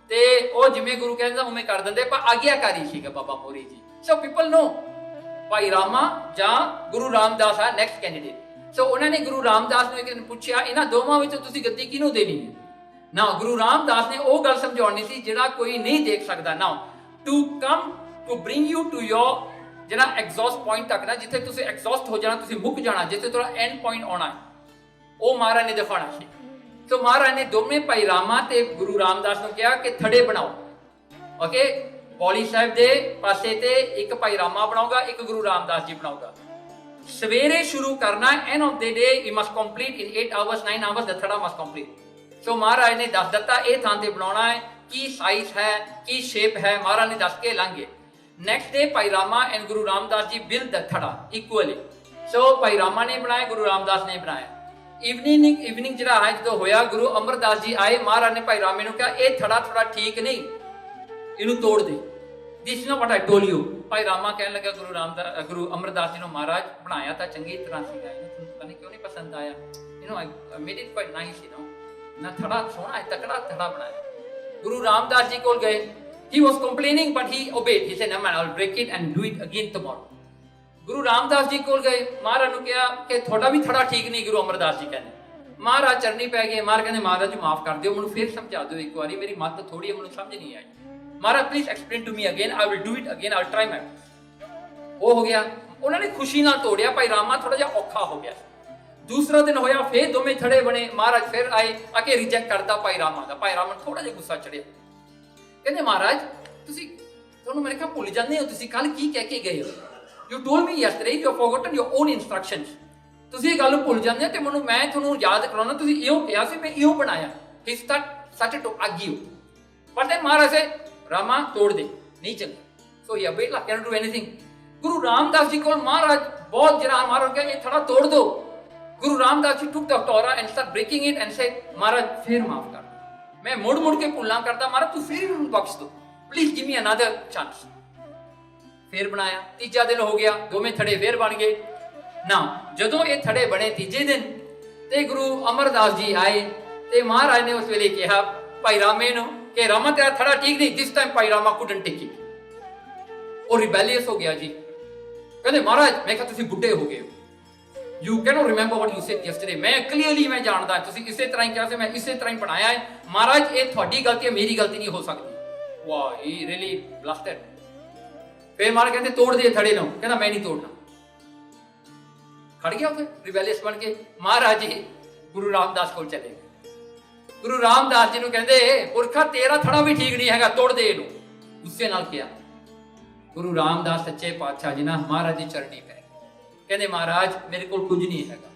ਤੇ ਉਹ ਜਿਵੇਂ ਗੁਰੂ ਕਹਿੰਦਾ ਉਵੇਂ ਕਰ ਦਿੰਦੇ, ਪਰ ਆਗਿਆਕਾਰੀ ਸੀਗਾ ਬਾਬਾ ਮੋਰੀ ਜੀ। So people know ਭਾਈ ਰਾਮਾ ਜਾਂ ਗੁਰੂ ਰਾਮਦਾਸ ਆ ਨੈਕਸਟ ਕੈਂਡੀਡੇਟ। ਸੋ ਉਹਨਾਂ ਨੇ ਗੁਰੂ ਰਾਮਦਾਸ ਨੂੰ ਇੱਕ ਦਿਨ ਪੁੱਛਿਆ, ਇਹਨਾਂ ਦੋਵਾਂ ਵਿੱਚੋਂ ਤੁਸੀਂ ਗੱਦੀ ਕਿਹਨੂੰ ਦੇਣੀ ਹੈ? ਨਾ ਗੁਰੂ ਰਾਮਦਾਸ ਨੇ ਉਹ ਗੱਲ ਸਮਝਾਉਣੀ ਸੀ ਜਿਹੜਾ ਕੋਈ ਨਹੀਂ ਦੇਖ ਸਕਦਾ। ਨਾ to come to bring you to your ਜਿਹੜਾ ਐਗਜ਼ੌਸਟ ਪੁਆਇੰਟ ਤੱਕ ਨਾ, ਜਿੱਥੇ ਤੁਸੀਂ ਐਗਜ਼ੌਸਟ ਹੋ ਜਾਣਾ, ਤੁਸੀਂ ਮੁੱਕ ਜਾਣਾ, ਜਿੱਥੇ ਤੁਹਾਡਾ ਐਂਡ ਪੁਆਇੰਟ ਆਉਣਾ ਹੈ, ਉਹ ਮਹਾਰਾਜ ਨੇ ਦਿਖਾਉਣਾ ਸੀ। ਸੋ ਮਹਾਰਾਜ ਨੇ ਦੋਵੇਂ ਭਾਈ ਰਾਮਾ ਤੇ ਗੁਰੂ ਰਾਮਦਾਸ ਨੂੰ ਕਿਹਾ ਕਿ ਥੜੇ ਬਣਾਓ। ਓਕੇ, ਪੌਲੀ ਸਾਹਿਬ ਦੇ ਪਾਸੇ ਤੇ ਇੱਕ ਭਾਈ ਰਾਮਾ ਬਣਾਊਗਾ, ਇੱਕ ਗੁਰੂ ਰਾਮਦਾਸ ਜੀ ਬਣਾਊਗਾ। ਸਵੇਰੇ ਸ਼ੁਰੂ ਕਰਨਾ, end of the day you must complete in 8 hours 9 hours ਦਾ ਥੜਾ ਮਸਟ ਕੰਪਲੀਟ। ਸੋ ਮਹਾਰਾਜ ਨੇ ਦੱਸ ਦਿੱਤਾ ਇਹ ਥਾਂ ਤੇ ਬਣਾਉਣਾ ਹੈ, ਕੀ ਸਾਈਜ਼ ਹੈ, ਕੀ ਸ਼ੇਪ ਹੈ, ਮਹਾਰਾਜ ਨੇ ਦੱਸ ਕੇ ਲੰਘੇ। Next day Bhai Rama and ਗੁਰੂ ਰਾਮਦਾਸ ਜੀ ਬਿਲਡ ਦ ਥੜਾ ਇਕੁਅਲੀ। ਸੋ ਭਾਈ ਰਾਮਾ ਨੇ ਬਣਾਇਆ, ਗੁਰੂ ਰਾਮਦਾਸ ਨੇ ਬਣਾਇਆ। ਇਵਨਿੰਗ ਜਿਹੜਾ ਹੈ ਜਦੋਂ ਹੋਇਆ, ਗੁਰੂ ਅਮਰਦਾਸ ਜੀ ਆਏ, ਮਹਾਰਾਜ ਨੇ ਭਾਈ ਰਾਮੇ ਨੂੰ ਕਿਹਾ ਇਹ ਥੜਾ ਥੋੜਾ ਠੀਕ ਨਹੀਂ, ਇਹਨੂੰ ਤੋੜ ਦੇ। This is not what I told you. ਭਾਈ ਰਾਮਾ ਕਹਿਣ ਲੱਗਾ ਗੁਰੂ ਅਮਰਦਾਸ ਜੀ ਨੂੰ, ਮਹਾਰਾਜ ਬਣਾਇਆ ਤਾਂ ਚੰਗੀ ਤਰ੍ਹਾਂ ਸੀਗਾ, ਇਹਨੂੰ ਪਤਾ ਨਹੀਂ ਕਿਉਂ ਨਹੀਂ ਪਸੰਦ ਆਇਆ। I made it quite nice, ਨਾ ਥੜਾ ਸੋਹਣਾ ਹੈ, ਤਕੜਾ ਥੜਾ ਬਣਾਇਆ। ਗੁਰੂ ਰਾਮਦਾਸ ਜੀ ਕੋਲ ਗਏ, he was complaining but he obeyed. He said, no man, I'll break it and do it again tomorrow. ਗੁਰੂ ਰਾਮਦਾਸ ਜੀ ਕੋਲ ਗਏ, ਮਹਾਰਾਜ ਨੂੰ ਕਿਹਾ ਕਿ ਤੁਹਾਡਾ ਵੀ ਥੜਾ ਠੀਕ ਨਹੀਂ। ਗੁਰੂ ਅਮਰਦਾਸ ਜੀ ਕਹਿੰਦੇ, ਮਹਾਰਾਜ ਚਰਨੀ ਪੈ ਗਏ। ਮਹਾਰਾਜ ਕਹਿੰਦੇ, ਮਹਾਰਾਜ ਜੀ ਮਾਫ ਕਰ ਦਿਓ, ਮੈਨੂੰ ਫਿਰ ਸਮਝਾ ਦਿਓ ਇੱਕ ਵਾਰੀ, ਮੇਰੀ ਮੱਤ ਥੋੜੀ ਹੈ, ਮੈਨੂੰ ਸਮਝ ਨਹੀਂ ਆਈ। Maharaj please explain to me again, I will do it again, I will try my best. ਉਹ ਹੋ ਗਿਆ, ਉਹਨਾਂ ਨੇ ਖੁਸ਼ੀ ਨਾਲ ਤੋੜਿਆ। ਭਾਈ ਰਾਮਾ ਥੋੜਾ ਜਿਹਾ ਔਖਾ ਹੋ ਗਿਆ। ਦੂਸਰਾ ਦਿਨ ਹੋਇਆ, ਫਿਰ ਦੋਵੇਂ ਥੜੇ ਬਣੇ। ਮਹਾਰਾਜ ਫਿਰ ਆਏ, ਆ ਕੇ ਰਿਜੈਕਟ ਕਰਤਾ ਭਾਈ ਰਾਮਾ ਦਾ। ਭਾਈ ਰਾਮਾ ਥੋੜਾ ਜਿਹਾ ਗੁੱਸਾ ਚੜਿਆ, ਕਹਿੰਦੇ ਮਹਾਰਾਜ ਤੁਸੀਂ, ਤੁਹਾਨੂੰ ਮੇਰੇ ਕੋਲ ਭੁੱਲ ਜਾਂਦੇ ਹੋ, ਤੁਸੀਂ ਕੱਲ ਕੀ ਕਹਿ ਕੇ ਗਏ ਹੋ? You told me yesterday you have forgotten your own instructions. ਤੁਸੀਂ ਇਹ ਗੱਲ ਭੁੱਲ ਜਾਂਦੇ ਹੋ ਤੇ ਮੈਂ ਤੁਹਾਨੂੰ ਯਾਦ ਕਰਾਉਣਾ, ਤੁਸੀਂ ਇਹੋ ਕਿਹਾ ਸੀ, ਮੈਂ ਇਹੋ ਬਣਾਇਆ। He started to argue, but then Maharaj say Rama ਤੋੜ ਦੇ, ਨਹੀਂ ਚੰਗਾ। ਸੋ ਹੀ ਅਬੇਲਾ can do anything. Guru Ramdas ji ਕੋਲ ਮਹਾਰਾਜ ਬਹੁਤ ਜਿਹੜਾ ਮਹਾਰਾਜ ਕਹਿੰਦੇ ਇਹ ਥੜਾ ਤੋੜ ਦੋ। ਗੁਰੂ ਰਾਮਦਾਸ ਜੀ took the Torah and started breaking it and said, ਮਹਾਰਾਜ ਫਿਰ ਮਾਫ ਕਰ, ਮੈਂ ਮੁੜ ਕੇ ਭੁੱਲਾਂ ਕਰਦਾ, ਮਹਾਰਾਜ ਤੂੰ ਫਿਰ ਮੈਨੂੰ ਬਖਸ਼ ਦੋ, please give me another chance. ਫਿਰ ਬਣਾਇਆ। ਤੀਜਾ ਦਿਨ ਹੋ ਗਿਆ, ਦੋਵੇਂ ਥੜੇ ਫਿਰ ਬਣ ਗਏ ਨਾ। ਜਦੋਂ ਇਹ ਥੜੇ ਬਣੇ ਤੀਜੇ ਦਿਨ ਤੇ ਗੁਰੂ ਅਮਰਦਾਸ ਜੀ ਆਏ ਤੇ ਮਹਾਰਾਜ ਨੇ ਉਸ ਵੇਲੇ ਕਿਹਾ ਭਾਈ ਰਾਮੇ ਨੂੰ ਕਿ ਰਾਮਾ ਤੇਰਾ ਥੜਾ ਠੀਕ ਨਹੀਂ। This time Bhai Rama couldn't take it, ਉਹ ਰਿਬੈਲੀਅਸ ਹੋ ਗਿਆ ਜੀ। ਕਹਿੰਦੇ ਮਹਾਰਾਜ, ਮੈਂ ਕਿਹਾ ਤੁਸੀਂ ਬੁੱਢੇ ਹੋ ਗਏ ਹੋ, you cannot remember what you said yesterday। ਮੈਂ ਕਲੀਅਰਲੀ ਮੈਂ ਜਾਣਦਾ ਤੁਸੀਂ ਇਸੇ ਤਰ੍ਹਾਂ ਹੀ ਕਿਹਾ ਸੀ, ਮੈਂ ਇਸੇ ਤਰ੍ਹਾਂ ਹੀ ਬਣਾਇਆ ਹੈ। ਮਹਾਰਾਜ ਇਹ ਤੁਹਾਡੀ ਗਲਤੀ ਹੈ, ਮੇਰੀ ਗਲਤੀ ਨਹੀਂ ਹੋ ਸਕਦੀ। ਵਾਹ, he really blasted। ਫਿਰ ਮਹਾਰਾਜ ਕਹਿੰਦੇ ਤੋੜ ਦੇ ਥੜੇ ਨੂੰ, ਕਹਿੰਦਾ ਮੈਂ ਨਹੀਂ ਤੋੜਨਾ। ਖੜ ਗਿਆ ਉੱਥੇ ਰਿਬੈਲੀਅਸ ਬਣ ਕੇ। ਮਹਾਰਾਜ ਜੀ ਗੁਰੂ ਰਾਮਦਾਸ ਕੋਲ ਚਲੇ ਗਏ। ਗੁਰੂ ਰਾਮਦਾਸ ਜੀ ਨੂੰ ਕਹਿੰਦੇ ਪੁਰਖਾ ਤੇਰਾ ਥੜਾ ਵੀ ਠੀਕ ਨਹੀਂ ਹੈਗਾ, ਤੋੜ ਦੇ ਇਹਨੂੰ। ਗੁੱਸੇ ਨਾਲ ਕਿਹਾ। ਗੁਰੂ ਰਾਮਦਾਸ ਸੱਚੇ ਪਾਤਸ਼ਾਹ ਜੀ ਨਾ ਮਹਾਰਾਜ ਦੀ ਚਰਨੀ ਪੈ, ਕਹਿੰਦੇ ਮਹਾਰਾਜ ਮੇਰੇ ਕੋਲ ਕੁਝ ਨਹੀਂ ਹੈਗਾ,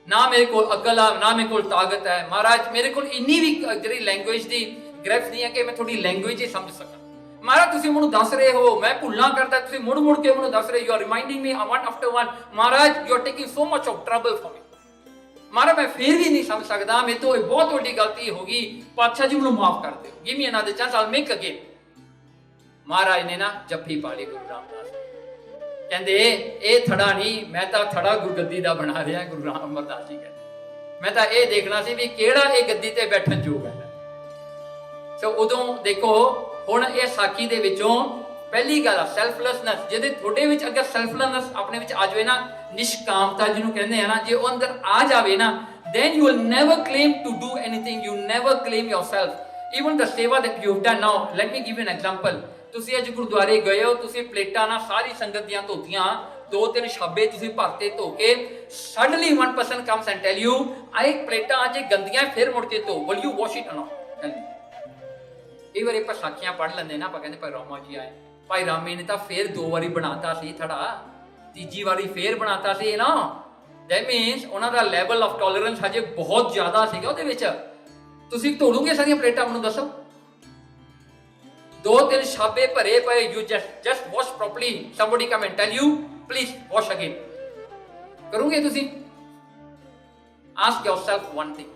ਨਾ ਮੇਰੇ ਕੋਲ ਅਕਲ ਆ, ਨਾ ਮੇਰੇ ਕੋਲ ਤਾਕਤ ਹੈ। ਮਹਾਰਾਜ ਮੇਰੇ ਕੋਲ ਇੰਨੀ ਵੀ ਜਿਹੜੀ ਲੈਂਗੁਏਜ ਦੀ ਗ੍ਰੈਫ ਨਹੀਂ ਹੈ ਕਿ ਮੈਂ ਤੁਹਾਡੀ ਲੈਂਗੁਏਜ ਹੀ ਸਮਝ ਸਕਾਂ। ਮਹਾਰਾਜ ਤੁਸੀਂ ਮੈਨੂੰ ਦੱਸ ਰਹੇ ਹੋ, ਮੈਂ ਭੁੱਲਾਂ ਕਰਦਾ, ਤੁਸੀਂ ਮੁੜ ਕੇ ਮੈਨੂੰ ਦੱਸ ਰਹੇ, you are reminding me one after one. Maharaj you are taking so much of trouble for me. Maharaj ਮੈਂ ਫਿਰ ਵੀ ਨਹੀਂ ਸਮਝ ਸਕਦਾ, ਮੇਰੇ ਤੋਂ ਇਹ ਬਹੁਤ ਵੱਡੀ ਗਲਤੀ ਹੋ ਗਈ, ਪਾਤਸ਼ਾਹ ਜੀ ਮੈਨੂੰ ਮਾਫ ਕਰ ਦਿਓ, give me another chance, I'll make again. Maharaj ਨੇ ਨਾ ਜੱਫੀ ਪਾ ਲਈ ਗੁਰੂ ਰਾਮਦਾਸ। ਕਹਿੰਦੇ ਇਹ ਥੜਾ ਨਹੀਂ, ਮੈਂ ਤਾਂ ਥੜਾ ਗੁਰਗੱਦੀ ਦਾ ਬਣਾ ਰਿਹਾ। ਗੁਰੂ ਰਾਮ ਅਮਰਦਾਸ ਜੀ ਕਹਿੰਦੇ ਮੈਂ ਤਾਂ ਇਹ ਦੇਖਣਾ ਸੀ ਵੀ ਕਿਹੜਾ ਇਹ ਗੱਦੀ ਤੇ ਬੈਠਣ ਯੋਗ ਹੈ। ਸੋ ਉਦੋਂ ਦੇਖੋ, ਹੁਣ ਇਹ ਸਾਖੀ ਦੇ ਵਿੱਚੋਂ ਪਹਿਲੀ ਗੱਲ ਆ ਸੈਲਫਲੈਸਨੈਸ। ਜਿਹਦੇ ਤੁਹਾਡੇ ਵਿੱਚ ਅਗਰ ਸੈਲਫਲੈਸਨੈਸ ਆਪਣੇ ਵਿੱਚ ਆ ਜਾਵੇ ਨਾ, ਨਿਸ਼ਕਾਮਤਾ ਜਿਹਨੂੰ ਕਹਿੰਦੇ ਆ ਨਾ, ਜੇ ਉਹ ਅੰਦਰ ਆ ਜਾਵੇ ਨਾ, then you will never claim to do anything, you never claim yourself, even the seva that you have done। Now let me give you an example। ਤੁਸੀਂ ਅੱਜ ਗੁਰਦੁਆਰੇ ਗਏ ਹੋ, ਤੁਸੀਂ ਪਲੇਟਾਂ ਨਾਲ ਸਾਰੀ ਸੰਗਤ ਦੀਆਂ ਧੋਤੀਆਂ, 2-3 ਛਾਬੇ ਤੁਸੀਂ ਭਰਤੇ ਧੋ ਕੇ, suddenly one person comes and tell you ਆਹ ਪਲੇਟਾਂ ਅੱਜ ਗੰਦੀਆਂ ਫਿਰ ਮੁੜ ਕੇ ਧੋ, will you wash it or not? ਕਈ ਵਾਰੀ ਆਪਾਂ ਸਾਖੀਆਂ ਪੜ੍ਹ ਲੈਂਦੇ ਨਾ, ਆਪਾਂ ਕਹਿੰਦੇ ਭਾਈ ਰਾਮਾ ਜੀ ਆਏ, ਭਾਈ ਰਾਮੇ ਨੇ ਤਾਂ ਫੇਰ 2 ਵਾਰੀ ਬਣਾਤਾ ਸੀ ਥੜਾ, ਤੀਜੀ ਵਾਰੀ ਫੇਰ ਬਣਾਤਾ ਸੀ ਨਾ। ਦੈਟ ਮੀਨਸ ਉਹਨਾਂ ਦਾ ਲੈਵਲ ਆਫ ਟੋਲਰੈਂਸ ਹਜੇ ਬਹੁਤ ਜ਼ਿਆਦਾ ਸੀਗਾ ਉਹਦੇ ਵਿੱਚ। ਤੁਸੀਂ ਧੋਲੋਗੇ ਸਾਰੀਆਂ ਪਲੇਟਾਂ, ਮੈਨੂੰ ਦੱਸੋ। 2-3 ਛਾਬੇ ਭਰੇ ਪਏ, you just wash properly, somebody come and tell you please wash again. ਕਰੋਗੇ ਤੁਸੀਂ? Ask yourself one thing.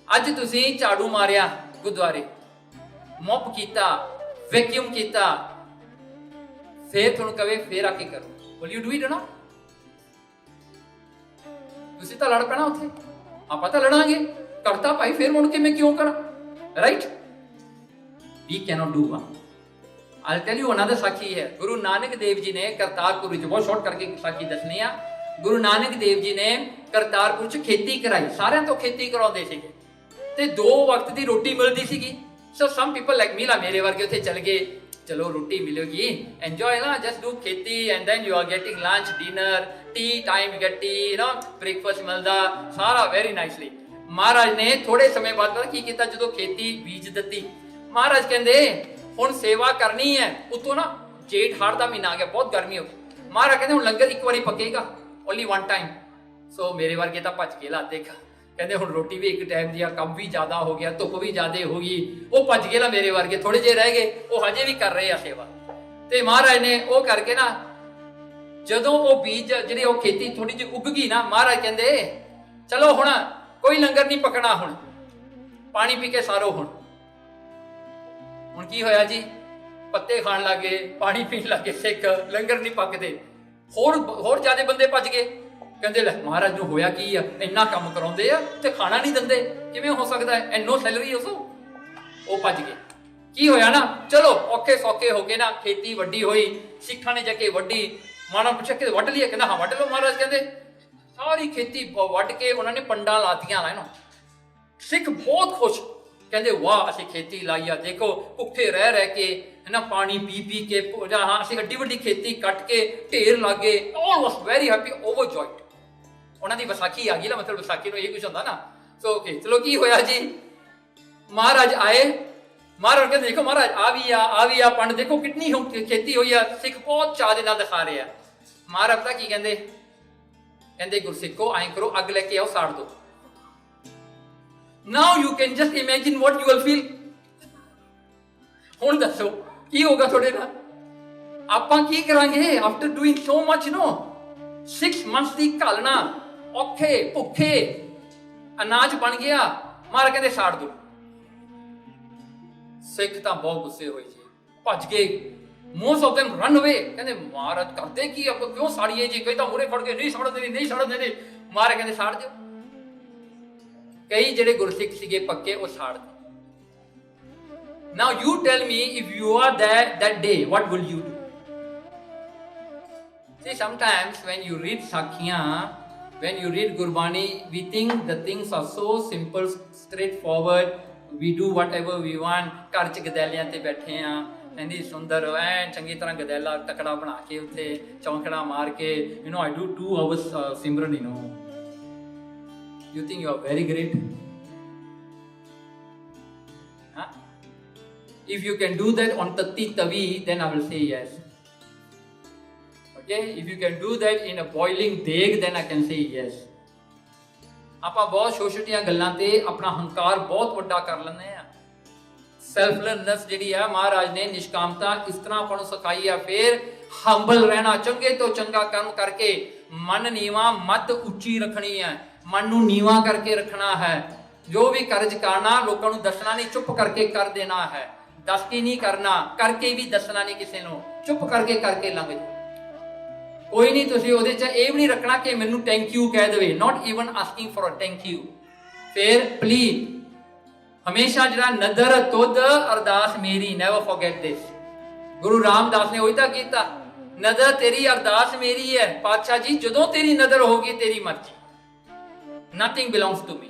ਅੱਜ ਤੁਸੀਂ ਝਾੜੂ ਮਾਰਿਆ ਗੁਰਦੁਆਰੇ, ਮੋਪ ਕੀਤਾ, ਵੈਕਿਊਮ ਕੀਤਾ, ਫੇਰ ਤੁਹਾਨੂੰ ਕਵੇ ਫੇਰ ਆ ਕੇ ਕਰੋ, will you do it or not? ਤੁਸੀਂ ਤਾਂ ਲੜ ਪੈਣਾ ਉੱਥੇ, ਆਪਾਂ ਤਾਂ ਲੜਾਂਗੇ, ਕਰਤਾ ਭਾਈ ਫੇਰ ਮੁੜ ਕੇ ਮੈਂ ਕਿਉਂ ਕਰਾਂ, right? We cannot do one. I'll tell you another ਸਾਖੀ ਹੈ। ਗੁਰੂ ਨਾਨਕ ਦੇਵ ਜੀ ਨੇ ਕਰਤਾਰਪੁਰ ਵਿੱਚ, ਬਹੁਤ ਸ਼ਾਰਟ ਕਰਕੇ ਸਾਖੀ ਦੱਸਣੀ ਆ, ਗੁਰੂ ਨਾਨਕ ਦੇਵ ਜੀ ਨੇ ਕਰਤਾਰਪੁਰ ਚ ਖੇਤੀ ਕਰਾਈ, ਸਾਰਿਆਂ ਤੋਂ ਖੇਤੀ ਕਰਾਉਂਦੇ ਸੀਗੇ ਤੇ 2 ਵਕਤ ਦੀ ਰੋਟੀ ਮਿਲਦੀ ਸੀਗੀ। ਸੋ ਸਮ ਪੀਪਲ ਲਾਈਕ ਮੀ, ਮੇਰੇ ਵਰਗੇ ਉੱਥੇ ਚਲ ਗਏ, ਚਲੋ ਰੋਟੀ ਮਿਲੇਗੀ, enjoy ਨਾ, just do ਖੇਤੀ and then you are getting lunch, dinner, tea time, you get tea, you know, breakfast ਮਿਲਦਾ, ਸਾਰਾ very nicely। ਮਹਾਰਾਜ ਨੇ ਥੋੜੇ ਸਮੇਂ ਬਾਅਦ ਪਤਾ ਕੀ ਕੀਤਾ, ਜਦੋਂ ਖੇਤੀ ਬੀਜ ਦਿੱਤੀ, ਮਹਾਰਾਜ ਕਹਿੰਦੇ ਹੁਣ ਸੇਵਾ ਕਰਨੀ ਹੈ। ਉਤੋਂ ਨਾ ਜੇਠ ਹਾੜ ਦਾ ਮਹੀਨਾ ਆ ਗਿਆ, ਬਹੁਤ ਗਰਮੀ ਹੋ ਗਈ। ਮਹਾਰਾਜ ਕਹਿੰਦੇ ਹੁਣ ਲੰਗਰ ਇੱਕ ਵਾਰੀ ਪੱਕੇਗਾ, ਓਨਲੀ ਵਨ ਟਾਈਮ। ਸੋ ਮੇਰੇ ਵਰਗੇ ਤਾਂ ਭੱਜ ਕੇ ਲਾਤੇ, ਕਹਿੰਦੇ ਹੁਣ ਰੋਟੀ ਵੀ ਇੱਕ ਟਾਈਮ ਦੀ ਆ, ਕੰਮ ਵੀ ਜ਼ਿਆਦਾ ਹੋ ਗਿਆ, ਧੁੱਪ ਵੀ ਜ਼ਿਆਦਾ ਹੋ ਗਈ, ਉਹ ਭੱਜ ਗਏ ਨਾ। ਮੇਰੇ ਵਰਗੇ ਥੋੜੇ ਜਿਹੇ ਰਹਿ ਗਏ, ਉਹ ਹਜੇ ਵੀ ਕਰ ਰਹੇ ਆ ਸੇਵਾ। ਤੇ ਮਹਾਰਾਜ ਨੇ ਉਹ ਕਰਕੇ ਨਾ, ਜਦੋਂ ਉਹ ਬੀਜ ਜਿਹੜੀ ਉਹ ਖੇਤੀ ਥੋੜੀ ਜਿਹੀ ਉੱਗ ਗਈ ਨਾ, ਮਹਾਰਾਜ ਕਹਿੰਦੇ ਚਲੋ ਹੁਣ ਕੋਈ ਲੰਗਰ ਨਹੀਂ ਪਕਣਾ, ਹੁਣ ਪਾਣੀ ਪੀ ਕੇ ਸਾਰੋ। ਹੁਣ ਕੀ ਹੋਇਆ ਜੀ, ਪੱਤੇ ਖਾਣ ਲੱਗੇ, ਪਾਣੀ ਪੀਣ ਲੱਗੇ ਸਿੱਖ, ਲੰਗਰ ਨਹੀਂ ਪੱਕਦੇ। ਹੋਰ ਜ਼ਿਆਦਾ ਬੰਦੇ ਭੱਜ ਗਏ, ਕਹਿੰਦੇ ਲੈ ਮਹਾਰਾਜ ਨੂੰ ਹੋਇਆ ਕੀ ਆ, ਇੰਨਾ ਕੰਮ ਕਰਾਉਂਦੇ ਆ ਤੇ ਖਾਣਾ ਨਹੀਂ ਦਿੰਦੇ, ਕਿਵੇਂ ਹੋ ਸਕਦਾ ਹੈ, ਐਨੋ ਸੈਲਰੀ ਉਸੋ। ਉਹ ਭੱਜ ਗਏ। ਕੀ ਹੋਇਆ ਨਾ, ਚਲੋ ਔਖੇ ਸੌਖੇ ਹੋ ਕੇ ਨਾ ਖੇਤੀ ਵੱਡੀ ਹੋਈ, ਸਿੱਖਾਂ ਨੇ ਜਾ ਕੇ ਵੱਢੀ। ਮਾਣਾ ਪੁੱਛਿਆ ਕਿ ਵੱਢ ਲਈ, ਕਹਿੰਦਾ ਹਾਂ ਵੱਢ ਲਓ। ਮਹਾਰਾਜ ਕਹਿੰਦੇ ਸਾਰੀ ਖੇਤੀ ਵੱਢ ਕੇ ਉਹਨਾਂ ਨੇ ਪੰਡਾਂ ਲਾਤੀਆਂ ਨਾ। ਸਿੱਖ ਬਹੁਤ ਖੁਸ਼, ਕਹਿੰਦੇ ਵਾਹ ਅਸੀਂ ਖੇਤੀ ਲਾਈ ਆ, ਦੇਖੋ ਭੁੱਖੇ ਰਹਿ ਕੇ ਹੈ ਨਾ, ਪਾਣੀ ਪੀ ਪੀ ਕੇ, ਹਾਂ ਅਸੀਂ ਐਡੀ ਵੱਡੀ ਖੇਤੀ ਕੱਟ ਕੇ ਢੇਰ ਲਾਗੇ। ਆਲ ਵਾਸ ਵੈਰੀ ਹੈਪੀ, ਓਵਰਜॉयਡ। ਉਹਨਾਂ ਦੀ ਵਿਸਾਖੀ ਆ ਗਈ ਨਾ, ਮਤਲਬ ਵਿਸਾਖੀ ਨੂੰ ਇਹ ਕੁਝ ਹੁੰਦਾ ਨਾ। ਸੋ ਓਕੇ, ਚਲੋ ਕੀ ਹੋਇਆ ਜੀ, ਮਹਾਰਾਜ ਆਏ। ਮਹਾਰਾਜ ਕਹਿੰਦੇ ਦੇਖੋ ਮਹਾਰਾਜ ਆ ਵੀ ਆ ਪੰਡ, ਦੇਖੋ ਕਿੰਨੀ ਖੇਤੀ ਹੋਈ ਆ। ਸਿੱਖ ਬਹੁਤ ਚਾਅ ਦੇ ਨਾਲ ਦਿਖਾ ਰਹੇ ਆ। ਮਹਾਰਾਜ ਪਤਾ ਕੀ ਕਹਿੰਦੇ, ਕਹਿੰਦੇ ਗੁਰਸਿੱਖੋ ਐਂ ਕਰੋ, ਅੱਗ ਲੈ ਕੇ ਆਓ, ਸਾੜ ਦੋ। Now you can just imagine what you will feel. ਹੁਣ ਦੱਸੋ ਕੀ ਹੋਗਾ ਤੁਹਾਡੇ ਨਾਲ, ਆਪਾਂ ਕੀ ਕਰਾਂਗੇ after doing so much, you know, 6 months ਦੀ ਘਾਲਣਾ, ਔਖੇ ਭੁੱਖੇ, ਅਨਾਜ ਬਣ ਗਿਆ। ਮਹਾਰਾਜ ਕਹਿੰਦੇ ਸਾੜ ਦੋ। ਸਿੱਖ ਤਾਂ ਬਹੁਤ ਗੁੱਸੇ ਹੋਏ ਜੀ, ਭੱਜ ਗਏ। most of them run away, ਕਹਿੰਦੇ ਮਹਾਰਾਜ ਕਰਦੇ ਕੀ, ਆਪਾਂ ਕਿਉਂ ਸਾੜੀਏ ਜੀ, ਕਈ ਤਾਂ ਮੂਹਰੇ ਖੜ ਕੇ ਨਹੀਂ ਸਾੜਨ ਦੇ। ਮਹਾਰਾਜ ਕਹਿੰਦੇ ਸਾੜ ਦਿਓ। ਕਈ ਜਿਹੜੇ ਗੁਰਸਿੱਖ ਸੀਗੇ ਪੱਕੇ, ਉਹ ਛਾੜ ਦਿੱਤੇ। Now you tell me, if you are there that day, what will you do? See, sometimes when you read Sakhiyan, when you read Gurbani, we think the things are so simple, straightforward. We do whatever we want. ਘਰ ਚ ਗਦੈਲਿਆਂ ਤੇ ਬੈਠੇ ਆ, ਇੰਨੀ ਸੁੰਦਰ ਐ ਚੰਗੀ ਤਰ੍ਹਾਂ ਗਦੈਲਾ ਤਕੜਾ ਬਣਾ ਕੇ ਉੱਥੇ ਚੌਂਕੜਾ ਮਾਰ ਕੇ, you know, I do 2 hours Simran, you know. You think you are very great? Huh? If you can do that on Tatti Tavi, then I will say yes. Okay? If you can do that in a boiling deg, then I can say yes. ਆਪਾਂ ਬਹੁਤ ਛੋਟੀਆਂ ਗੱਲਾਂ ਤੇ ਆਪਣਾ ਹੰਕਾਰ ਬਹੁਤ ਵੱਡਾ ਕਰ ਲੈਂਦੇ ਆ। ਸੈਲਫਲੈਸਨੈਸ ਜਿਹੜੀ ਆ, ਮਹਾਰਾਜ ਨੇ ਨਿਸ਼ਕਾਮਤਾ ਇਸ ਤਰ੍ਹਾਂ ਆਪਾਂ ਨੂੰ ਸਿਖਾਈ ਆ। ਫਿਰ ਹੰਬਲ ਰਹਿਣਾ, ਚੰਗੇ ਤੋਂ ਚੰਗਾ ਕੰਮ ਕਰਕੇ, ਮਨ ਨੀਵਾਂ, ਮੱਤ ਉੱਚੀ ਰੱਖਣੀ ਹੈ, ਮਨ ਨੂੰ ਨੀਵਾ ਕਰਕੇ ਰੱਖਣਾ ਹੈ। ਜੋ ਵੀ ਕਾਰਜ ਕਰਨਾ ਲੋਕਾਂ ਨੂੰ ਦੱਸਣਾ ਨਹੀਂ, ਚੁੱਪ ਕਰਕੇ ਕਰ ਦੇਣਾ ਹੈ। ਦੱਸ ਕੇ ਨਹੀਂ ਕਰਨਾ, ਕਰਕੇ ਵੀ ਦੱਸਣਾ ਨਹੀਂ ਕਿਸੇ ਨੂੰ, ਚੁੱਪ ਕਰਕੇ ਲੰਘ ਜਾਓ। ਕੋਈ ਨਹੀਂ ਤੁਸੀਂ ਉਹਦੇ ਚ ਇਹ ਵੀ ਨਹੀਂ ਰੱਖਣਾ ਕਿ ਮੈਨੂੰ ਥੈਂਕ ਯੂ ਕਹਿ ਦੇਵੇ, not even asking for a thank you. ਫਿਰ ਪਲੀਜ਼ ਹਮੇਸ਼ਾ ਜਿਹੜਾ ਨਦਰ ਤੁਧ ਅਰਦਾਸ ਮੇਰੀ, never forget this. Guru Ramdas ਨੇ ਉਹੀ ਤਾਂ ਕੀਤਾ, ਨਦਰ ਤੇਰੀ ਅਰਦਾਸ ਮੇਰੀ ਹੈ। ਪਾਤਸ਼ਾਹ ਜੀ ਜਦੋਂ ਤੇਰੀ ਨਦਰ ਹੋਗੀ, ਤੇਰੀ ਮਰਜ਼ੀ। Nothing belongs to me.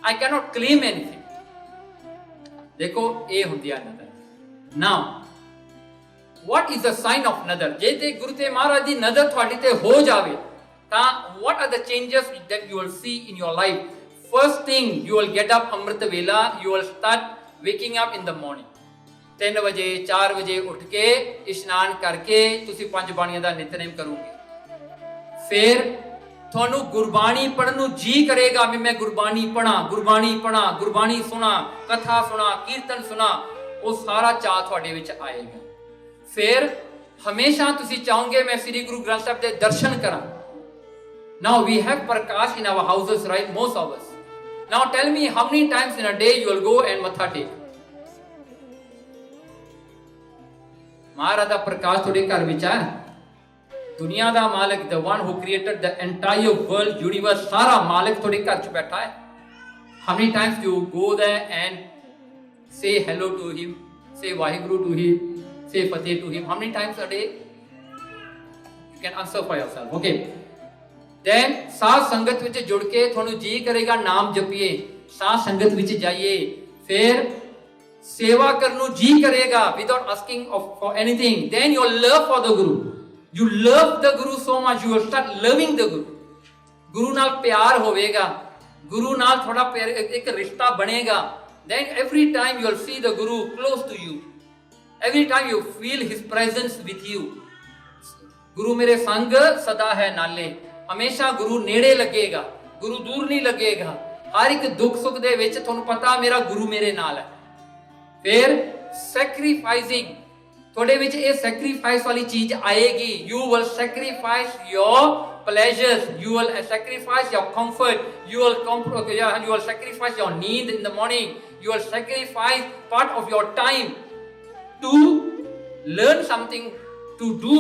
I cannot claim anything. देखो ये होती है नदर. Now, what is the sign of nadar? जे ते गुरु ते महाराज दी नदर थोड़ी ते हो जावे, ता what are the changes that you will see in your life? First thing, you will get up amrit vela, you will start waking up in the morning. 3 ਵਜੇ 4 ਵਜੇ ਉੱਠ ਕੇ ਇਸ਼ਨਾਨ ਕਰਕੇ ਤੁਸੀਂ 5 ਬਾਣੀਆਂ ਦਾ ਨਿਤਨੇਮ ਕਰੋਗੇ। ਫਿਰ ਤੁਹਾਨੂੰ ਗੁਰਬਾਣੀ ਪੜਨ ਨੂੰ ਜੀ ਕਰੇਗਾ ਵੀ ਮੈਂ ਗੁਰਬਾਣੀ ਪੜਾਂ, ਗੁਰਬਾਣੀ ਸੁਣਾ, ਕਥਾ ਸੁਣਾ, ਕੀਰਤਨ ਸੁਣਾ। ਉਹ ਸਾਰਾ ਚਾਅ ਤੁਹਾਡੇ ਵਿੱਚ ਆਏਗਾ। ਫਿਰ ਹਮੇਸ਼ਾ ਤੁਸੀਂ ਚਾਹੋਗੇ ਮੈਂ ਸ੍ਰੀ ਗੁਰੂ ਗ੍ਰੰਥ ਸਾਹਿਬ ਦੇ ਦਰਸ਼ਨ ਕਰਾਂ। Now we have Prakash in our houses, right? Most of us. Now tell me how many times in a day you will go and matha take? Maharaj da Prakash thode ghar vich hai. Duniya da Malik, the one who created the entire world, universe, sara Malik thode ghar ch baitha hai. How many times do you go there and say hello to him, say Vaheguru to him, say Fateh to him? How many times a day? You can answer for yourself. Okay. Then ਸਾਧ ਸੰਗਤ ਵਿੱਚ ਜੁੜ ਕੇ ਤੁਹਾਨੂੰ ਜੀ ਕਰੇਗਾ ਨਾਮ ਜਪੀਏ, ਸਾਧ ਸੰਗਤ ਵਿੱਚ ਜਾਈਏ, ਫਿਰ ਸੇਵਾ ਕਰਨ ਨੂੰ ਜੀ ਕਰੇਗਾ without asking for anything. Then your love for the Guru, you love the Guru so much, you will start loving the Guru. ਗੁਰੂ ਨਾਲ ਪਿਆਰ ਹੋਵੇਗਾ, ਗੁਰੂ ਨਾਲ ਥੋੜਾ ਇੱਕ ਰਿਸ਼ਤਾ ਬਣੇਗਾ. Then every time you will see the Guru close to you, every time you feel his presence with you. ਗੁਰੂ ਮੇਰੇ ਸੰਗ ਸਦਾ ਹੈ ਨਾਲੇ, ਹਮੇਸ਼ਾ ਗੁਰੂ ਨੇੜੇ ਲੱਗੇਗਾ, ਗੁਰੂ ਦੂਰ ਨਹੀਂ ਲੱਗੇਗਾ. ਹਰ ਇੱਕ ਦੁੱਖ ਸੁੱਖ ਦੇ ਵਿੱਚ ਤੁਹਾਨੂੰ ਪਤਾ ਮੇਰਾ ਗੁਰੂ ਮੇਰੇ ਨਾਲ ਹੈ. ਫਿਰ ਸੈਕਰੀਫਾਈਸਿੰਗ, ਤੁਹਾਡੇ ਵਿੱਚ ਇਹ ਸੈਕਰੀਫਾਈਸ ਵਾਲੀ ਚੀਜ਼ ਆਏਗੀ. You will sacrifice your pleasures, you will sacrifice your comfort, you will sacrifice your need in the morning, you will sacrifice part of your time to learn something, to do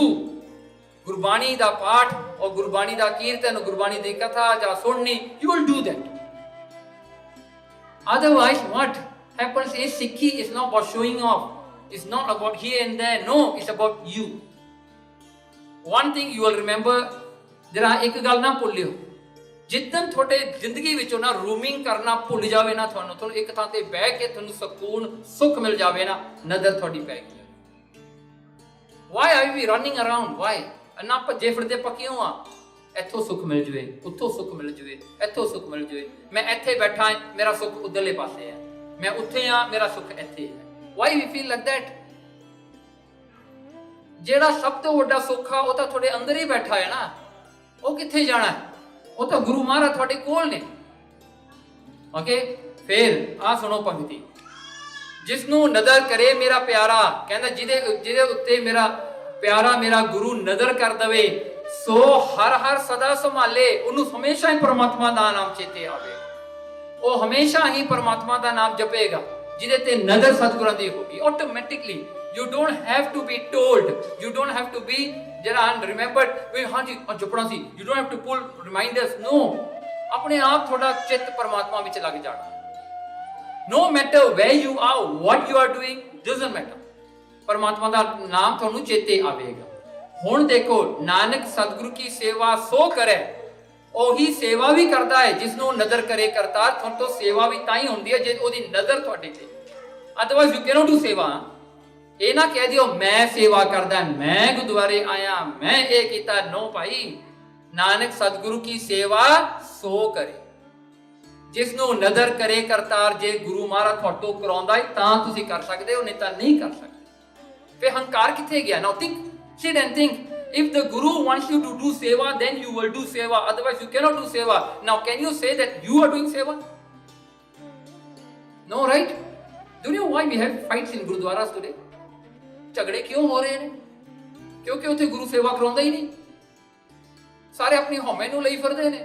Gurbani ਦਾ ਪਾਠ ਔਰ ਗੁਰਬਾਣੀ ਦਾ ਕੀਰਤਨ, ਗੁਰਬਾਣੀ ਦੀ ਕਥਾ ਜਾਂ ਸੁਣਨੀ. You will do that. Otherwise what happens is Sikhi is not about showing off, it's not about here and there, no, it's about you. One thing you will remember, ਜਰਾ ਇੱਕ ਗੱਲ ਨਾ ਭੁੱਲਿਓ, ਜਿੱਦਣ ਤੁਹਾਡੇ ਜ਼ਿੰਦਗੀ ਵਿੱਚੋਂ ਨਾ ਰੂਮਿੰਗ ਕਰਨਾ ਭੁੱਲ ਜਾਵੇ ਨਾ, ਤੁਹਾਨੂੰ ਇੱਕ ਥਾਂ ਤੇ ਬਹਿ ਕੇ ਤੁਹਾਨੂੰ ਸਕੂਨ ਸੁੱਖ ਮਿਲ ਜਾਵੇ ਨਾ, ਨਜ਼ਰ ਤੁਹਾਡੀ ਪੈ ਗਈ. Why are we running around? Why? ਨਾ ਭੱਜੇ ਫਿਰਦੇ ਪੱਕਿਓ ਆ, ਇੱਥੋਂ ਸੁੱਖ ਮਿਲ ਜਵੇ, ਉੱਥੋਂ ਸੁੱਖ ਮਿਲ ਜਵੇ, ਇੱਥੋਂ ਸੁੱਖ ਮਿਲ ਜਵੇ. ਮੈਂ ਇੱਥੇ ਬੈਠਾ ਹਾਂ, ਮੇਰਾ ਸੁੱਖ ਉਧਰਲੇ ਪਾਸੇ ਹੈ. ਮੈਂ ਉੱਥੇ ਆ, ਮੇਰਾ ਸੁੱਖ ਇੱਥੇ ਹੈ. Why we feel like that? ਜਿਹੜਾ ਸਭ ਤੋਂ ਵੱਡਾ ਸੁੱਖ ਆ ਉਹ ਤਾਂ ਤੁਹਾਡੇ ਅੰਦਰ ਹੀ ਬੈਠਾ ਹੈ ਨਾ. ਉਹ ਕਿੱਥੇ ਜਾਣਾ? ਉਹ ਤਾਂ ਗੁਰੂ ਮਹਾਰਾਜ ਤੁਹਾਡੇ ਕੋਲ ਨੇ. ਓਕੇ, ਫਿਰ ਆ ਸੁਣੋ ਪੰਕਤੀ. ਜਿਸ ਨੂੰ ਨਜ਼ਰ ਕਰੇ ਮੇਰਾ ਪਿਆਰਾ, ਕਹਿੰਦਾ ਜਿਹਦੇ ਉੱਤੇ ਮੇਰਾ ਪਿਆਰਾ ਮੇਰਾ ਗੁਰੂ ਨਜ਼ਰ ਕਰ ਦਵੇ, ਸੋ ਹਰ ਸਦਾ ਸੰਭਾਲੇ. ਉਹਨੂੰ ਹਮੇਸ਼ਾ ਹੀ ਪਰਮਾਤਮਾ ਦਾ ਨਾਮ ਚੇਤੇ ਆਵੇ, ਉਹ ਹਮੇਸ਼ਾ ਹੀ ਪਰਮਾਤਮਾ ਦਾ ਨਾਮ ਜਪੇਗਾ. ਜਿਹਦੇ ਤੇ ਨਜ਼ਰ ਸਤਿਗੁਰਾਂ ਦੀ ਹੋਗੀ automatically. You don't have to be told, you don't have to be remembered, ਹਾਂਜੀ ਜਪਣਾ ਸੀ. You don't have to pull reminders, no. ਆਪਣੇ ਆਪ ਤੁਹਾਡਾ ਚਿੱਤ ਪਰਮਾਤਮਾ ਵਿੱਚ ਲੱਗ ਜਾਣਾ. No matter where you are, what you are doing, doesn't matter. ਪਰਮਾਤਮਾ ਦਾ ਨਾਮ ਤੁਹਾਨੂੰ ਚੇਤੇ ਆਵੇਗਾ. ਹੁਣ ਦੇਖੋ, ਨਾਨਕ ਸਤਿਗੁਰੂ ਕੀ ਸੇਵਾ ਸੋ ਕਰੇ, ਉਹੀ ਸੇਵਾ ਵੀ ਕਰਦਾ ਹੈ ਜਿਸ ਨੂੰ ਨਜ਼ਰ ਕਰੇ ਕਰਤਾਰ. ਤੁਹਾਡੇ ਤੋਂ ਸੇਵਾ ਵੀ ਤਾਂ ਹੀ ਹੁੰਦੀ ਹੈ ਜੇ ਉਹਦੀ ਨਜ਼ਰ ਤੁਹਾਡੇ ਤੇ. ਅਦਰਵਾਈਜ਼ ਯੂ ਕੈਨੋਟ ਡੂ ਸੇਵਾ. ਇਹ ਨਾ ਕਹਿ ਦਿਓ ਮੈਂ ਸੇਵਾ ਕਰਦਾ, ਮੈਂ ਗੁਰਦੁਆਰੇ ਆਇਆ, ਮੈਂ ਇਹ ਕੀਤਾ. ਨੋ ਭਾਈ, ਨਾਨਕ ਸਤਿਗੁਰੂ ਕੀ ਸੇਵਾ ਸੋ ਕਰੇ ਜਿਸ ਨੂੰ ਨਜ਼ਰ ਕਰੇ ਕਰਤਾਰ. ਜੇ ਗੁਰੂ ਮਹਾਰਾਜ ਤੁਹਾਡੇ ਤੋਂ ਕਰਾਉਂਦਾ ਤਾਂ ਤੁਸੀਂ ਕਰ ਸਕਦੇ ਹੋ, ਨਹੀਂ ਤਾਂ ਨਹੀਂ ਕਰ ਸਕਦੇ. ਫਿਰ ਹੰਕਾਰ ਕਿੱਥੇ ਗਿਆ? ਨਾਓ think, sit and think. If the Guru wants you to do seva, then you will do seva. Otherwise, you cannot do seva. Now, can you say that you are doing seva? No, right? Do you know why we have fights in Gurudwaras today? ਝਗੜੇ ਕਿਉਂ ਹੋ ਰਹੇ ਨੇ? ਕਿਉਂਕਿ ਉੱਥੇ ਗੁਰੂ ਸੇਵਾ ਕਰਾਉਂਦਾ ਹੀ ਨਹੀਂ. ਸਾਰੇ ਆਪਣੀ ਹਉਮੈ ਨੂੰ ਲਈ ਫਿਰਦੇ ਨੇ.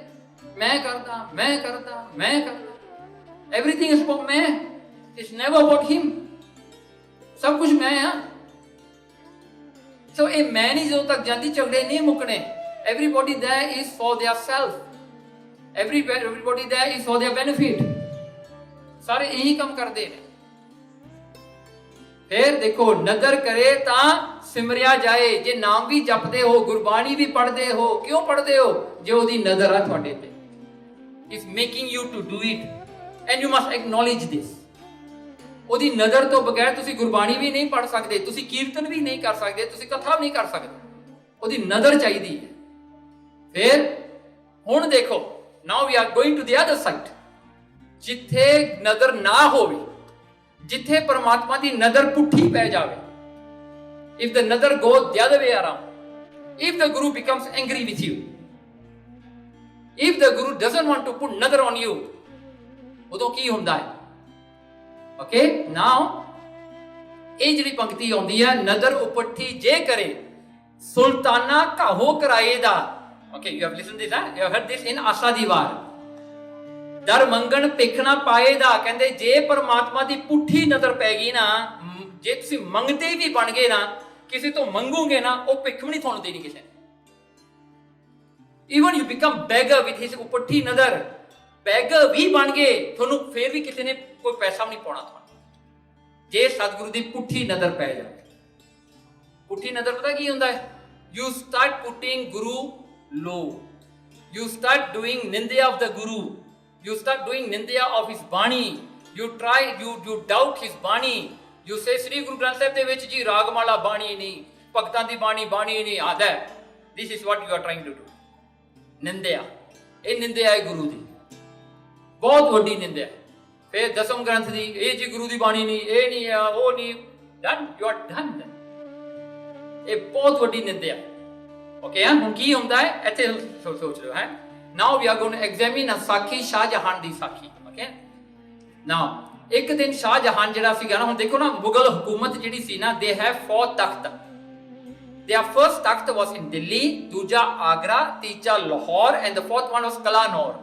ਮੈਂ ਕਰਦਾ, ਮੈਂ ਕਰਦਾ, ਮੈਂ ਕਰਦਾ. Everything is about ਮੈਂ. It's never about him. ਸਭ ਕੁਝ ਮੈਂ ਆ. So ਇਹ ਮੈਂ ਨਹੀਂ ਜਦੋਂ ਤੱਕ ਜਾਂਦੀ, ਝਗੜੇ ਨਹੀਂ ਮੁੱਕਣੇ. Everybody there is for their self. Everybody there is for their benefit. ਸਾਰੇ ਇਹੀ ਕੰਮ ਕਰਦੇ ਨੇ. ਫਿਰ ਦੇਖੋ, ਨਜ਼ਰ ਕਰੇ ਤਾਂ ਸਿਮਰਿਆ ਜਾਏ. ਜੇ ਨਾਮ ਵੀ ਜਪਦੇ ਹੋ, ਗੁਰਬਾਣੀ ਵੀ ਪੜ੍ਹਦੇ ਹੋ, ਕਿਉਂ ਪੜ੍ਹਦੇ ਹੋ? ਜੇ ਉਹਦੀ ਨਜ਼ਰ ਆ ਤੁਹਾਡੇ ਤੇ. Is making you to do it and you must acknowledge this. ਉਹਦੀ ਨਜ਼ਰ ਤੋਂ ਬਗੈਰ ਤੁਸੀਂ ਗੁਰਬਾਣੀ ਵੀ ਨਹੀਂ ਪੜ੍ਹ ਸਕਦੇ, ਤੁਸੀਂ ਕੀਰਤਨ ਵੀ ਨਹੀਂ ਕਰ ਸਕਦੇ, ਤੁਸੀਂ ਕਥਾ ਵੀ ਨਹੀਂ ਕਰ ਸਕਦੇ. ਉਹਦੀ ਨਜ਼ਰ ਚਾਹੀਦੀ ਹੈ. ਫਿਰ ਹੁਣ ਦੇਖੋ, now we are going to the other side. ਜਿੱਥੇ ਨਜ਼ਰ ਨਾ ਹੋਵੇ, ਜਿੱਥੇ ਪਰਮਾਤਮਾ ਦੀ ਨਜ਼ਰ ਪੁੱਠੀ ਪੈ ਜਾਵੇ. If the nazar goes the other way around, if the Guru becomes angry with you, if the Guru doesn't want to put nazar on you, ਉਦੋਂ ਕੀ ਹੁੰਦਾ ਹੈ? Okay, now ਇਹ ਜਿਹੜੀ ਪੰਕਤੀ ਆਉਂਦੀ ਹੈ, ਨਜ਼ਰ ਉਪੱਠੀ ਜੇ ਕਰੇ ਸੁਲਤਾਨਾ ਕਾਹੋ ਕਰਾਏ ਦਾ, Okay, you have listened this, huh? You have heard this in Asa di War. ਦਰ ਮੰਗਣ ਭਿੱਖ ਨਾ ਪਾਏਦਾ, ਕਹਿੰਦੇ ਜੇ ਪਰਮਾਤਮਾ ਦੀ ਪੁੱਠੀ ਨਜ਼ਰ ਪੈ ਗਈ ਨਾ, ਜੇ ਤੁਸੀਂ ਮੰਗਦੇ ਵੀ ਬਣ ਗਏ ਨਾ, ਕਿਸੇ ਤੋਂ ਮੰਗੋਗੇ ਨਾ, ਉਹ ਭਿੱਖ ਵੀ ਨਹੀਂ ਤੁਹਾਨੂੰ ਦੇਣੀ ਕਿਸੇ ਨੇ। Even you become beggar with ਹਿਸ ਪੁੱਠੀ ਨਜ਼ਰ, ਬੈਗਰ ਵੀ ਬਣ ਗਏ, ਤੁਹਾਨੂੰ ਫੇਰ ਵੀ ਕਿਸੇ ਨੇ ਕੋਈ ਪੈਸਾ ਵੀ ਨਹੀਂ ਪਾਉਣਾ ਤੁਹਾਨੂੰ, ਜੇ ਸਤਿਗੁਰੂ ਦੀ ਪੁੱਠੀ ਨਜ਼ਰ ਪੈ ਜਾਵੇ। ਪੁੱਠੀ ਨਜ਼ਰ ਪਤਾ ਕੀ ਹੁੰਦਾ ਹੈ? You start putting Guru low, you start doing nindya of the guru, you start doing nindya of his bani, you doubt his bani, you say Sri Guru Granth Sahib de vich ji raagmala bani nahi, bhagtan di bani nahi aada hai. This is what you are trying to do. Nindya, ਇਹ ਨਿੰਦਿਆ ਹੈ ਗੁਰੂ ਦੀ, ਬਹੁਤ ਵੱਡੀ ਨਿੰਦਿਆ। ਫਿਰ ਦਸਮ ਗ੍ਰੰਥ ਦੀ, ਇਹ ਜੀ ਗੁਰੂ ਦੀ ਬਾਣੀ ਨਹੀਂ, ਇਹ ਨਹੀਂ ਆ, ਉਹ ਨਹੀਂ, done, you are done। ਇਹ ਬਹੁਤ ਵੱਡੀ ਨਿੰਦਿਆ। ਓਕੇ, ਹੁਣ ਕੀ ਹੁੰਦਾ ਹੈ ਇੱਥੇ ਸੋਚ ਲਓ ਹੈ। Now we are going to examine ਸਾਖੀ ਸ਼ਾਹਜਹਾਨ ਦੀ ਸਾਖੀ। ਓਕੇ, ਨਾਓ ਇੱਕ ਦਿਨ ਸ਼ਾਹਜਹਾਨ ਜਿਹੜਾ ਸੀਗਾ ਨਾ, ਹੁਣ ਦੇਖੋ ਨਾ, ਮੁਗਲ ਹਕੂਮਤ ਜਿਹੜੀ ਸੀ ਨਾ, they have 4 Takht. Their first takht was in Delhi, दूजा Agra, Teeja Lahore, and the fourth one was Kalanaur.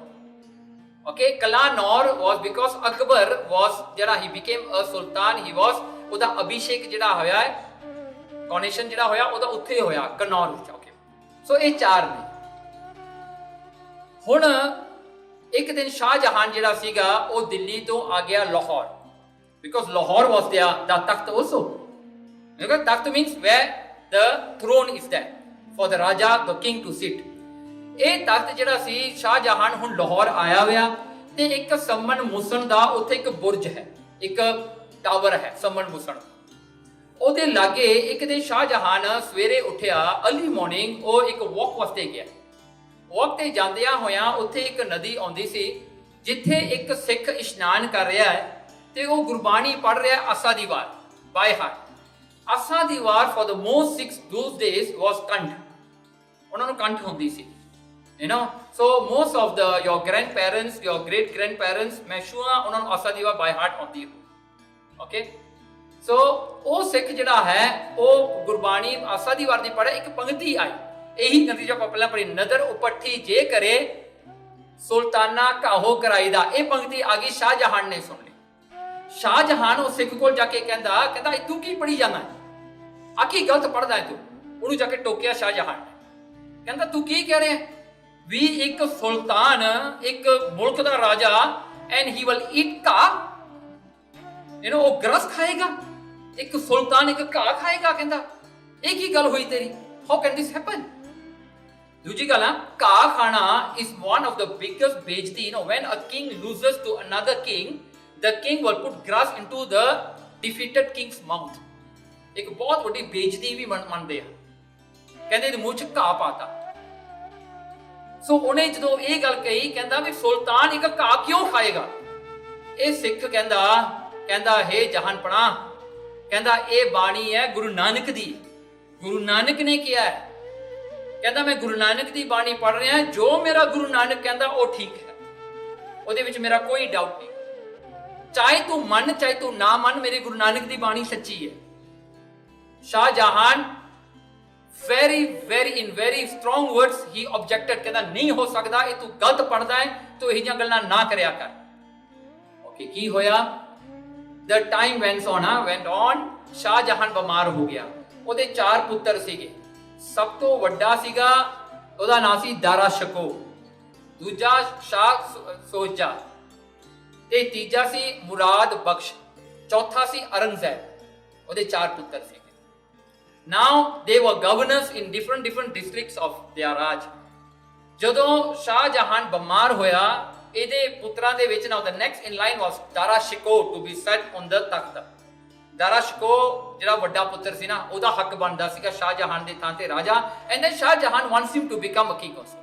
Okay, Kalanaur was because Akbar was, jada he became a sultan, he was, uda abhishek jada hoya hai, coronation jada hoya, uda uthe hoya, Kannaur vich। Okay, so ਇਹ ਚਾਰ ਨੇ। ਹੁਣ ਇੱਕ ਦਿਨ ਸ਼ਾਹਜਹਾਨ ਜਿਹੜਾ ਸੀਗਾ, ਉਹ ਦਿੱਲੀ ਤੋਂ ਆ ਗਿਆ Lahore, because Lahore was there, the takht also, because takht means where the throne is there for the raja, the king to sit। ਇਹ ਤਖਤ ਜਿਹੜਾ ਸੀ, ਸ਼ਾਹਜਹਾਨ ਹੁਣ ਲਾਹੌਰ ਆਇਆ ਹੋਇਆ, ਤੇ ਇੱਕ ਸਮਨ ਮੁਸਨ ਦਾ ਉੱਥੇ ਇੱਕ ਬੁਰਜ ਹੈ, ਇੱਕ ਟਾਵਰ ਹੈ ਸਮਨ ਮੁਸਨ, ਉਹਦੇ ਲਾਗੇ ਇੱਕ ਦਿਨ ਸ਼ਾਹਜਹਾਨ ਸਵੇਰੇ ਉੱਠਿਆ, ਅਰਲੀ ਮਾਰਨਿੰਗ, ਉਹ ਇੱਕ ਵਾਕ ਵਾਸਤੇ ਗਿਆ। ਵਾਕ ਤੇ ਜਾਂਦਿਆਂ ਹੋਇਆਂ ਉੱਥੇ ਇੱਕ ਨਦੀ ਆਉਂਦੀ ਸੀ, ਜਿੱਥੇ ਇੱਕ ਸਿੱਖ ਇਸ਼ਨਾਨ ਕਰ ਰਿਹਾ ਹੈ, ਤੇ ਉਹ ਗੁਰਬਾਣੀ ਪੜ੍ਹ ਰਿਹਾ ਆਸਾ ਦੀ ਵਾਰ bye heart. Asa the war for the most Sikhs those days was ਕੰਠ, ਉਹਨਾਂ ਨੂੰ ਕੰਠ ਹੁੰਦੀ ਸੀ, you know, so most of the your grandparents, your great grandparents, ਮੈਂ ਸ਼ੂਰ ਉਹਨਾਂ ਨੂੰ ਆਸਾ ਦੀ ਵਾਰ ਬਾਏ ਹਾਰਟ ਆਉਂਦੀ ਹੋ। ਓਕੇ, ਸੋ ਉਹ ਸਿੱਖ ਜਿਹੜਾ ਹੈ, ਉਹ ਗੁਰਬਾਣੀ ਆਸਾ ਦੀ ਵਾਰ ਦੀ ਪੜ੍ਹਿਆ, ਇੱਕ ਪੰਕਤੀ ਆਈ, ਇਹੀ ਨਤੀਜਾ ਆਪਾਂ ਪਹਿਲਾਂ ਪੜ੍ਹੀ, ਨਦਰ ਉਪੱਠੀ ਜੇ ਕਰੇ ਸੁਲਤਾਨਾ ਕਾਹੋ ਕਰਾਈ ਦਾ। ਇਹ ਪੰਕਤੀ ਆ ਗਈ, ਸ਼ਾਹਜਹਾਨ ਨੇ ਸੁਣ ਲਈ। ਸ਼ਾਹਜਹਾਨ ਉਹ ਸਿੱਖ ਕੋਲ ਜਾ ਕੇ ਕਹਿੰਦਾ ਤੂੰ ਕੀ ਪੜ੍ਹੀ ਜਾਂਦਾ, ਆ ਕੀ ਗਲਤ ਪੜ੍ਹਦਾ ਤੂੰ? ਉਹਨੂੰ ਜਾ ਕੇ ਟੋਕਿਆ ਸ਼ਾਹਜਹਾਨ ਨੇ, ਕਹਿੰਦਾ ਤੂੰ ਕੀ ਕਹਿ ਰਿਹਾ ਵੀ ਇੱਕ ਸੁਲਤਾਨ, ਇੱਕ ਮੁਲਕ ਦਾ ਰਾਜਾ, ਐਂਡ ਹੀ ਵਿਲ ਈਟ ਘਾਹ, ਯੂ ਨੋ, ਉਹ ਗਰਸ ਖਾਏਗਾ, ਇੱਕ ਸੁਲਤਾਨ ਇੱਕ ਘਾਹ ਖਾਏਗਾ? ਕਹਿੰਦਾ ਇਹ ਕੀ ਗੱਲ ਹੋਈ ਤੇਰੀ, ਹਾਊ ਕੈਨ ਦਿਸ ਹੈਪਨ? ਦੂਜੀ ਗੱਲ ਆ, ਘਾਹ ਖਾਣਾ is one of the biggest ਬੇਇੱਜ਼ਤੀ, you know, when a king loses to another king, the king will put grass into the defeated king's mouth। ਇੱਕ ਬਹੁਤ ਵੱਡੀ ਬੇਇੱਜ਼ਤੀ ਵੀ ਮੰਨਦੇ ਆ, ਕਹਿੰਦੇ ਇਹਦੇ ਮੂੰਹ 'ਚ ਘਾਹ ਪਾਤਾ। ਸੋ ਉਹਨੇ ਜਦੋਂ ਇਹ ਗੱਲ ਕਹੀ, ਕਹਿੰਦਾ ਵੀ ਸੁਲਤਾਨ ਇੱਕ ਘਾਹ ਕਿਉਂ ਖਾਏਗਾ? ਇਹ ਸਿੱਖ ਕਹਿੰਦਾ ਹੇ ਜਹਾਨਪਣਾ, ਕਹਿੰਦਾ ਇਹ ਬਾਣੀ ਹੈ ਗੁਰੂ ਨਾਨਕ ਦੀ, ਗੁਰੂ ਨਾਨਕ ਨੇ ਕਿਹਾ ਹੈ, ਕਹਿੰਦਾ ਮੈਂ ਗੁਰੂ ਨਾਨਕ ਦੀ ਬਾਣੀ ਪੜ੍ਹ ਰਿਹਾ, ਜੋ ਮੇਰਾ ਗੁਰੂ ਨਾਨਕ ਕਹਿੰਦਾ ਉਹ ਠੀਕ ਹੈ, ਉਹਦੇ ਵਿੱਚ ਮੇਰਾ ਕੋਈ ਡਾਊਟ ਨਹੀਂ, ਚਾਹੇ ਤੂੰ ਮੰਨ ਚਾਹੇ ਤੂੰ ਨਾ ਮੰਨ, ਮੇਰੇ ਗੁਰੂ ਨਾਨਕ ਦੀ ਬਾਣੀ ਸੱਚੀ ਹੈ। Shahjahan in very strong words he objected, ਕਹਿੰਦਾ ਨਹੀਂ ਹੋ ਸਕਦਾ, ਇਹ ਤੂੰ ਗਲਤ ਪੜ੍ਹਦਾ ਹੈ, ਤੂੰ ਇਹ ਜਿਹੀਆਂ ਗੱਲਾਂ ਨਾ ਕਰਿਆ ਕਰ। ਓਕੇ, ਕੀ ਹੋਇਆ? the time went on, Shahjahan ਬਿਮਾਰ ਹੋ ਗਿਆ। ਉਹਦੇ 4 ਪੁੱਤਰ ਸੀਗੇ, ਸਭ ਤੋਂ ਵੱਡਾ ਸੀਗਾ, ਉਹਦਾ ਨਾਮ ਸੀ ਦਾਰਾ ਸ਼ਕੋ, ਦੂਜਾ ਸ਼ਾਹ ਸੋਜਾ, ਤੇ ਤੀਜਾ ਸੀ ਮੁਰਾਦ ਬਖਸ਼, ਚੌਥਾ ਸੀ ਔਰੰਗਜ਼ੇਬ। ਉਹਦੇ 4 ਪੁੱਤਰ ਸੀਗੇ। Now they were governors in different districts of their Raj। ਜਦੋਂ ਸ਼ਾਹਜਹਾਨ ਬਿਮਾਰ ਹੋਇਆ, ਇਹਦੇ ਪੁੱਤਰਾਂ ਦੇ ਵਿੱਚ now the next in line was Dara Shikoh to be set on the takht। ਦਾਰਾ ਸ਼ਿਕੋ ਜਿਹੜਾ ਵੱਡਾ ਪੁੱਤਰ ਸੀ ਨਾ, ਉਹਦਾ ਹੱਕ ਬਣਦਾ ਸੀਗਾ ਸ਼ਾਹਜਹਾਨ ਦੇ ਥਾਂ ਤੇ ਰਾਜਾ, and then Shahjahan wants him to become a king also।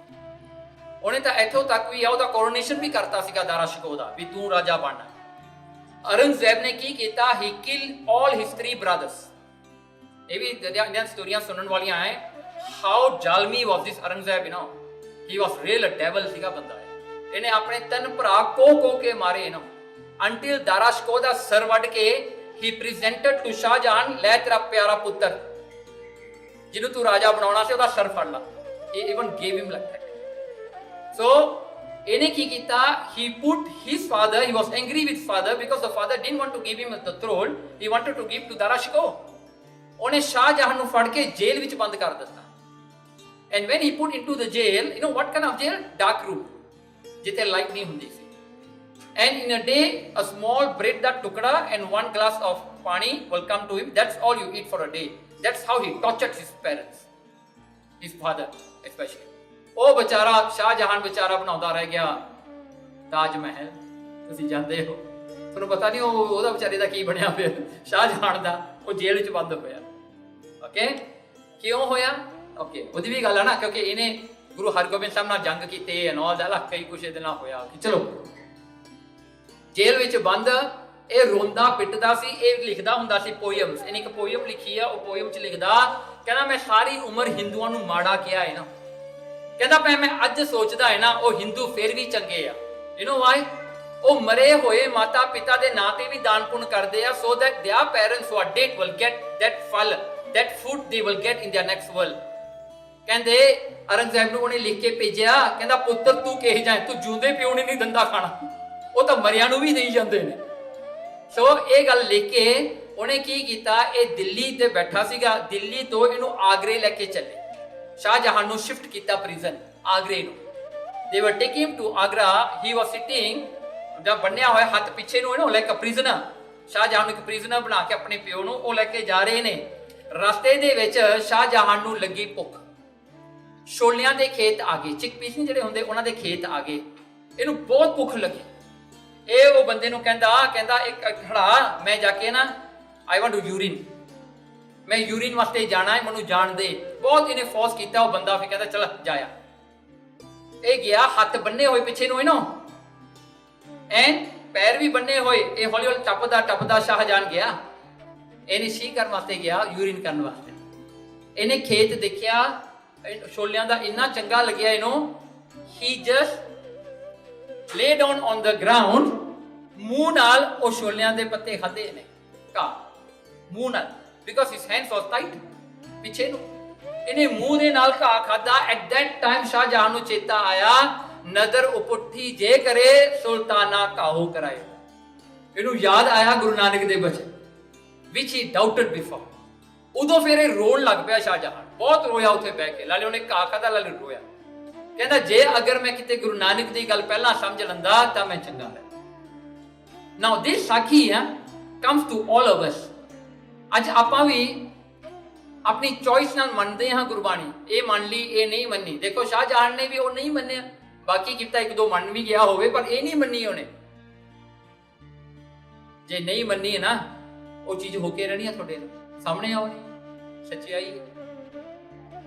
ਉਹਨੇ ਤਾਂ ਇੱਥੋਂ ਤੱਕ ਵੀ ਉਹਦਾ ਕੋਰੋਨੇਸ਼ਨ ਵੀ ਕਰਤਾ ਸੀਗਾ ਦਾਰਾ ਸ਼ਿਕੋ ਦਾ, ਵੀ ਤੂੰ ਰਾਜਾ ਬਣਨਾ। ਔਰੰਗਜ਼ੇਬ ਨੇ ਕੀ ਕੀਤਾ? he killed all his 3 brothers। ਇਹ ਵੀ ਜਿਹੜੀਆਂ ਸਟੋਰੀਆਂ ਸੁਣਨ ਵਾਲੀਆਂ ਹੈ, how ਜ਼ਾਲਮੀ was this Aurangzeb, you know, he was real a devil ਸੀਗਾ ਬੰਦਾ। ਇਹਨੇ ਆਪਣੇ 3 ਭਰਾ ਕੋ ਕੇ ਮਾਰੇ ਇਹਨਾਂ, until ਦਾਰਾ ਸ਼ਿਕੋ ਦਾ ਸਰ ਵੱਢ ਕੇ he presented to ਸ਼ਾਹਜਹਾਨ, ਲੈ ਤੇਰਾ ਪਿਆਰਾ ਪੁੱਤਰ ਜਿਹਨੂੰ ਤੂੰ ਰਾਜਾ ਬਣਾਉਣਾ ਸੀ, ਉਹਦਾ ਸਰ ਫੜ ਲਾ। He even gave him like that. So ਇਹਨੇ ਕੀ ਕੀਤਾ, he put his father, he was angry with father because the father didn't want to give him the throne, he wanted to give to Darashkoh. ਉਹਨੇ ਸ਼ਾਹਜਹਾਨ ਨੂੰ ਫੜ ਕੇ ਜੇਲ੍ਹ ਵਿੱਚ ਬੰਦ ਕਰ ਦਿੱਤਾ. And when he put into the jail, you know what kind of jail? Dark room, ਜਿੱਥੇ light ਨਹੀਂ ਹੁੰਦੀ ਸੀ. And in a day, a small bread ਦਾ ਟੁਕੜਾ and one glass of pani will come to him. That's all you eat for a day. That's how he tortured his parents, his father especially. ਉਹ ਵਿਚਾਰਾ ਸ਼ਾਹਜਹਾਨ ਵਿਚਾਰਾ ਬਣਾਉਂਦਾ ਰਹਿ ਗਿਆ ਤਾਜ ਮਹਿਲ. ਤੁਸੀਂ ਜਾਣਦੇ ਹੋ, ਤੁਹਾਨੂੰ ਪਤਾ ਨਹੀਂ ਉਹਦਾ ਵਿਚਾਰੇ ਦਾ ਕੀ ਬਣਿਆ ਫਿਰ ਸ਼ਾਹਜਹਾਨ ਦਾ. ਉਹ ਜੇਲ੍ਹ ਵਿੱਚ ਬੰਦ ਹੋਇਆ. ਓਕੇ, ਕਿਉਂ ਹੋਇਆ? ਓਕੇ, ਉਹਦੀ ਵੀ ਗੱਲ ਹੈ ਨਾ, ਕਿਉਂਕਿ ਇਹਨੇ ਗੁਰੂ ਹਰਗੋਬਿੰਦ ਸਾਹਿਬ ਨਾਲ ਜੰਗ ਕੀਤੇ ਐਂਡ ਆਲ ਦਾ, ਕਈ ਕੁਛ ਇਹਦੇ ਨਾਲ ਹੋਇਆ. ਚਲੋ, ਜੇਲ੍ਹ ਵਿੱਚ ਬੰਦ ਇਹ ਰੋਂਦਾ ਪਿੱਟਦਾ ਸੀ. ਇਹ ਲਿਖਦਾ ਹੁੰਦਾ ਸੀ ਪੋਇਮਸ. ਇਹਨੇ ਇੱਕ ਪੋਇਮ ਲਿਖੀ ਆ. ਉਹ ਪੋਇਮ 'ਚ ਲਿਖਦਾ, ਕਹਿੰਦਾ ਮੈਂ ਸਾਰੀ ਉਮਰ ਹਿੰਦੂਆਂ ਨੂੰ ਮਾੜਾ ਕਿਹਾ ਹੈ ਨਾ, ਕਹਿੰਦਾ ਮੈਂ ਅੱਜ ਸੋਚਦਾ ਹੈ ਨਾ ਉਹ ਹਿੰਦੂ ਫਿਰ ਵੀ ਚੰਗੇ ਆ. You know why? ਉਹ ਮਰੇ ਹੋਏ ਮਾਤਾ ਪਿਤਾ ਦੇ ਨਾਂ ਤੇ ਵੀ ਦਾਨ ਪੁੰਨ ਕਰਦੇ ਆ, so that their parents who are dead will get that ਫਲ, that food they will get in their next world. ਕਹਿੰਦੇ ਔਰੰਗਜ਼ੇਬ ਨੂੰ ਉਹਨੇ ਲਿਖ ਕੇ ਭੇਜਿਆ, ਕਹਿੰਦਾ ਪੁੱਤਰ ਤੂੰ ਕਿਹ ਜਾਏ, ਤੂੰ ਜਿਉਂਦੇ ਪਿਓ ਨੇ ਨਹੀਂ ਦਿੰਦਾ ਖਾਣਾ, ਉਹ ਤਾਂ ਮਰਿਆਂ ਨੂੰ ਵੀ ਦੇਈ ਜਾਂਦੇ ਨੇ. ਸੋ ਇਹ ਗੱਲ ਲਿਖ ਕੇ ਉਹਨੇ ਕੀ ਕੀਤਾ, ਇਹ ਦਿੱਲੀ ਤੇ ਬੈਠਾ ਸੀਗਾ. ਦਿੱਲੀ ਤੋਂ ਇਹਨੂੰ ਆਗਰੇ ਲੈ ਕੇ ਚੱਲੇ. ਸ਼ਾਹਜਹਾਨ ਨੂੰ ਸ਼ਿਫਟ ਕੀਤਾ ਪ੍ਰਿਜ਼ਨ ਆਗਰੇ ਨੂੰ. they were taking him to Agra. he was sitting, ਜਦ ਬੰਨਿਆ ਹੋਇਆ ਹੱਥ ਪਿੱਛੇ ਨੂੰ, ਇਹਨੂੰ ਲਾਈਕ ਅ ਪ੍ਰਿਜ਼ਨਰ. ਸ਼ਾਹਜਹਾਨ ਨੂੰ ਇੱਕ ਪ੍ਰਿਜ਼ਨਰ ਬਣਾ ਕੇ ਆਪਣੇ ਪਿਓ ਨੂੰ ਉਹ ਲੈ ਕੇ ਜਾ ਰਹੇ ਨੇ. ਰਸਤੇ ਦੇ ਵਿੱਚ ਸ਼ਾਹਜਹਾਨ ਨੂੰ ਲੱਗੀ ਭੁੱਖ. ਛੋਲਿਆਂ ਦੇ ਖੇਤ ਆ ਗਏ, ਚਿਕ ਪੀਸ ਨਹੀਂ ਜਿਹੜੇ ਹੁੰਦੇ, ਉਹਨਾਂ ਦੇ ਖੇਤ ਆ ਗਏ. ਇਹਨੂੰ ਬਹੁਤ ਭੁੱਖ ਲੱਗੀ. ਇਹ ਉਹ ਬੰਦੇ ਨੂੰ ਕਹਿੰਦਾ ਇੱਕ ਖੜਾ, ਮੈਂ ਜਾ ਕੇ ਨਾ ਆਈ ਵਾਂਟ ਟੂ ਯੂਰਿਨ, ਮੈਂ ਯੂਰਿਨ ਵਾਸਤੇ ਜਾਣਾ ਹੈ, ਮੈਨੂੰ ਜਾਣ ਦੇ. ਬਹੁਤ ਇਹਨੇ ਫੋਰਸ ਕੀਤਾ. ਉਹ ਬੰਦਾ ਫਿਰ ਕਹਿੰਦਾ ਚਲ ਜਾਇਆ. ਇਹ ਗਿਆ, ਹੱਥ ਬੰਨੇ ਹੋਏ ਪਿੱਛੇ ਨੂੰ ਇਹਨੂੰ, ਐਨ ਪੈਰ ਵੀ ਬੰਨੇ ਹੋਏ. ਇਹ ਹੌਲੀ ਹੌਲੀ ਟੱਪਦਾ ਸ਼ਾਹਜਹਾਨ ਗਿਆ. ਇਹਨੇ ਛੀ ਕਰਨ ਵਾਸਤੇ ਗਿਆ, ਯੂਰਿਨ ਕਰਨ ਵਾਸਤੇ. ਇਹਨੇ ਖੇਤ ਦੇਖਿਆ, ਛੋਲਿਆਂ ਦਾ ਇੰਨਾ ਚੰਗਾ ਲੱਗਿਆ ਇਹਨੂੰ. ਹੀ ਜਸਟ ਲੇ ਡਾਊਨ ਔਨ ਦ ਗਰਾਊਂਡ. ਮੂੰਹ ਨਾਲ ਉਹ ਛੋਲਿਆਂ ਦੇ ਪੱਤੇ ਖਾਦੇ ਨੇ, ਮੂੰਹ ਨਾਲ, because his hands was tight ਪਿੱਛੇ ਨੂੰ. ਇਹਨੇ ਮੂੰਹ ਦੇ ਨਾਲ ਘਾਹ ਖਾਦਾ. ਐਟ ਦੈਟ ਟਾਈਮ ਸ਼ਾਹਜਹਾਨ ਨੂੰ ਚੇਤਾ ਆਇਆ, ਨਦਰ ਉਪੁੱਠੀ ਜੇ ਕਰੇ ਸੁਲਤਾਨਾ ਕਾਹੋ ਕਰਾਏ. ਇਹਨੂੰ ਯਾਦ ਆਇਆ ਗੁਰੂ ਨਾਨਕ ਦੇ ਬਚਨ, which he doubted before. ਉਦੋਂ ਫਿਰ ਇਹ ਰੋਣ ਲੱਗ ਪਿਆ ਸ਼ਾਹਜਹਾਨ. ਬਹੁਤ ਰੋਇਆ ਉੱਥੇ ਬਹਿ ਕੇ. ਲਾਲੇ ਉਹਨੇ ਘਾਹ ਖਾਦਾ, ਲਾਲੇ ਰੋਇਆ. ਕਹਿੰਦਾ ਜੇ ਅਗਰ ਮੈਂ ਕਿਤੇ ਗੁਰੂ ਨਾਨਕ ਦੀ ਗੱਲ ਪਹਿਲਾਂ ਸਮਝ ਲੈਂਦਾ ਤਾਂ ਮੈਂ ਚੰਗਾ ਰਹਿ. ਨਾਓ ਦਿਸ ਸਾਖੀ comes to all of us. ਅੱਜ ਆਪਾਂ ਵੀ ਆਪਣੀ ਚੋਇਸ ਨਾਲ ਮੰਨਦੇ ਹਾਂ ਗੁਰਬਾਣੀ. ਇਹ ਮੰਨ ਲਈ, ਇਹ ਨਹੀਂ ਮੰਨੀ. ਦੇਖੋ ਸ਼ਾਹਜਹਾਨ ਨੇ ਵੀ ਉਹ ਨਹੀਂ ਮੰਨਿਆ. ਬਾਕੀ ਕੀਤਾ ਇੱਕ ਦੋ ਮੰਨ ਵੀ ਗਿਆ ਹੋਵੇ, ਪਰ ਇਹ ਨਹੀਂ ਮੰਨੀ ਉਹਨੇ. ਜੇ ਨਹੀਂ ਮੰਨੀ ਹੈ ਨਾ, ਉਹ ਚੀਜ਼ ਹੋ ਕੇ ਰਹਿਣੀ ਹੈ ਤੁਹਾਡੇ ਸਾਹਮਣੇ ਆਉਣੀ ਸੱਚਾਈ ਹੈ.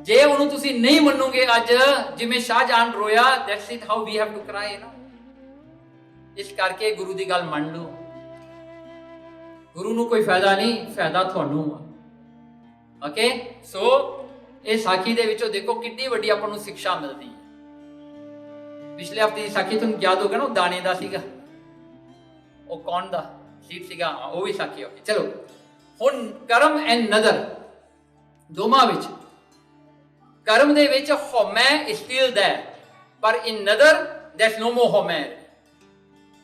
ਜੇ ਉਹਨੂੰ ਤੁਸੀਂ ਨਹੀਂ ਮੰਨੋਗੇ ਅੱਜ, ਜਿਵੇਂ ਸ਼ਾਹਜਹਾਨ ਰੋਇਆ, that's it how we have to cry, you know. ਇਸ ਕਰਕੇ ਗੁਰੂ ਦੀ ਗੱਲ ਮੰਨ ਲਓ. ਗੁਰੂ ਨੂੰ ਕੋਈ ਫਾਇਦਾ ਨਹੀਂ, ਫਾਇਦਾ ਤੁਹਾਨੂੰ ਆ. ਓਕੇ, ਸੋ ਇਹ ਸਾਖੀ ਦੇ ਵਿੱਚੋਂ ਦੇਖੋ ਕਿੰਨੀ ਵੱਡੀ ਆਪਾਂ ਨੂੰ ਸਿੱਖਿਆ ਮਿਲਦੀ ਹੈ. ਪਿਛਲੇ ਹਫ਼ਤੇ ਦੀ ਸਾਖੀ ਤੁਹਾਨੂੰ ਯਾਦ ਹੋਗਾ ਨਾ, ਉਹ ਦਾਣੇ ਦਾ ਸੀਗਾ. ਉਹ ਕੌਣ ਦਾ ਸੀਡ ਸੀਗਾ, ਉਹ ਵੀ ਸਾਖੀ ਹੋ ਗਈ. ਚਲੋ ਹੁਣ ਕਰਮ ਐਂਡ ਨਦਰ ਦੋਵਾਂ ਵਿੱਚ, ਕਰਮ ਦੇ ਵਿੱਚ ਹਉਮੈ is still there, ਪਰ in ਨਦਰ there's no more ਹਉਮੈ.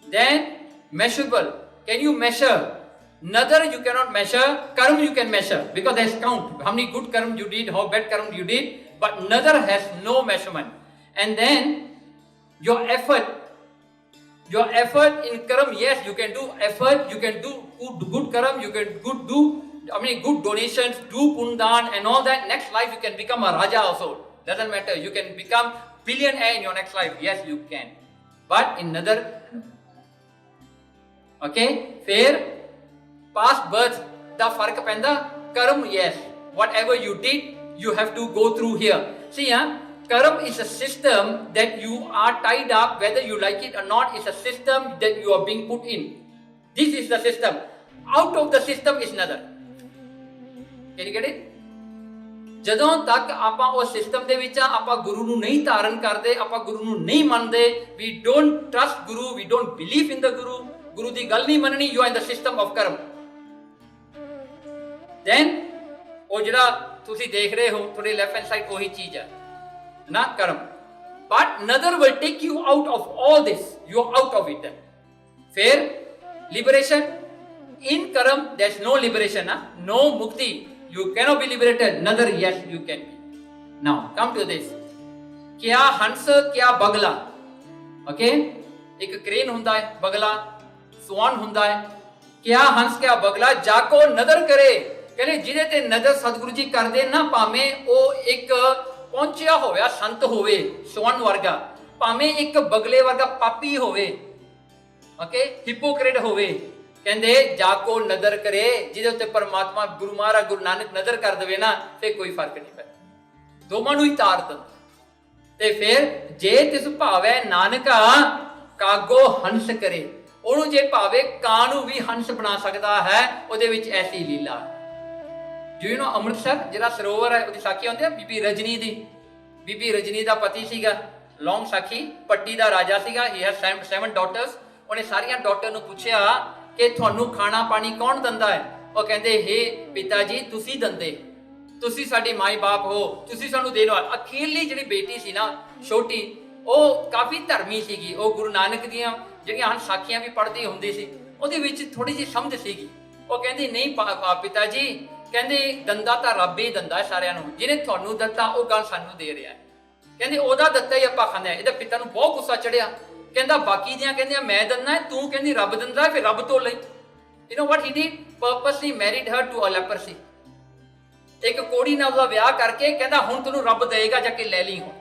Then measurable, can you measure? Nadar you cannot measure, karm you can measure because there's count. How many good karm you did, how bad karm you did, but nadar has no measurement. And then your effort in karm, yes, you can do effort, you can do good karm, you can do good donations, do pundan and all that. Next life you can become a raja also. Doesn't matter. You can become billionaire in your next life. Yes, you can. But in nadar, okay, fair. Past birth ਦਾ ਫਰਕ ਪੈਂਦਾ. ਕਰਮ, yes, whatever you did you have to go through here. See, karm is a system that you are tied up, whether you like it or not. It's a system that you are being put in. This is the system. Out of the system is another. Can you get it? ਜਦੋਂ ਤੱਕ ਆਪਾਂ ਉਸ system ਦੇ ਵਿੱਚ ਆਪਾਂ ਗੁਰੂ ਨੂੰ ਨਹੀਂ ਧਾਰਨ ਕਰਦੇ, ਆਪਾਂ ਗੁਰੂ ਨੂੰ ਨਹੀਂ ਮੰਨਦੇ, we don't trust Guru, we don't believe in the Guru, ਗੁਰੂ ਦੀ ਗੱਲ ਨਹੀਂ ਮੰਨਣੀ, you are in the system of karma. Then ਉਹ ਜਿਹੜਾ ਤੁਸੀਂ ਦੇਖ ਰਹੇ ਹੋ ਤੁਹਾਡੇ ਲੈਫਟ ਹੈਂਡ ਸਾਈਡ, ਉਹੀ ਚੀਜ਼ ਹੈ na karm. But nadar will take you out of all this. You are out of it then. Fair liberation in karm. There's no liberation, no mukti. You cannot be liberated. Nadar, yes, you can be. Now come to this. Kya hans, kya bagla. Okay, एक crane ਹੁੰਦਾ है, बगला ਸਵਾਨ ਹੁੰਦਾ ਹੈ। ਕਿਆ ਹੰਸ ਕਿਆ ਬਗਲਾ ਜਾਕੋ ਨਦਰ ਕਰੇ, ਕਹਿੰਦੇ ਜਿਹਦੇ ਤੇ ਨਜ਼ਰ ਸਤਿਗੁਰੂ ਜੀ ਕਰਦੇ ਨਾ, ਭਾਵੇਂ ਉਹ ਇੱਕ ਪਹੁੰਚਿਆ ਹੋਇਆ ਸੰਤ ਹੋਵੇ ਸਵਨ ਵਰਗਾ, ਭਾਵੇਂ ਇੱਕ ਬਗਲੇ ਵਰਗਾ ਪਾਪੀ ਹੋਵੇ, ਓਕੇ, ਹਿਪੋਕ੍ਰੇਟ ਹੋਵੇ, ਕਹਿੰਦੇ ਜਾਕੋ ਨਦਰ ਕਰੇ, ਜਿਹਦੇ ਉੱਤੇ ਪਰਮਾਤਮਾ ਗੁਰੂ ਮਹਾਰਾਜ ਗੁਰੂ ਨਾਨਕ ਨਜ਼ਰ ਕਰ ਦੇਵੇ ਨਾ, ਫੇ ਕੋਈ ਫਰਕ ਨਹੀਂ ਪੈਂਦਾ, ਦੋਵਾਂ ਨੂੰ ਹੀ ਤਾਰ ਦਿੰਦਾ। ਤੇ ਫਿਰ ਜੇ ਤਿਸ ਭਾਵੈ ਨਾਨਕਾ ਕਾਗੋ ਹੰਸ ਕਰੇ, ਉਹਨੂੰ ਜੇ ਭਾਵੇ ਕਾਂ ਨੂੰ ਵੀ ਹੰਸ ਬਣਾ ਸਕਦਾ ਹੈ, ਉਹਦੇ ਵਿੱਚ ਐਸੀ ਲੀਲਾ। Do you know ਅੰਮ੍ਰਿਤਸਰ ਜਿਹੜਾ ਸਰੋਵਰ ਹੈ, ਉਹਦੀ ਸਾਖੀ ਹੁੰਦੀ ਹੈ ਬੀਬੀ ਰਜਨੀ ਦੀ। ਬੀਬੀ ਰਜਨੀ ਦਾ ਪਤੀ ਸੀਗਾ ਲੌਂਗ ਸਾਖੀ, ਪੱਟੀ ਦਾ ਰਾਜਾ ਸੀਗਾ। He has 7 daughters। ਉਹਨੇ ਸਾਰੀਆਂ ਡਾਟਰ ਨੂੰ ਪੁੱਛਿਆ ਕਿ ਤੁਹਾਨੂੰ ਖਾਣਾ ਪਾਣੀ ਕੌਣ ਦਿੰਦਾ ਹੈ? ਉਹ ਕਹਿੰਦੇ ਹੇ ਪਿਤਾ ਜੀ ਤੁਸੀਂ ਦਿੰਦੇ, ਤੁਸੀਂ ਸਾਡੇ ਮਾਈ ਬਾਪ ਹੋ, ਤੁਸੀਂ ਸਾਨੂੰ ਦੇਣ ਵਾਲੇ। ਅਖੀਰਲੀ ਜਿਹੜੀ ਬੇਟੀ ਸੀ ਨਾ ਛੋਟੀ, ਉਹ ਕਾਫੀ ਧਰਮੀ ਸੀਗੀ। ਉਹ ਗੁਰੂ ਨਾਨਕ ਦੀਆਂ ਜਿਹੜੀਆਂ ਹਨ ਸਾਖੀਆਂ ਵੀ ਪੜ੍ਹਦੀ ਹੁੰਦੀ ਸੀ, ਉਹਦੇ ਵਿੱਚ ਥੋੜੀ ਜਿਹੀ ਸਮਝ ਸੀਗੀ। ਉਹ ਕਹਿੰਦੀ ਨਹੀਂ ਪਿਤਾ ਜੀ, ਕਹਿੰਦੇ ਦੰਦਾ ਤਾਂ ਰੱਬ ਹੀ ਦਿੰਦਾ ਹੈ ਸਾਰਿਆਂ ਨੂੰ, ਜਿਹਨੇ ਤੁਹਾਨੂੰ ਦਿੱਤਾ ਉਹ ਗੱਲ ਸਾਨੂੰ ਦੇ ਰਿਹਾ ਹੈ। ਕਹਿੰਦੇ ਉਹਦਾ ਦਿੱਤਾ ਹੀ ਆਪਾਂ ਖਾਂਦੇ ਆ। ਇਹਦੇ ਪਿਤਾ ਨੂੰ ਬਹੁਤ ਗੁੱਸਾ ਚੜਿਆ, ਕਹਿੰਦਾ ਬਾਕੀ ਦੀਆਂ ਕਹਿੰਦੀਆਂ ਮੈਂ ਦਿੰਦਾ, ਤੂੰ ਕਹਿੰਦੀ ਰੱਬ ਦਿੰਦਾ, ਫਿਰ ਰੱਬ ਤੋਂ ਲਈ। You know what he did? Purposely married her to a leprosy। ਇੱਕ ਕੋੜੀ ਨਾਲ ਉਹਦਾ ਵਿਆਹ ਕਰਕੇ ਕਹਿੰਦਾ ਹੁਣ ਤੈਨੂੰ ਰੱਬ ਦੇਏਗਾ, ਜਾ ਕੇ ਲੈ ਲਈ। ਹੁਣ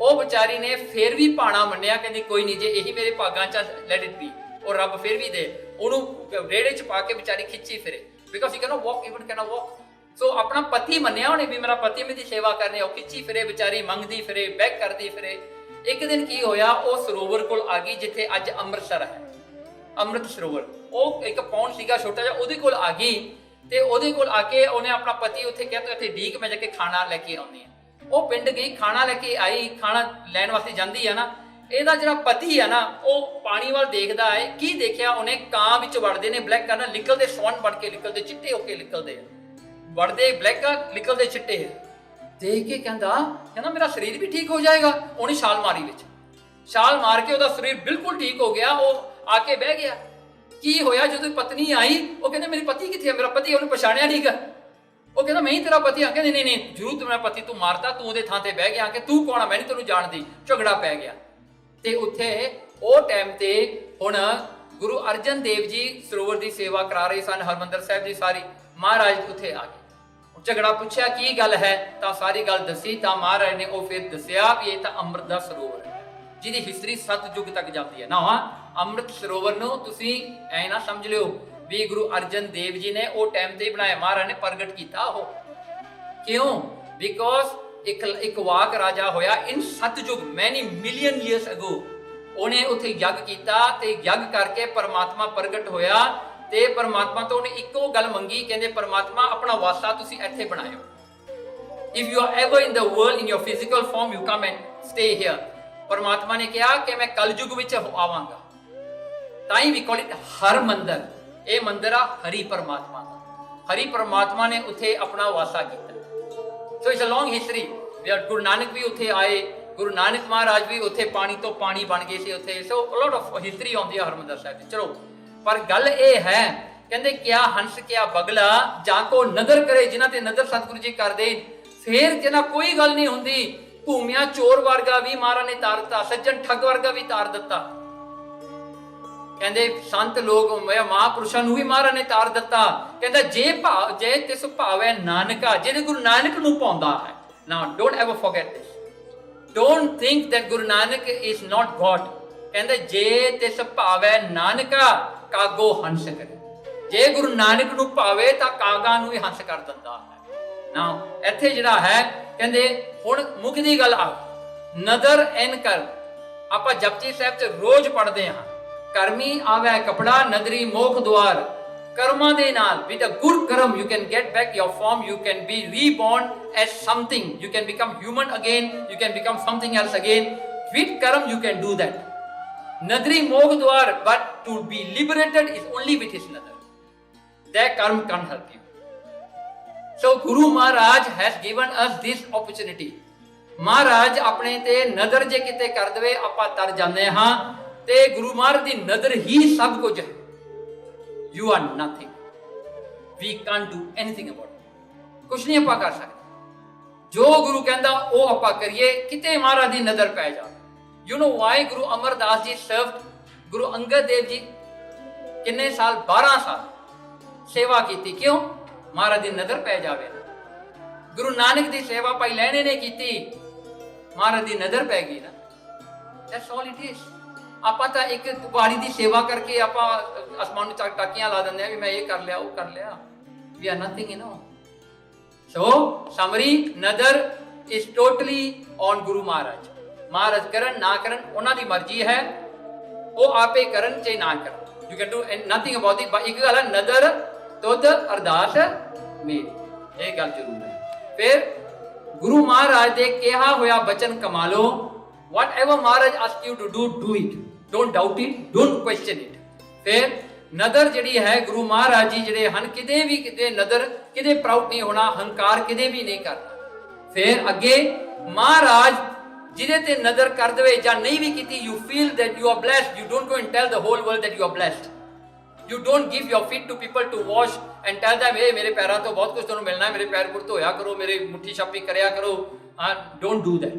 ਉਹ ਵਿਚਾਰੀ ਨੇ ਫੇਰ ਵੀ ਭਾਣਾ ਮੰਨਿਆ, ਕਹਿੰਦੀ ਕੋਈ ਨਹੀਂ, ਜੇ ਇਹੀ ਮੇਰੇ ਭਾਗਾਂ ਚ ਲੈਟ ਇਟ ਬੀ। ਉਹ ਰੱਬ ਫੇਰ ਵੀ ਦੇ, ਉਹਨੂੰ ਰੇੜੇ ਚ ਪਾ ਕੇ ਵਿਚਾਰੀ ਖਿੱਚੀ ਫਿਰੇ, because he cannot walk, even cannot walk. So ਆਪਣਾ ਪਤੀ ਮੰਨਿਆ ਉਹਨੇ ਵੀ ਮੇਰਾ ਪਤੀ ਮੇਰੀ ਸੇਵਾ ਕਰਨੀ, ਉਹ ਖਿੱਚੀ ਫਿਰੇ ਵਿਚਾਰੀ, ਮੰਗਦੀ ਫਿਰੇ, ਬੈਕ ਕਰਦੀ ਫਿਰੇ। ਇੱਕ ਦਿਨ ਕੀ ਹੋਇਆ, ਉਹ ਸਰੋਵਰ ਕੋਲ ਆ ਗਈ ਜਿੱਥੇ ਅੱਜ ਅੰਮ੍ਰਿਤਸਰ ਹੈ, ਅੰਮ੍ਰਿਤ ਸਰੋਵਰ। ਉਹ ਇੱਕ ਪੌਂਡ ਸੀਗਾ ਛੋਟਾ ਜਿਹਾ, ਉਹਦੇ ਕੋਲ ਆ ਗਈ ਤੇ ਉਹਦੇ ਕੋਲ ਆ ਕੇ ਉਹਨੇ ਆਪਣਾ ਪਤੀ ਉੱਥੇ ਕਿਹਾ ਤੂੰ ਇੱਥੇ ਡੀਕ, ਮੈਂ ਜਾ ਕੇ ਖਾਣਾ ਲੈ ਕੇ ਆਉਂਦੀ ਹਾਂ। ਉਹ ਪਿੰਡ ਗਈ, ਖਾਣਾ ਲੈ ਕੇ ਆਈ, ਖਾਣਾ ਲੈਣ ਵਾਸਤੇ ਜਾਂਦੀ ਆ ਨਾ, ਇਹਦਾ ਜਿਹੜਾ ਪਤੀ ਆ ਨਾ ਉਹ ਪਾਣੀ ਵੱਲ ਦੇਖਦਾ ਹੈ। ਕੀ ਦੇਖਿਆ ਉਹਨੇ? ਕਾਂ ਵਿੱਚ ਵੜਦੇ ਨੇ ਬਲੈਕ ਕਾਂ, ਨਿਕਲਦੇ ਸਵਨ ਬਣ ਕੇ ਨਿਕਲਦੇ, ਚਿੱਟੇ ਹੋ ਕੇ ਨਿਕਲਦੇ ਆ, ਵੜਦੇ ਬਲੈਕ ਕਾਂ, ਨਿਕਲਦੇ ਚਿੱਟੇ। ਦੇਖ ਕੇ ਕਹਿੰਦਾ ਮੇਰਾ ਸਰੀਰ ਵੀ ਠੀਕ ਹੋ ਜਾਏਗਾ। ਉਹਨੇ ਛਾਲ ਮਾਰੀ ਵਿੱਚ, ਛਾਲ ਮਾਰ ਕੇ ਉਹਦਾ ਸਰੀਰ ਬਿਲਕੁਲ ਠੀਕ ਹੋ ਗਿਆ। ਉਹ ਆ ਕੇ ਬਹਿ ਗਿਆ। ਕੀ ਹੋਇਆ? ਜਦੋਂ ਪਤਨੀ ਆਈ, ਉਹ ਕਹਿੰਦੇ ਮੇਰੀ ਪਤੀ ਕਿੱਥੇ ਆ? ਮੇਰਾ ਪਤੀ, ਉਹਨੂੰ ਪਛਾਣਿਆ ਨਹੀਂ ਗਾ। ਉਹ ਕਹਿੰਦਾ ਮੈਂ ਹੀ ਤੇਰਾ ਪਤੀ ਆ। ਕਹਿੰਦੇ ਨਹੀਂ ਜ਼ਰੂਰ ਮੇਰਾ ਪਤੀ, ਤੂੰ ਮਾਰਤਾ, ਤੂੰ ਉਹਦੇ ਥਾਂ ਤੇ ਬਹਿ ਗਿਆ, ਕਿ ਤੂੰ ਕੌਣ ਆ? ਮੈਂ ਨਹੀਂ ਤੈਨੂੰ ਜਾਣਦੀ। ਝਗੜਾ ਪੈ ਗਿਆ। ਤੇ ਉੱਥੇ ਉਹ ਟਾਈਮ ਤੇ ਹੁਣ ਗੁਰੂ ਅਰਜਨ ਦੇਵ ਜੀ ਸਰੋਵਰ ਦੀ ਸੇਵਾ ਕਰਾ ਰਹੇ ਸਨ, ਹਰਮੰਦਰ ਸਾਹਿਬ ਦੀ ਸਾਰੀ। ਮਹਾਰਾਜ ਉੱਥੇ ਆ ਗਏ, ਝਗੜਾ ਪੁੱਛਿਆ ਕੀ ਗੱਲ ਹੈ, ਤਾਂ ਸਾਰੀ ਗੱਲ ਦੱਸੀ। ਤਾਂ ਮਹਾਰਾਜ ਨੇ ਉਹ ਫਿਰ ਦੱਸਿਆ ਵੀ ਇਹ ਤਾਂ ਅੰਮ੍ਰਿਤ ਦਾ ਸਰੋਵਰ ਹੈ, ਜਿਹਦੀ ਹਿਸਟਰੀ ਸਤਯੁਗ ਤੱਕ ਜਾਂਦੀ ਹੈ ਨਾ। ਅੰਮ੍ਰਿਤ ਸਰੋਵਰ ਨੂੰ ਤੁਸੀਂ ਐ ਨਾ ਸਮਝ ਲਿਓ ਵੀ ਗੁਰੂ ਅਰਜਨ ਦੇਵ ਜੀ ਨੇ ਉਹ ਟਾਈਮ ਤੇ ਬਣਾਇਆ, ਮਹਾਰਾਜ ਨੇ ਪ੍ਰਗਟ ਕੀਤਾ। ਉਹ ਕਿਉਂ? ਬਿਕੋਜ਼ ਇੱਕ ਵਾਕ ਰਾਜਾ ਹੋਇਆ ਇਨ ਸਤਯੁਗ, ਮੈਨੀ ਮਿਲੀਅਨ ਈਅਰਸ ਅਗੋ। ਉਹਨੇ ਉੱਥੇ ਯੱਗ ਕੀਤਾ ਤੇ ਯੱਗ ਕਰਕੇ ਪਰਮਾਤਮਾ ਪ੍ਰਗਟ ਹੋਇਆ। ਤੇ ਪਰਮਾਤਮਾ ਤੋਂ ਉਹਨੇ ਇੱਕੋ ਗੱਲ ਮੰਗੀ, ਕਹਿੰਦੇ ਪਰਮਾਤਮਾ ਆਪਣਾ ਵਾਸਾ ਤੁਸੀਂ ਇੱਥੇ ਬਣਾਇਓ। If you are ever in the world in your physical form, you come and stay here. ਪਰਮਾਤਮਾ ਨੇ ਕਿਹਾ ਕਿ ਮੈਂ ਕਲਯੁਗ ਵਿੱਚ ਆਵਾਂਗਾ। ਤਾਂ ਹੀ ਵੀ ਕਾਲ ਇਟ ਹਰ ਮੰਦਰ। ਇਹ ਮੰਦਰ ਆ ਹਰੀ ਪਰਮਾਤਮਾ ਦਾ। ਹਰੀ ਪਰਮਾਤਮਾ ਨੇ ਉੱਥੇ ਆਪਣਾ ਵਾਸਾ ਕੀਤਾ। So it's a long history. Guru Nanak ਵੀ ਉੱਥੇ ਆਏ, ਗੁਰੂ ਨਾਨਕ ਮਹਾਰਾਜ ਵੀ ਉੱਥੇ ਪਾਣੀ ਤੋਂ ਪਾਣੀ ਬਣ ਗਏ ਸੀ ਉੱਥੇ। ਸੋ ਲੋਟ ਆਫ ਹਿਸਟਰੀ ਆਉਂਦੀ ਹੈ ਹਰਮੰਦਰ ਸਾਹਿਬ ਦੀ। ਚਲੋ, ਪਰ ਗੱਲ ਇਹ ਹੈ, ਕਹਿੰਦੇ ਕਿਆ ਹੰਸ ਕਿਆ ਬਗਲਾ ਜਾਂ ਕੋ ਨਦਰ ਕਰੇ, ਜਿਨ੍ਹਾਂ ਤੇ ਨਦਰ ਸਤਿਗੁਰੂ ਜੀ ਕਰਦੇ, ਫੇਰ ਜਿਹਨਾਂ ਕੋਈ ਗੱਲ ਨਹੀਂ ਹੁੰਦੀ। ਭੂਮਿਆ ਚੋਰ ਵਰਗਾ ਵੀ ਮਹਾਰਾਜ ਨੇ ਤਾਰ ਦਿੱਤਾ, ਸੱਜਣ ਠੱਗ ਵਰਗਾ ਵੀ ਤਾਰ ਦਿੱਤਾ। ਕਹਿੰਦੇ ਸੰਤ ਲੋਕ ਮਹਾਂਪੁਰਸ਼ਾਂ ਨੂੰ ਵੀ ਮਹਾਰਾਜ ਨੇ ਤਾਰ ਦਿੱਤਾ। ਕਹਿੰਦਾ ਜੇ ਤਿਸ ਭਾਵੈ ਨਾਨਕਾ, ਜਿਹਦੇ ਗੁਰੂ ਨਾਨਕ ਨੂੰ ਪਾਉਂਦਾ ਹੈ। Now don't ever forget this. Don't think that Guru Nanak is not God. ਕਹਿੰਦੇ ਜੇ ਤਿਸ ਭਾਵੈ ਨਾਨਕਾ ਕਾਗੋ ਹੰਸ ਕਰੇ। ਜੇ ਗੁਰੂ ਨਾਨਕ ਨੂੰ ਭਾਵੇ ਤਾਂ ਕਾਗਾ ਨੂੰ ਵੀ ਹੰਸ ਕਰ ਦਿੰਦਾ ਹੈ। ਨਾ ਇੱਥੇ ਜਿਹੜਾ ਹੈ, ਕਹਿੰਦੇ ਹੁਣ ਮੁੱਖ ਦੀ ਗੱਲ ਆ, ਨਦਰ ਐਨ ਕਰ। ਆਪਾਂ ਜਪਜੀ ਸਾਹਿਬ ਚ ਰੋਜ਼ ਪੜ੍ਹਦੇ ਹਾਂ, ਕਰਮੀ ਆਵੈ ਕਪੜਾ ਨਦਰੀ ਮੋਖ ਦੁਆਰ। ਕਰਮਾਂ ਦੇ ਨਾਲ, with a good karm you can get back your form, you can be reborn as something, you can become human again, you can become something else again. With karm you can do that. Nadri mokh dwar, but to be liberated is only with his nadar. That karm can't help you. So Guru Maharaj has given us this opportunity. महाराज अपने ते नदर जे किते कर देवे आपां तर जांदे हां ते गुरु महाराज दी नदर ही सब कुछ है। You are nothing, we can't do anything about it, कुछ नहीं आपां कर सकते। जो गुरु कहंदा वो आपां करिए, किते महाराज दी नदर पै जा। You know why Guru Amar Das ji served Guru Angad Dev ji किन्ने साल? 12 साल सेवा की। क्यों? महाराज दी नदर पै जावे। गुरु नानक दी सेवा भाई लहणे ने की, महाराज दी नदर पै गई ना। That's all it is. आपां तां एक वारी दी सेवा करके आपां आसमान नूं टाकियां ला दिंदे आ भी मैं ये कर लिया वो कर लिया। We are nothing, you know. So summary, नदर is totally on Guru Maharaj. महाराज करन ना करन उन्हां दी मर्जी है, वो आपे करन चाहे ना करन। You can do nothing about it. एक गल है, नदर तुद अरदास मेरी, ये गल जरूर है। फिर गुरु महाराज दे कहा होया बचन कमा लो। Whatever Maharaj ask you to do, do it. Don't doubt it, don't question it. फिर नदर जिहड़ी है गुरु महाराज जी जिहड़े हन किते भी किते नदर किते प्राउड नहीं होना, हंकार किते भी नहीं करना। फिर अगे महाराज जिहदे ते नदर कर देवे जां नहीं भी कीती, you feel that you are blessed. You don't go and tell the whole world that you are blessed. You don't give your feet to people to wash and tell them, hey मेरे पैरों तो बहुत कुछ तुहानूं मिलना है, मेरे पैर पुर धोया करो, मेरे मुट्ठी छापी करया करो। Don't do that.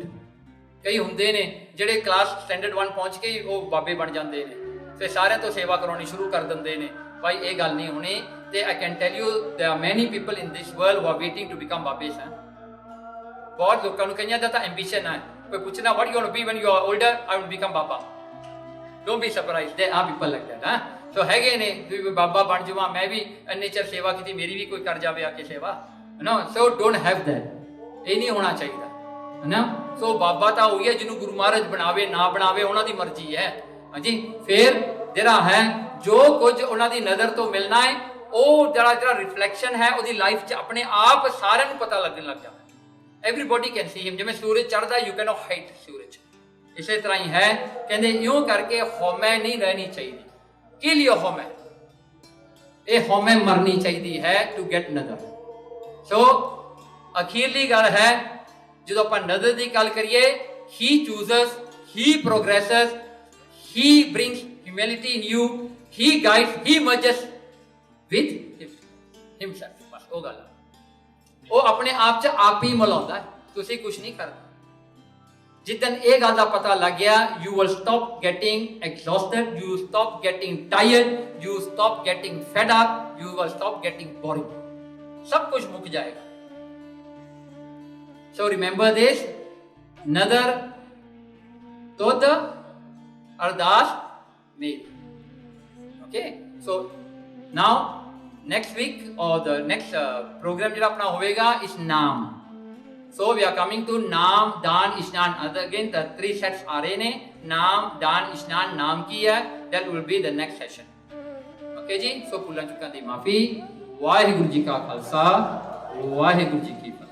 कई हुंदे ने ਜਿਹੜੇ क्लास स्टैंडर्ड 1 पहुंच के वो बाबे बन जाते हैं, फिर सारिਆਂ ਤੋਂ सेवा करवानी शुरू कर देंगे ने। भाई ये गल नहीं होनी। ते I can tell you there are many people in this world who are waiting to become babas हैं। बहुत लोगों को कईयां दा तां एंबिशन है, कोई पूछना what you want to be when you are older, I want to become baba. Don't be surprised, there are people like that. So हैगे ने भी बाबा बन जावां, मैं भी इन्ने चਿਰ सेवा की, मेरी भी कोई कर जावे आके सेवा, no. So don't have that, ये नहीं होना चाहिए, है ना। सो बाबा तो वही है जिन्हों गुरु महाराज बनावे ना बनावे उन्होंने मर्जी है। हाँ जी। फिर जरा है जो कुछ उन्होंने नजर तो मिलना है, वो जरा जरा रिफ्लैक्शन है वो लाइफ च अपने आप सारे पता लगन लग जाता। Everybody can see him. जिवें सूरज चढ़ता, यू कैन नॉट हाइड सूरज, इस तरह ही है। कहते यूं करके हौमै नहीं रहनी चाहिए। कि लिए हौमै? ये हौमै मरनी चाहिए है टू गेट नजर। सो अखीरली गल है, जो आप नजर की गल करिए, ही chooses, he progresses, he brings humility in you, he guides, he merges with himself. बस वो गल, वो अपने आप च आप ही मिलाता है, तुसी कुछ नहीं करना। जिदन ये गल का पता लग गया, you will stop getting exhausted, you stop getting tired, you stop getting fed up, you will stop getting boring. सब कुछ मुक जाएगा। So remember this, nadar tod ardas made. Okay, so now next week or the next program जो अपना होएगा is नाम। So we are coming to नाम, दान, इश्नान। Again the 3 sets आ रहे ने, नाम, दान, इश्नान। नाम की है, that will be the next session. Okay ji. So भुलां चुकां दी माफी। वाहिगुरु जी का खालसा, वाहिगुरु जी की फतेह।